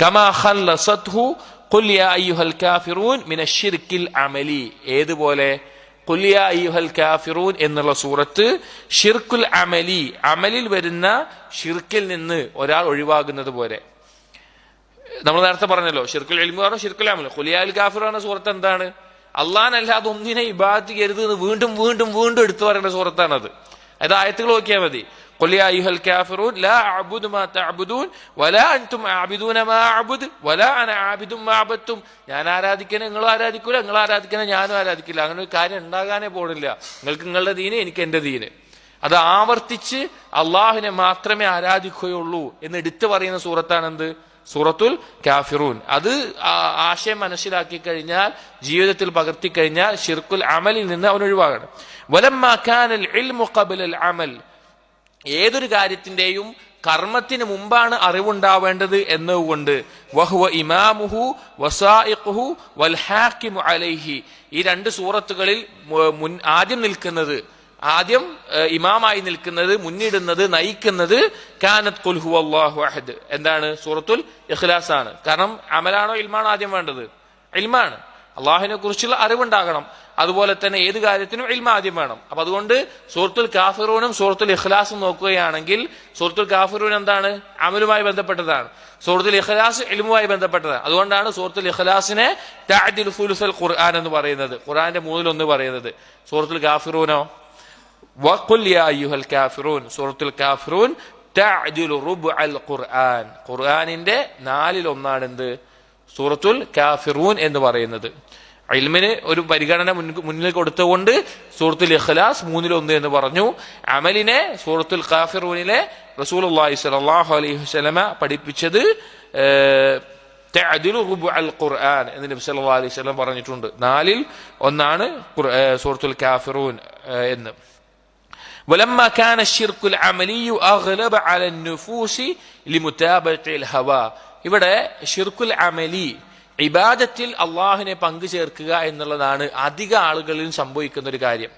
കമാ ഖല്ലസത്ഹു ഖുൽ യാ അയ്യുഹൽ കാഫിറൂൻ മിനശ്ശിർക്കിൽ അമലി, ഏതുപോലെ ഖുൽ യാ അയ്യുഹൽ കാഫിറൂൻ എന്നുള്ള സൂറത്ത് ഷിർക്കുൽ അമലി, അമലിൽ വരുന്ന ഷിർക്കിൽ നിന്ന് ഒരാൾ ഒഴിവാകുന്നത് പോലെ. നമ്മൾ നേരത്തെ പറഞ്ഞല്ലോ ഷിർക്കുൽ ഇൽമു ആണ്, ഷിർക്കുൽ അമൽ. ഖുൽ യാ അൽ കാഫിറൂൻ എന്ന സൂറത്ത് എന്താണ്? അല്ലാഹനല്ലാതെ ഒന്നിനെ ഇബാദത്ത് ചെയ്യരുത് എന്ന് വീണ്ടും വീണ്ടും വീണ്ടും എടുത്തു പറയേണ്ട സൂറത്താണത്. അത് ആയത്തുകൾ നോക്കിയാൽ മതി. ഖുൽ യാ അയ്യുഹൽ കാഫിറൂൻ ലാ അഅ്ബുദു മാ തഅ്ബുദൂൻ വലാ അൻതും അഅ്ബിദൂന മാ അഅ്ബുദു വലാ അന അഅ്ബിദു മാ അഅ്ബദ്തും, ഞാൻ ആരാധിക്കണേ നിങ്ങൾ ആരാധിക്കൂല, നിങ്ങൾ ആരാധിക്കണേ ഞാനും ആരാധിക്കില്ല. അങ്ങനെ ഒരു കാര്യം ഉണ്ടാകാനേ പോണില്ല. നിങ്ങൾക്ക് നിങ്ങളുടെ ദീന്, എനിക്ക് എന്റെ ദീന്. അത് ആവർത്തിച്ച് അള്ളാഹുവിനെ മാത്രമേ ആരാധിക്കുകയുള്ളൂ എന്ന് എടുത്തു പറയുന്ന സൂറത്താണ് എന്ത്? സൂറത്തുൽ കാഫിറൂൻ. അത് ആശയം മനസ്സിലാക്കി കഴിഞ്ഞാൽ, ജീവിതത്തിൽ പകർത്തി കഴിഞ്ഞാൽ ഷിർക്കുൽ അമലിൽ നിന്ന് അവൻ ഒഴിവാകണം. വലമ്മാ കാനൽ ഇൽമു ഖബ്ലൽ അമൽ, ഏതൊരു കാര്യത്തിന്റെയും കർമ്മത്തിന് മുമ്പാണ് അറിവുണ്ടാവേണ്ടത് എന്നതുകൊണ്ട് വഹുവ ഇമാമുഹു വസായിഖുഹു വൽ ഹാക്കിമു അലൈഹി, ഈ രണ്ട് സൂറത്തുകളിൽ ആദ്യം ഇമാമായി നിൽക്കുന്നത്, മുന്നിടുന്നത്, നയിക്കുന്നത് കാനത് ഖുൽ ഹുവല്ലാഹു അഹദ്, എന്താണ്? സൂറത്തുൽ ഇഖ്ലാസ് ആണ്. കാരണം അമലാണോ ഇൽമാണോ ആദ്യം വേണ്ടത്? ഇൽമാണ്. അള്ളാഹുവിനെ കുറിച്ചുള്ള അറിവുണ്ടാകണം. അതുപോലെ തന്നെ ഏത് കാര്യത്തിനും ഇൽമ ആദ്യം വേണം. അപ്പൊ അതുകൊണ്ട് സൂറത്തുൽ കാഫിറൂനും സൂറത്തുൽ ഇഖ്ലാസും നോക്കുകയാണെങ്കിൽ സൂറത്തുൽ കാഫിറൂൻ എന്താണ്? അമലുമായി ബന്ധപ്പെട്ടതാണ്. സൂറത്തുൽ ഇഖ്ലാസ് ഇൽമുമായി ബന്ധപ്പെട്ടതാണ്. അതുകൊണ്ടാണ് സൂറത്തുൽ ഇഖ്ലാസിനെ തഅദിലു സുലുസൽ ഖുർആൻ എന്ന് പറയുന്നത്, ഖുർആന്റെ 1/3 പറയുന്നത്. സൂറത്തുൽ കാഫിറൂനോ വഖുൽ യാ അയ്യുഹൽ കാഫിറൂൻ, സൂറത്തുൽ കാഫിറൂൻ തഅദിലു റുബ്അൽ ഖുർആൻ, ഖുർആനിന്റെ 4/1 എന്ത്? സൂറത്തുൽ കാഫിറൂൻ എന്ന് പറയുന്നത്. ഇൽമിന് ഒരു പരിഗണന മുന്നിൽ കൊടുത്തുകൊണ്ട് സൂറത്തുൽ ഇഖ്ലാസ് 1/3 എന്ന് പറഞ്ഞു. അമലിനെ സൂറത്തുൽ കാഫിറൂനിലെ റസൂലുള്ളാഹി സ്വല്ലല്ലാഹു അലൈഹി വസല്ലമ പഠിപ്പിച്ചത് തഅദിലു റുബ്അൽ ഖുർആൻ എന്ന് നബി സല്ലല്ലാഹു അലൈഹി വസല്ലം പറഞ്ഞിട്ടുണ്ട്. 4/1 സൂറത്തുൽ കാഫിറൂൻ എന്ന്. ولما كان الشرك العملي أغلب على النفوس لمتابعة الهوى, ഇവിടെ ഷിർക്കുൽ അമലി, ഇബാദത്തിൽ അള്ളാഹുവിനെ പങ്കു ചേർക്കുക എന്നുള്ളതാണ് അധിക ആളുകളിൽ സംഭവിക്കുന്ന ഒരു കാര്യം.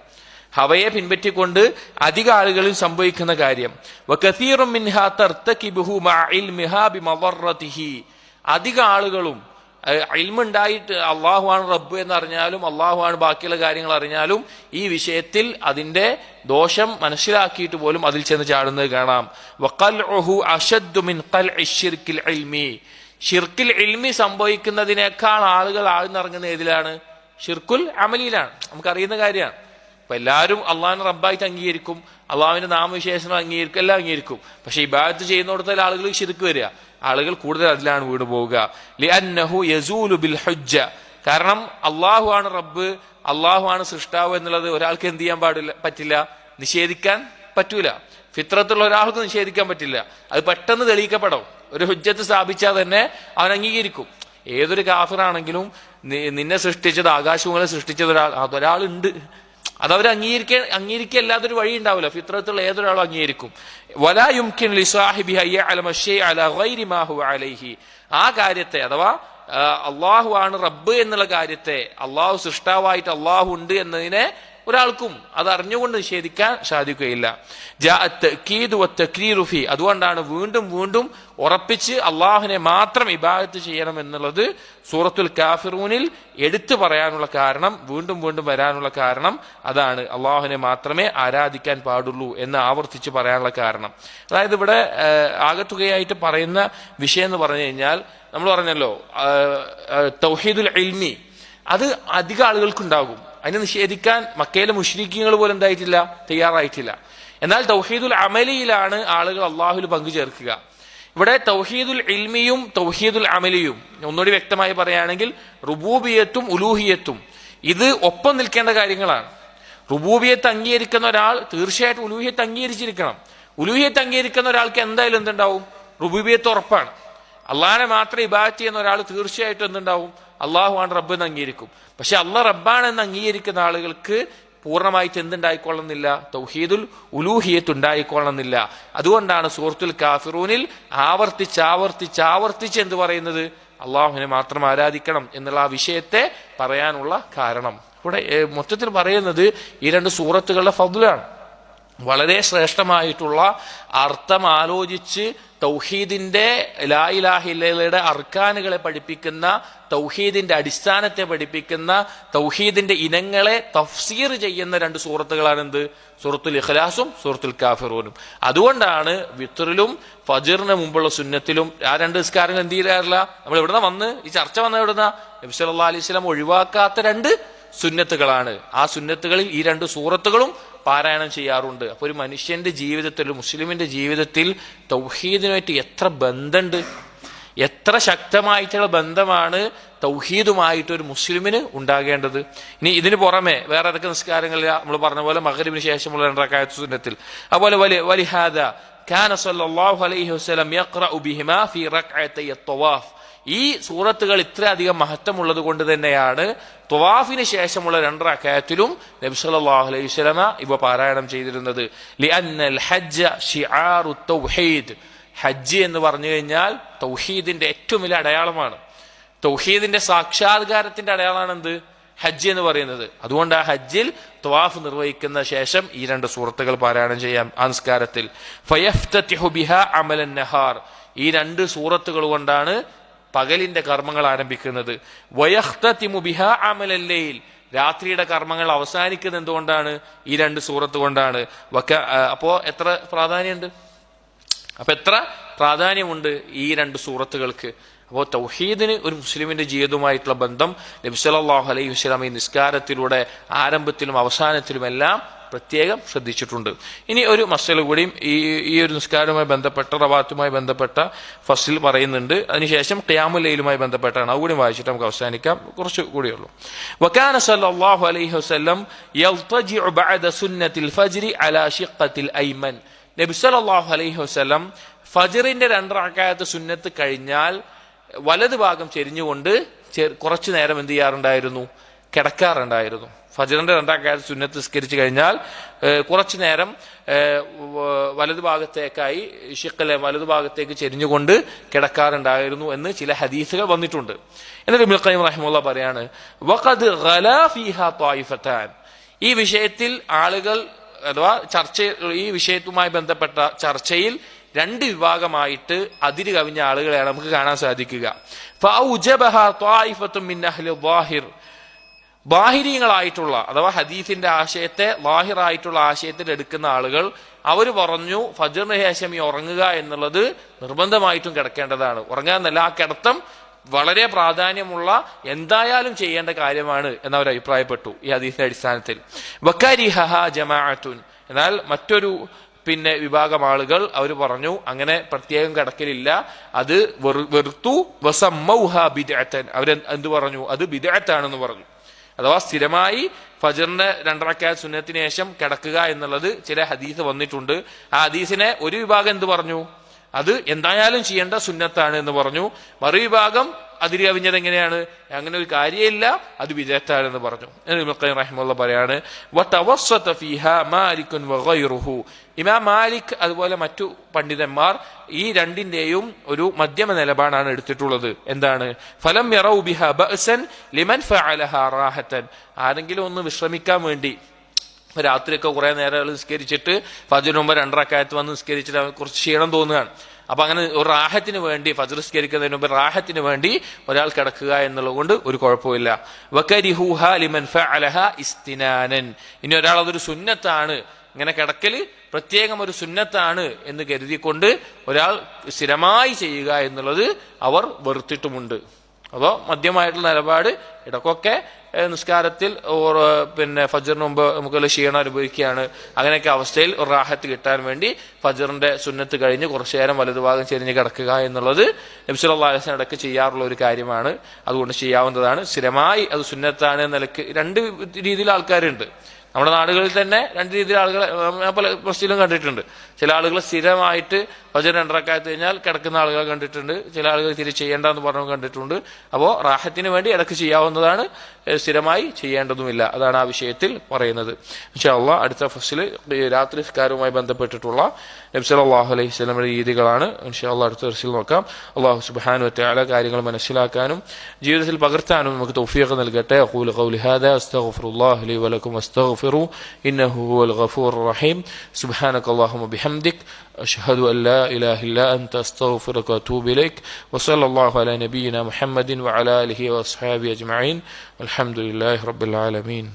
ഹവയെ പിൻപറ്റിക്കൊണ്ട് അധിക ആളുകളിൽ സംഭവിക്കുന്ന കാര്യം. വകസീറും മിൻഹാ തർതകിബുഹു മഅ ഇൽമിഹാ ബിമദറതിഹി, അധിക ആളുകളും ഇൽമുണ്ടായിട്ട് അള്ളാഹുവാണ് റബ്ബ് എന്നറിഞ്ഞാലും അള്ളാഹുവാണ് ബാക്കിയുള്ള കാര്യങ്ങൾ അറിഞ്ഞാലും ഈ വിഷയത്തിൽ അതിന്റെ ദോഷം മനസ്സിലാക്കിയിട്ട് പോലും അതിൽ ചെന്ന് ചാടുന്നത് കാണാം. വഖൽഉഹു അശദ്ദു മിൻ ഖൽഇ ശിർക്കിൽ ഇൽമി, ഷിർക്കിൽ ഇൽമി സംഭവിക്കുന്നതിനേക്കാൾ ആളുകൾ ആഴ്ന്നിറങ്ങുന്ന ഏതിലാണ്? ഷിർക്കുൽ അമലിയിലാണ്. നമുക്കറിയുന്ന കാര്യമാണ്. അപ്പൊ എല്ലാവരും അള്ളാഹിനെ റബ്ബായിട്ട് അംഗീകരിക്കും, അള്ളാഹുവിന്റെ നാമവിശേഷണം അംഗീകരിക്കും, എല്ലാം അംഗീകരിക്കും. പക്ഷെ ഇബാദത്ത് ചെയ്യുന്നിടത്തിൽ ആളുകൾ ശിർക്ക് വരിക, ആളുകൾ കൂടുതൽ അതിലാണ് വീണ് പോവുക. ലിഅന്നഹു യസൂലു ബിൽ ഹുജ്ജ, കാരണം അള്ളാഹു ആണ് റബ്ബ്, അള്ളാഹു ആണ് സൃഷ്ടാവ് എന്നുള്ളത് ഒരാൾക്ക് എന്ത് ചെയ്യാൻ പറ്റില്ല, നിഷേധിക്കാൻ പറ്റൂല. ഫിത്രത്തുള്ള ഒരാൾക്ക് നിഷേധിക്കാൻ പറ്റില്ല. അത് പെട്ടെന്ന് തെളിയിക്കപ്പെടും. ഒരു ഹുജ്ജത്ത് സ്ഥാപിച്ചാൽ തന്നെ അവൻ അംഗീകരിക്കും. ഏതൊരു കാഫിറാണെങ്കിലും നിന്നെ സൃഷ്ടിച്ചത്, ആകാശങ്ങളെ സൃഷ്ടിച്ചത് ഒരാളുണ്ട്, അതവർ അംഗീകരിക്കുക അല്ലാതൊരു വഴി ഉണ്ടാവില്ല. ഫിത്രത്തുള്ള ഏതൊരാളും അംഗീകരിക്കും. വലാ യുംകിൻ ലിസാഹിബിഹി അയ്യഅലമ ശൈഅ അലാ ഗൈരി മാ ഹുവ അലൈഹി, ആ കാര്യത്തെ അഥവാ അള്ളാഹു ആണ് റബ്ബ് എന്നുള്ള കാര്യത്തെ, അള്ളാഹു സൃഷ്ടാവായിട്ട് അള്ളാഹു ഉണ്ട് എന്നതിനെ ഒരാൾക്കും അത് അറിഞ്ഞുകൊണ്ട് നിഷേധിക്കാൻ സാധിക്കുകയില്ല. അതുകൊണ്ടാണ് വീണ്ടും വീണ്ടും ഉറപ്പിച്ച് അള്ളാഹുവിനെ മാത്രം ഇബാദത്ത് ചെയ്യണം എന്നുള്ളത് സൂറത്തുൽ കാഫിറൂനിൽ എടുത്തു പറയാനുള്ള കാരണം, വീണ്ടും വീണ്ടും വരാനുള്ള കാരണം അതാണ്. അള്ളാഹുവിനെ മാത്രമേ ആരാധിക്കാൻ പാടുള്ളൂ എന്ന് ആവർത്തിച്ച് പറയാനുള്ള കാരണം. അതായത് ഇവിടെ ആകത്തുകയായിട്ട് പറയുന്ന വിഷയം എന്ന് പറഞ്ഞു കഴിഞ്ഞാൽ, നമ്മൾ പറഞ്ഞല്ലോ തൗഹീദുൽ ഇൽമി, അത് അധിക ആളുകൾക്കുണ്ടാകും. അതിനെ നിഷേധിക്കാൻ മക്കയിലെ മുശ്രിക്കുകൾ പോലും എന്തായിട്ടില്ല, തയ്യാറായിട്ടില്ല. എന്നാൽ തൗഹീദുൽ അമലിയിലാണ് ആളുകൾ അള്ളാഹുവിൽ പങ്കു ചേർക്കുക. ഇവിടെ തൗഹീദുൽ ഇൽമിയും തൗഹീദുൽ അമലിയും ഒന്നുകൂടി വ്യക്തമായി പറയുകയാണെങ്കിൽ റുബൂബിയത്തും ഉലൂഹിയത്തും ഇത് ഒപ്പം നിൽക്കേണ്ട കാര്യങ്ങളാണ്. റുബൂബിയത്ത് അംഗീകരിക്കുന്ന ഒരാൾ തീർച്ചയായിട്ടും ഉലൂഹിയത്ത് അംഗീകരിച്ചിരിക്കണം. ഉലൂഹിയത്ത് അംഗീകരിക്കുന്ന ഒരാൾക്ക് എന്തായാലും എന്തുണ്ടാവും, റുബൂബിയത്ത് ഉറപ്പാണ്. അള്ളാഹിനെ മാത്രം ഇബാദത്ത് ചെയ്യുന്ന ഒരാൾ തീർച്ചയായിട്ടും എന്തുണ്ടാവും, അള്ളാഹു ആണ് റബ്ബ് എന്ന് അംഗീകരിക്കും. പക്ഷെ അള്ളാഹ് റബ്ബാണെന്ന് അംഗീകരിക്കുന്ന ആളുകൾക്ക് പൂർണ്ണമായിട്ട് എന്തുണ്ടായിക്കൊള്ളുന്നില്ല, തൗഹീദുൽ ഉലൂഹിയത്ത് ഉണ്ടായിക്കൊള്ളുന്നില്ല. അതുകൊണ്ടാണ് സൂറത്തുൽ കാഫിറൂനിൽ ആവർത്തിച്ച് എന്ത് പറയുന്നത്, അള്ളാഹുവിനെ മാത്രം ആരാധിക്കണം എന്നുള്ള ആ വിഷയത്തെ പറയാനുള്ള കാരണം. ഇവിടെ മൊത്തത്തിൽ പറയുന്നത് ഈ രണ്ട് സൂറത്തുകളുടെ ഫദ്ലാണ്. വളരെ ശ്രേഷ്ഠമായിട്ടുള്ള അർത്ഥം ആലോചിച്ച് തൗഹീദിന്റെ ലാ ഇലാഹ ഇല്ലല്ലയുടെ അർക്കാനുകളെ പഠിപ്പിക്കുന്ന, തൗഹീദിന്റെ അടിസ്ഥാനത്തെ പഠിപ്പിക്കുന്ന, തൗഹീദിന്റെ ഇനങ്ങളെ തഫ്സീർ ചെയ്യുന്ന രണ്ട് സൂറത്തുകളാണ് എന്ത്, സൂറത്തുൽ ഇഖ്ലാസും സൂറത്തുൽ കാഫിറൂനും. അതുകൊണ്ടാണ് വിത്റിലും ഫജ്റിന് മുമ്പുള്ള സുന്നത്തിലും ആ രണ്ട് നിസ്കാരങ്ങൾ എന്ത് ചെയ്യാറില്ല. നമ്മൾ എവിടുന്ന വന്ന് ഈ ചർച്ച വന്ന എവിടുന്ന, നബി സല്ലല്ലാഹു അലൈഹി വസല്ലം ഒഴിവാക്കാത്ത രണ്ട് സുന്നത്തുകളാണ്. ആ സുന്നത്തുകളിൽ ഈ രണ്ട് സൂറത്തുകളും പാരായണം ചെയ്യാറുണ്ട്. അപ്പൊ ഒരു മനുഷ്യന്റെ ജീവിതത്തിൽ, ഒരു മുസ്ലിമിന്റെ ജീവിതത്തിൽ തൗഹീദിനുമായിട്ട് എത്ര ബന്ധമുണ്ട്, എത്ര ശക്തമായിട്ടുള്ള ബന്ധമാണ് തൗഹീദുമായിട്ട് ഒരു മുസ്ലിമിന് ഉണ്ടാകേണ്ടത്. ഇനി ഇതിന് പുറമെ വേറെ ഏതൊക്കെ നിസ്കാരങ്ങളില്ല, നമ്മൾ പറഞ്ഞ പോലെ മഗ്രിബിന് ശേഷമുള്ള 2 റക്അത്ത് സുന്നത്തിൽ. അതുപോലെ വലിഹാദ കാന സല്ലല്ലാഹു അലൈഹി വസല്ലം യഖറഉ ബിഹിമാ ഫീ റക്അത്തൈ അത്വവാഫ്. ഈ സൂറത്തുകൾ ഇത്രയധികം മഹത്വമുള്ളത് കൊണ്ട് തന്നെയാണ് ത്വവാഫിന് ശേഷമുള്ള 2 റക്അത്തിലും നബി സല്ലല്ലാഹു അലൈഹി വസല്ലമ ഇവ പാരായണം ചെയ്തിരുന്നത്. ലിഅന്നൽ ഹജ്ജ ശിആറു തൗഹീദ്, ഹജ്ജ് എന്ന് പറഞ്ഞു കഴിഞ്ഞാൽ തൗഹീദിന്റെ ഏറ്റവും വലിയ അടയാളമാണ്. തൗഹീദിന്റെ സാക്ഷാത്കാരത്തിന്റെ അടയാളമാണ് എന്ത്, ഹജ്ജ് എന്ന് പറയുന്നത്. അതുകൊണ്ട് ആ ഹജ്ജിൽ ത്വവാഫ് നിർവഹിക്കുന്ന ശേഷം ഈ 2 സൂറത്തുകൾ പാരായണം ചെയ്യാം ആ നിസ്കാരത്തിൽ. ഫയഫ്തതിഹു ബിഹാ അമലൻ നഹാർ, ഈ 2 സൂറത്തുകൾ കൊണ്ടാണ് പകലിന്റെ കർമ്മങ്ങൾ ആരംഭിക്കുന്നത്. വയഖ്തതിമു ബിഹാ അമലൽ ലൈൽ, രാത്രിയുടെ കർമ്മങ്ങൾ അവസാനിക്കുന്നത് എന്തുകൊണ്ടാണ്, ഈ 2 സൂറത്ത് കൊണ്ടാണ്. അപ്പോ എത്ര പ്രാധാന്യമുണ്ട്, എത്ര പ്രാധാന്യമുണ്ട് ഈ 2 സൂറത്തുകൾക്ക്. അപ്പോൾ തൗഹീദിന് ഒരു മുസ്ലിമിന്റെ ജീവിതവുമായിട്ടുള്ള ബന്ധം നബി സല്ലല്ലാഹു അലൈഹി വസല്ലം ഈ നിസ്കാരത്തിലൂടെ ആരംഭത്തിലും അവസാനത്തിലും എല്ലാം പ്രത്യേകം ശ്രദ്ധിച്ചിട്ടുണ്ട്. ഇനി ഒരു മസല കൂടിയും ഈ ഒരു നിസ്കാരവുമായി ബന്ധപ്പെട്ട, റവാത്തുമായി ബന്ധപ്പെട്ട ഫസ്ലിൽ പറയുന്നുണ്ട്. അതിനുശേഷം ഖിയാമുൽ ലൈലുമായി ബന്ധപ്പെട്ടാണ്. അതുകൂടി വായിച്ചിട്ട് നമുക്ക് അവസാനിക്കാം, കുറച്ച് കൂടിയുള്ളൂ. വകാന സല്ലല്ലാഹു അലൈഹി വസല്ലം യൽതജിഉ ബഅദ സുന്നത്തിൽ ഫജ്രി അലാ ശിഖത്തിൽ ഐമൻ. നബി സല്ലല്ലാഹു അലൈഹി വസല്ലം ഫജ്റിന്റെ 2 റക്അത്ത് സുന്നത്ത് കഴിഞ്ഞാൽ വലതു ഭാഗം ചെരിഞ്ഞുകൊണ്ട് കുറച്ചു നേരം എന്ത് ചെയ്യാറുണ്ടായിരുന്നു, കിടക്കാറുണ്ടായിരുന്നു. ഫജ്റിന്റെ 2 റക്അത്ത് സുന്നത്ത് നിസ്കരിച്ചു കഴിഞ്ഞാൽ കുറച്ചു നേരം വലതുഭാഗത്തേക്കായി ഷിഖിലെ വലതുഭാഗത്തേക്ക് ചെരിഞ്ഞുകൊണ്ട് കിടക്കാറുണ്ടായിരുന്നു എന്ന് ചില ഹദീസുകൾ വന്നിട്ടുണ്ട്. എന്നിട്ട് ഇബ്നുൽ ഖയ്യിം റഹിമഹുല്ലാഹ് പറയാണ്, വഖദ് ഗലാ ഫീഹാ ത്വായിഫതാൻ, ഈ വിഷയത്തിൽ ആളുകൾ അഥവാ ഈ വിഷയവുമായി ബന്ധപ്പെട്ട ചർച്ചയിൽ 2 വിഭാഗമായിട്ട് അതിര് കവിഞ്ഞ ആളുകളെയാണ് നമുക്ക് കാണാൻ സാധിക്കുക. ഫഔജബഹാ ത്വായിഫത്തുൻ മിൻ അഹ്ലി ളാഹിർ, ബാഹിരീങ്ങളായിട്ടുള്ള അഥവാ ഹദീസിന്റെ ആശയത്തെ ലാഹിറായിട്ടുള്ള ആശയത്തിൽ എടുക്കുന്ന ആളുകൾ അവർ പറഞ്ഞു ഫജ്റിന് ശേഷം ഈ ഉറങ്ങുക എന്നുള്ളത് നിർബന്ധമായിട്ടും കിടക്കേണ്ടതാണ്. ഉറങ്ങാന്നല്ല, ആ കിടത്തം വളരെ പ്രാധാന്യമുള്ള എന്തായാലും ചെയ്യേണ്ട കാര്യമാണ് എന്നവർ അഭിപ്രായപ്പെട്ടു ഈ ഹദീസിന്റെ അടിസ്ഥാനത്തിൽ. വകരിഹഹ ജമാഅത്തുൻ, എന്നാൽ മറ്റൊരു വിഭാഗം ആളുകൾ അവർ പറഞ്ഞു അങ്ങനെ പ്രത്യേകം കിടക്കലില്ല, അത് വെറുത്തു. വസമ്മൗഹ ബിദ്അത്തൻ, അവർ എന്ത് പറഞ്ഞു, അത് ബിദ്അത്താണെന്ന് പറഞ്ഞു. അഥവാ സ്ഥിരമായി ഫജ്റിന്റെ 2 റക്അത്ത് സുന്നത്തിന് ശേഷം കിടക്കുക എന്നുള്ളത് ചില ഹദീസ് വന്നിട്ടുണ്ട്. ആ ഹദീസിനെ ഒരു വിഭാഗം എന്ത് പറഞ്ഞു, അത് എന്തായാലും ചെയ്യേണ്ട സുന്നത്താണ് എന്ന് പറഞ്ഞു. മറുവിഭാഗം അതിരി കവിഞ്ഞത് എങ്ങനെയാണ്, അങ്ങനെ ഒരു കാര്യമില്ല, അത് ബിദ്അത്താണെന്ന് പറഞ്ഞു. ഇബ്നു ഖയ്യിം റഹിമഹുല്ലാഹ് പറയാണ് വതവസ്സത ഫീഹാ മാലിക് വഗൈറുഹു, ഇമാം മാലിക് അതുപോലെ മറ്റു പണ്ഡിതന്മാർ ഈ രണ്ടിന്റെയും ഒരു മധ്യമ നിലപാടാണ് എടുത്തിട്ടുള്ളത്. എന്താണ്, ഫലം യറൗ ബിഹാ ബഅസൻ ലിമൻ ഫഅലഹാ റാഹതൻ, ആരെങ്കിലും ഒന്ന് വിശ്രമിക്കാൻ വേണ്ടി രാത്രിയൊക്കെ കുറെ നേരം നിസ്കരിച്ചിട്ട് ഫജ്റിന് മുമ്പ് 2 റക്അത്ത് വന്ന് നിസ്കരിച്ചിട്ട് കുറച്ച് ക്ഷീണം തോന്നുകയാണ്. അപ്പൊ അങ്ങനെ ഒരു റാഹത്തിന് വേണ്ടി ഫജ്ർ നിസ്കരിക്കുന്നതിന് മുമ്പ് റാഹത്തിന് വേണ്ടി ഒരാൾ കിടക്കുക എന്നുള്ളത് കൊണ്ട് ഒരു കുഴപ്പമില്ല. വകരിഹൂഹ ലിമൻ ഫഅലഹ ഇസ്തിനാനൻ, ഇനി ഒരാൾ അതൊരു സുന്നത്താണ്, ഇങ്ങനെ കിടക്കല് പ്രത്യേകം ഒരു സുന്നത്താണ് എന്ന് കരുതിക്കൊണ്ട് ഒരാൾ സ്ഥിരമായി ചെയ്യുക എന്നുള്ളത് അവർ വെറുത്തിട്ടുമുണ്ട്. അപ്പോൾ മധ്യമായിട്ടുള്ള നിലപാട്, ഇടക്കൊക്കെ നിസ്കാരത്തിൽ ഫജ്റിന് മുമ്പ് നമുക്ക് ക്ഷീണം അനുഭവിക്കുകയാണ്, അങ്ങനെയൊക്കെ അവസ്ഥയിൽ ഒരു റാഹത്ത് കിട്ടാൻ വേണ്ടി ഫജ്റിന്റെ സുന്നത്ത് കഴിഞ്ഞ് കുറച്ചു നേരം വലതുഭാഗം ചെരിഞ്ഞ് കിടക്കുക എന്നുള്ളത് നബി സല്ലല്ലാഹു അലൈഹി വസല്ലം ഇടയ്ക്ക് ചെയ്യാറുള്ള ഒരു കാര്യമാണ്. അതുകൊണ്ട് ചെയ്യാവുന്നതാണ്. സ്ഥിരമായി അത് സുന്നത്താണ് എന്ന നിലയ്ക്ക് 2 രീതിയിൽ ആൾക്കാരുണ്ട്. നമ്മുടെ നാടുകളിൽ തന്നെ 2 രീതിയിൽ ആളുകൾ പല മസ്ജിദിലും കണ്ടിട്ടുണ്ട്. ചില ആളുകൾ സ്ഥിരമായിട്ട് ഫജ്ർ 2 റക്അത്ത് കഴിഞ്ഞാൽ കിടക്കുന്ന ആളുകളെ കണ്ടിട്ടുണ്ട്. ചില ആളുകൾ തിരിച്ച് ചെയ്യേണ്ടെന്ന് പറഞ്ഞു കണ്ടിട്ടുണ്ട്. അപ്പോൾ റാഹത്തിന് വേണ്ടി ഇടയ്ക്ക് ചെയ്യാവുന്നതാണ്, സ്ഥിരമായി ചെയ്യേണ്ടതുമില്ല. അതാണ് ആ വിഷയത്തിൽ പറയുന്നത്. ഇൻഷാ അല്ലാഹ് അടുത്ത ഫസ്ലിൽ രാത്രി നിസ്കാരവുമായി ബന്ധപ്പെട്ടിട്ടുള്ള നബി സല്ലല്ലാഹു അലൈഹി വസല്ലമയുടെ രീതികളാണ് ഇൻഷാ അല്ലാഹ് അടുത്ത ഫസ്ലിൽ നോക്കാം. അല്ലാഹു സുബ്ഹാനഹു വ തആല കാര്യങ്ങൾ മനസ്സിലാക്കാനും ജീവിതത്തിൽ പകർത്താനും നമുക്ക് തൗഫീഖ് നൽകട്ടെ. അഖൂലു ഖൗലി ഹാദാ അസ്തഗ്ഫിറുല്ലാഹ ലി വലക്കും അസ്തഗ്ഫിറു ഇന്നഹു ഹുവൽ ഗഫൂറുർ റഹീം. സുബ്ഹാനകല്ലാഹുമ്മ ബിഹംദിക് അഷ്ഹദു അൻ ലാ ഇലാഹ ഇല്ലാ അൻത അസ്തഗ്ഫിറുക വഅതൂബു ഇലൈക്. വസല്ലല്ലാഹു അലാ നബിയിനാ മുഹമ്മദിൻ വഅലാ ആലിഹി വഅസ്ഹാബിഹി അജ്മഈൻ. അൽഹംദുലില്ലാഹി റബ്ബിൽ ആലമീൻ.